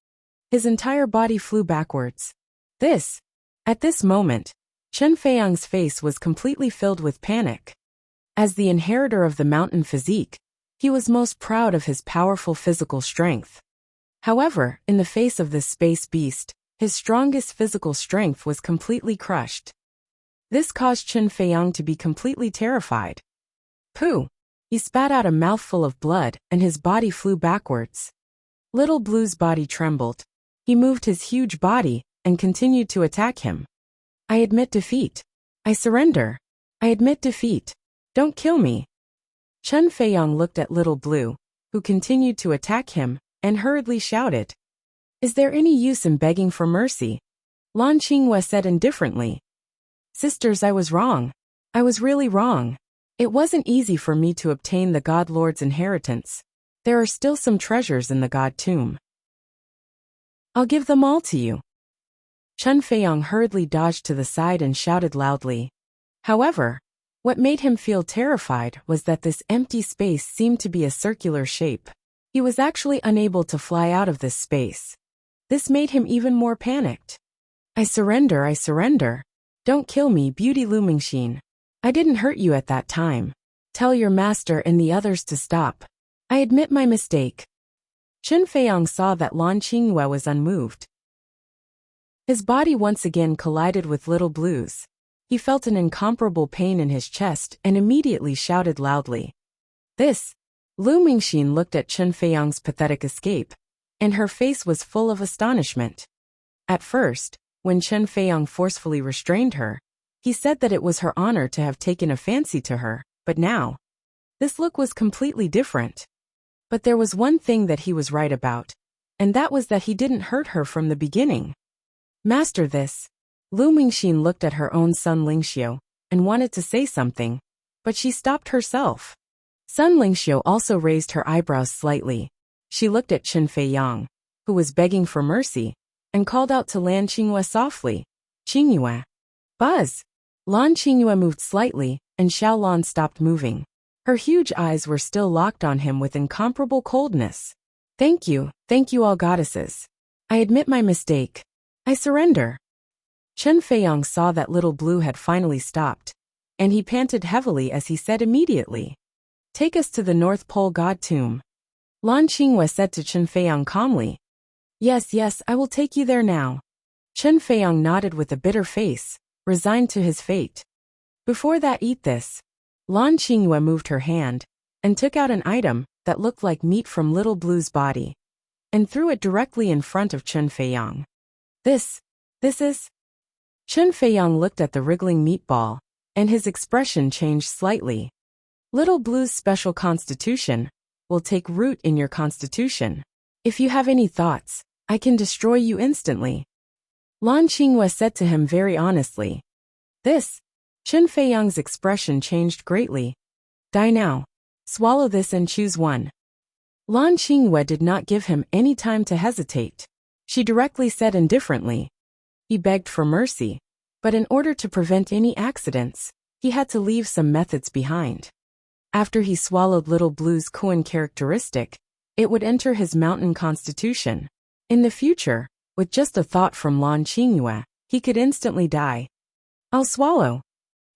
His entire body flew backwards. At this moment, Chen Feiyang's face was completely filled with panic. As the inheritor of the mountain physique, he was most proud of his powerful physical strength. However, in the face of this space beast, his strongest physical strength was completely crushed. This caused Chen Feiyang to be completely terrified. Pooh! He spat out a mouthful of blood and his body flew backwards. Little Blue's body trembled. He moved his huge body and continued to attack him. I admit defeat. I surrender. I admit defeat. Don't kill me. Chen Feiyang looked at Little Blue, who continued to attack him, and hurriedly shouted. Is there any use in begging for mercy? Lan Qinghua said indifferently. Sisters, I was wrong. I was really wrong. It wasn't easy for me to obtain the God Lord's inheritance. There are still some treasures in the God tomb. I'll give them all to you. Chen Feiyang hurriedly dodged to the side and shouted loudly. However, what made him feel terrified was that this empty space seemed to be a circular shape. He was actually unable to fly out of this space. This made him even more panicked. I surrender, I surrender. Don't kill me, Beauty Lumingxin. I didn't hurt you at that time. Tell your master and the others to stop. I admit my mistake. Chen Feiyang saw that Lan Qinghua was unmoved. His body once again collided with Little Blue's. He felt an incomparable pain in his chest and immediately shouted loudly. Lu Mingxin looked at Chen Feiyang's pathetic escape, and her face was full of astonishment. At first, when Chen Feiyang forcefully restrained her, he said that it was her honor to have taken a fancy to her, but now, this look was completely different. But there was one thing that he was right about, and that was that he didn't hurt her from the beginning. Master Lu Mingxin looked at her own son Lingxiu, and wanted to say something, but she stopped herself. Sun Lingxiu also raised her eyebrows slightly. She looked at Chen Feiyang, who was begging for mercy, and called out to Lan Qinghua softly, Qinghua. Buzz! Lan Qinghua moved slightly, and Xiaolan stopped moving. Her huge eyes were still locked on him with incomparable coldness. Thank you all goddesses. I admit my mistake. I surrender. Chen Feiyang saw that Little Blue had finally stopped, and he panted heavily as he said immediately. Take us to the North Pole God Tomb. Lan Qinghua said to Chen Feiyang calmly. Yes, I will take you there now. Chen Feiyang nodded with a bitter face, resigned to his fate. Before that, eat this. Lan Qinghua moved her hand, and took out an item that looked like meat from Little Blue's body, and threw it directly in front of Chen Feiyang. This is... Chen Feiyang looked at the wriggling meatball, and his expression changed slightly. Little Blue's special constitution will take root in your constitution. If you have any thoughts, I can destroy you instantly. Lan Qinghua said to him very honestly. Chen Feiyang's expression changed greatly. Die now. Swallow this and choose one. Lan Qinghua did not give him any time to hesitate. She directly said indifferently. He begged for mercy, but in order to prevent any accidents, he had to leave some methods behind. After he swallowed Little Blue's Kuan characteristic, it would enter his mountain constitution. In the future, With just a thought from Lan Qingyue, he could instantly die. I'll swallow.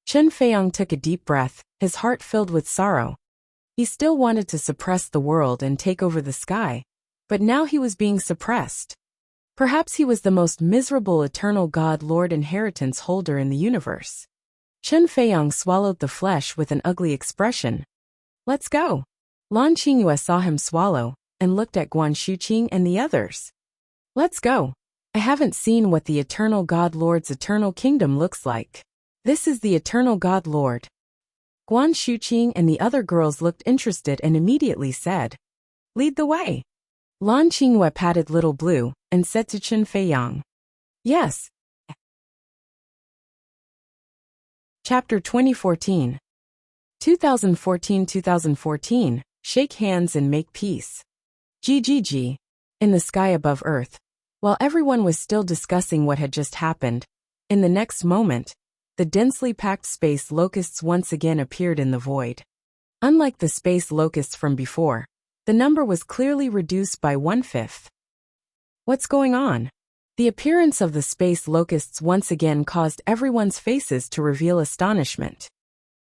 Chen Feiyang took a deep breath, his heart filled with sorrow. He still wanted to suppress the world and take over the sky, but now he was being suppressed. Perhaps he was the most miserable eternal God Lord inheritance holder in the universe. Chen Feiyang swallowed the flesh with an ugly expression. Let's go. Lan Qingyue saw him swallow, and looked at Guan Shuqing and the others. Let's go. I haven't seen what the eternal God Lord's eternal kingdom looks like. This is the eternal God Lord. Guan Shuqing and the other girls looked interested and immediately said, lead the way. Lan Qingyue patted Little Blue, and said to Chen Feiyang, yes. Chapter 2014 2014 Shake hands and make peace. GGG. In the sky above Earth. While everyone was still discussing what had just happened, in the next moment, the densely packed space locusts once again appeared in the void. Unlike the space locusts from before, the number was clearly reduced by 1/5. What's going on? The appearance of the space locusts once again caused everyone's faces to reveal astonishment.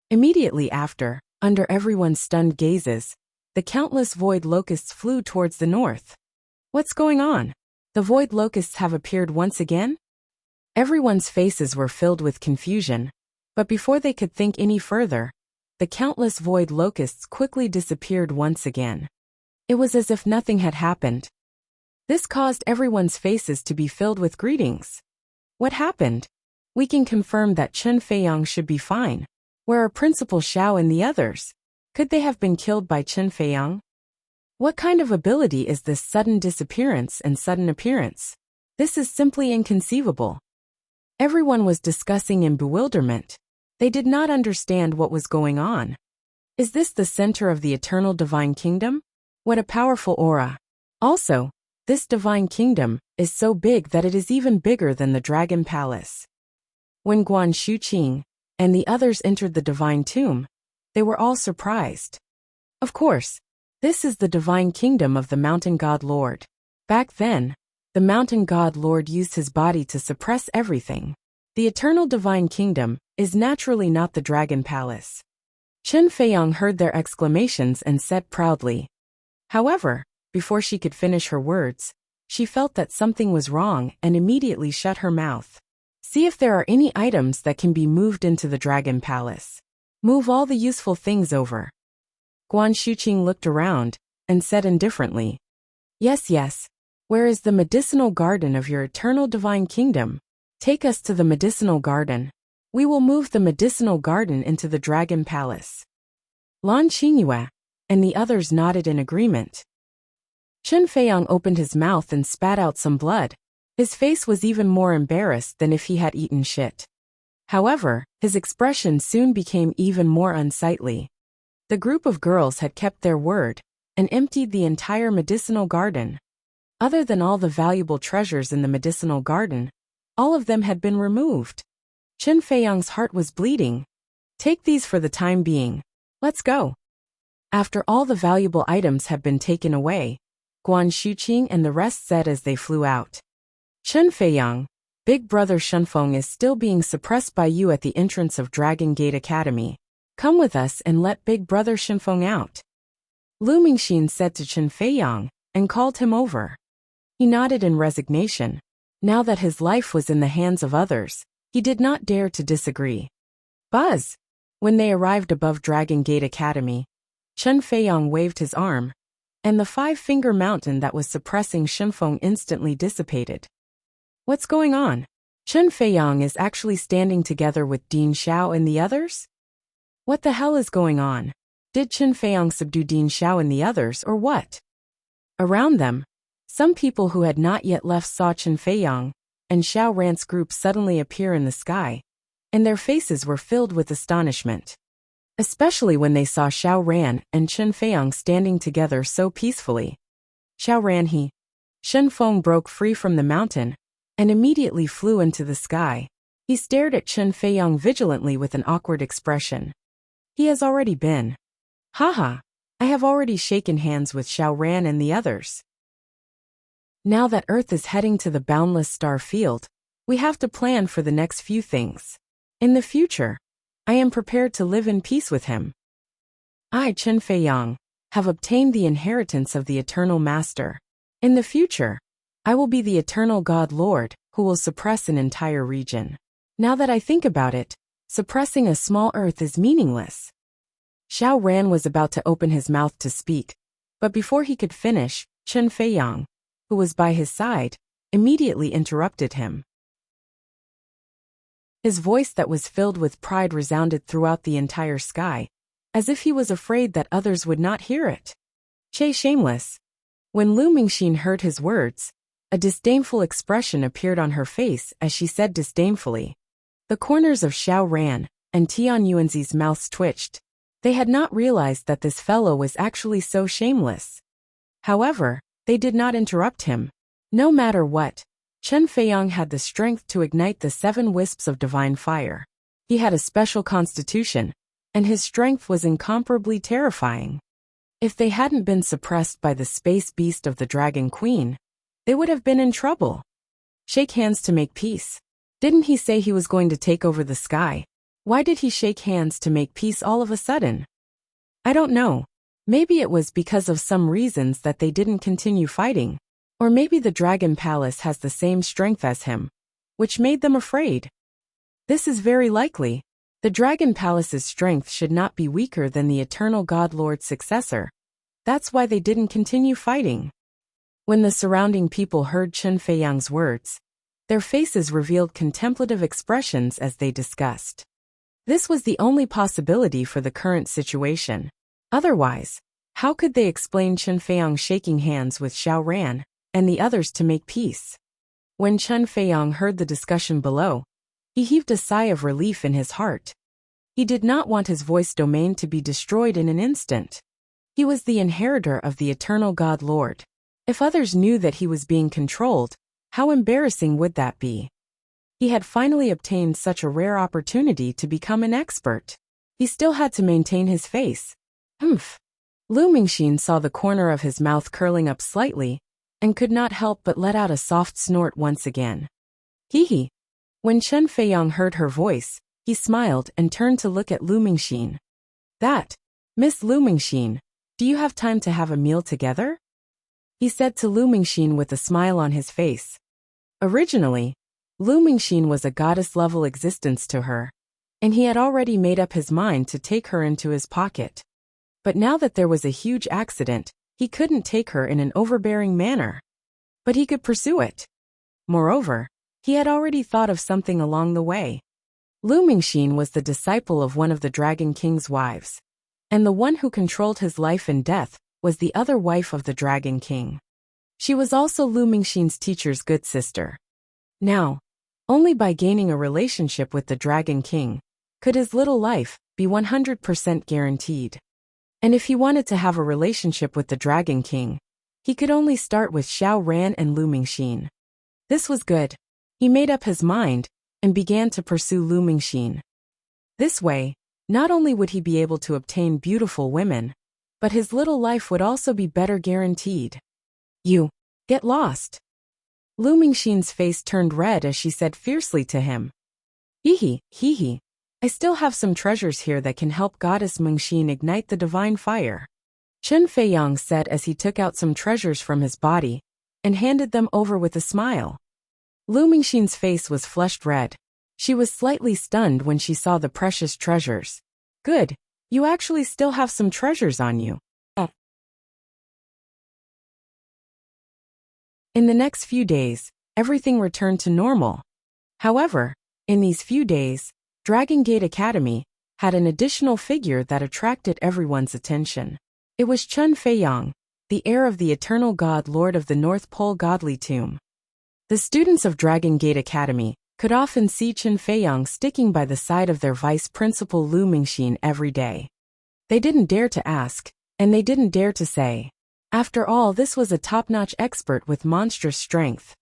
Immediately after, under everyone's stunned gazes, the countless void locusts flew towards the north. What's going on? The void locusts have appeared once again? Everyone's faces were filled with confusion, but before they could think any further, the countless void locusts quickly disappeared once again. It was as if nothing had happened. This caused everyone's faces to be filled with greetings. What happened? We can confirm that Chen Feiyang should be fine. Where are Principal Xiao and the others? Could they have been killed by Chen Feiyang? What kind of ability is this sudden disappearance and sudden appearance? This is simply inconceivable. Everyone was discussing in bewilderment. They did not understand what was going on. Is this the center of the eternal divine kingdom? What a powerful aura. Also, this divine kingdom is so big that it is even bigger than the Dragon Palace. When Guan Shuqing and the others entered the divine tomb, they were all surprised. Of course, this is the divine kingdom of the Mountain God Lord. Back then, the Mountain God Lord used his body to suppress everything. The eternal divine kingdom is naturally not the Dragon Palace. Chen Feiyang heard their exclamations and said proudly. However, before she could finish her words, she felt that something was wrong and immediately shut her mouth. See if there are any items that can be moved into the Dragon Palace. Move all the useful things over. Guan Shuqing looked around and said indifferently, yes. Where is the medicinal garden of your eternal divine kingdom? Take us to the medicinal garden. We will move the medicinal garden into the Dragon Palace. Lan Qingyue and the others nodded in agreement. Chen Feiyang opened his mouth and spat out some blood. His face was even more embarrassed than if he had eaten shit. However, his expression soon became even more unsightly. The group of girls had kept their word and emptied the entire medicinal garden. Other than all the valuable treasures in the medicinal garden, all of them had been removed. Chen Feiyang's heart was bleeding. Take these for the time being. Let's go. After all the valuable items had been taken away, Guan Shuqing and the rest said as they flew out. Chen Feiyang, Big Brother Shenfeng is still being suppressed by you at the entrance of Dragon Gate Academy. Come with us and let Big Brother Shenfeng out. Lu Mingxin said to Chen Feiyang, and called him over. He nodded in resignation. Now that his life was in the hands of others, he did not dare to disagree. Buzz! When they arrived above Dragon Gate Academy, Chen Feiyang waved his arm, and the 5-finger mountain that was suppressing Shenfeng instantly dissipated. What's going on? Chen Feiyang is actually standing together with Ding Xiao and the others? What the hell is going on? Did Chen Feiyang subdue Ding Xiao and the others or what? Around them, some people who had not yet left saw Chen Feiyang and Xiao Ran's group suddenly appear in the sky, and their faces were filled with astonishment. Especially when they saw Xiao Ran and Chen Feiyang standing together so peacefully. Xiao Ran Shenfeng broke free from the mountain and immediately flew into the sky. He stared at Chen Feiyang vigilantly with an awkward expression. He has already been. Haha, I have already shaken hands with Xiao Ran and the others. Now that Earth is heading to the boundless star field, we have to plan for the next few things. In the future, I am prepared to live in peace with him. I, Chen Feiyang, have obtained the inheritance of the Eternal Master. In the future, I will be the Eternal God Lord, who will suppress an entire region. Now that I think about it, suppressing a small Earth is meaningless. Xiao Ran was about to open his mouth to speak, but before he could finish, Chen Feiyang, who was by his side, immediately interrupted him. His voice that was filled with pride resounded throughout the entire sky, as if he was afraid that others would not hear it. Che shameless. When Lu Mingxin heard his words, a disdainful expression appeared on her face as she said disdainfully. The corners of Xiao Ran and Tian Yuanzi's mouths twitched. They had not realized that this fellow was actually so shameless. However, they did not interrupt him. No matter what, Chen Feiyang had the strength to ignite the 7 wisps of divine fire. He had a special constitution, and his strength was incomparably terrifying. If they hadn't been suppressed by the space beast of the Dragon Queen, they would have been in trouble. Shake hands to make peace. Didn't he say he was going to take over the sky? Why did he shake hands to make peace all of a sudden? I don't know. Maybe it was because of some reasons that they didn't continue fighting. Or maybe the Dragon Palace has the same strength as him, which made them afraid. This is very likely. The Dragon Palace's strength should not be weaker than the Eternal God Lord's successor. That's why they didn't continue fighting. When the surrounding people heard Chen Feiyang's words, their faces revealed contemplative expressions as they discussed. This was the only possibility for the current situation. Otherwise, how could they explain Chen Feiyang shaking hands with Xiao Ran and the others to make peace? When Chen Feiyang heard the discussion below, he heaved a sigh of relief in his heart. He did not want his voice domain to be destroyed in an instant. He was the inheritor of the Eternal God Lord. If others knew that he was being controlled, how embarrassing would that be? He had finally obtained such a rare opportunity to become an expert. He still had to maintain his face. Humph. Lu Mingxin saw the corner of his mouth curling up slightly, and could not help but let out a soft snort once again. Hee. When Chen Feiyang heard her voice, he smiled and turned to look at Lu Mingxin. That, Miss Lu Mingxin, do you have time to have a meal together? He said to Lu Mingxin with a smile on his face. Originally, Lu Mingxin was a goddess-level existence to her, and he had already made up his mind to take her into his pocket. But now that there was a huge accident, he couldn't take her in an overbearing manner. But he could pursue it. Moreover, he had already thought of something along the way. Lu Mingxin was the disciple of one of the Dragon King's wives, and the one who controlled his life and death was the other wife of the Dragon King. She was also Lu Mingxin's teacher's good sister. Now, only by gaining a relationship with the Dragon King could his little life be 100% guaranteed. And if he wanted to have a relationship with the Dragon King, he could only start with Xiao Ran and Lu Mingxin. This was good. He made up his mind and began to pursue Lu Mingxin. This way, not only would he be able to obtain beautiful women, but his little life would also be better guaranteed. You, get lost. Lu Mingxin's face turned red as she said fiercely to him. Hee. I still have some treasures here that can help Goddess Mingxin ignite the divine fire. Chen Feiyang said as he took out some treasures from his body and handed them over with a smile. Lu Mingxin's face was flushed red. She was slightly stunned when she saw the precious treasures. Good, you actually still have some treasures on you. In the next few days, everything returned to normal. However, in these few days, Dragon Gate Academy had an additional figure that attracted everyone's attention. It was Chen Feiyang, the heir of the Eternal God Lord of the North Pole Godly Tomb. The students of Dragon Gate Academy could often see Chen Feiyang sticking by the side of their vice principal Lu Mingxin every day. They didn't dare to ask, and they didn't dare to say. After all, this was a top-notch expert with monstrous strength.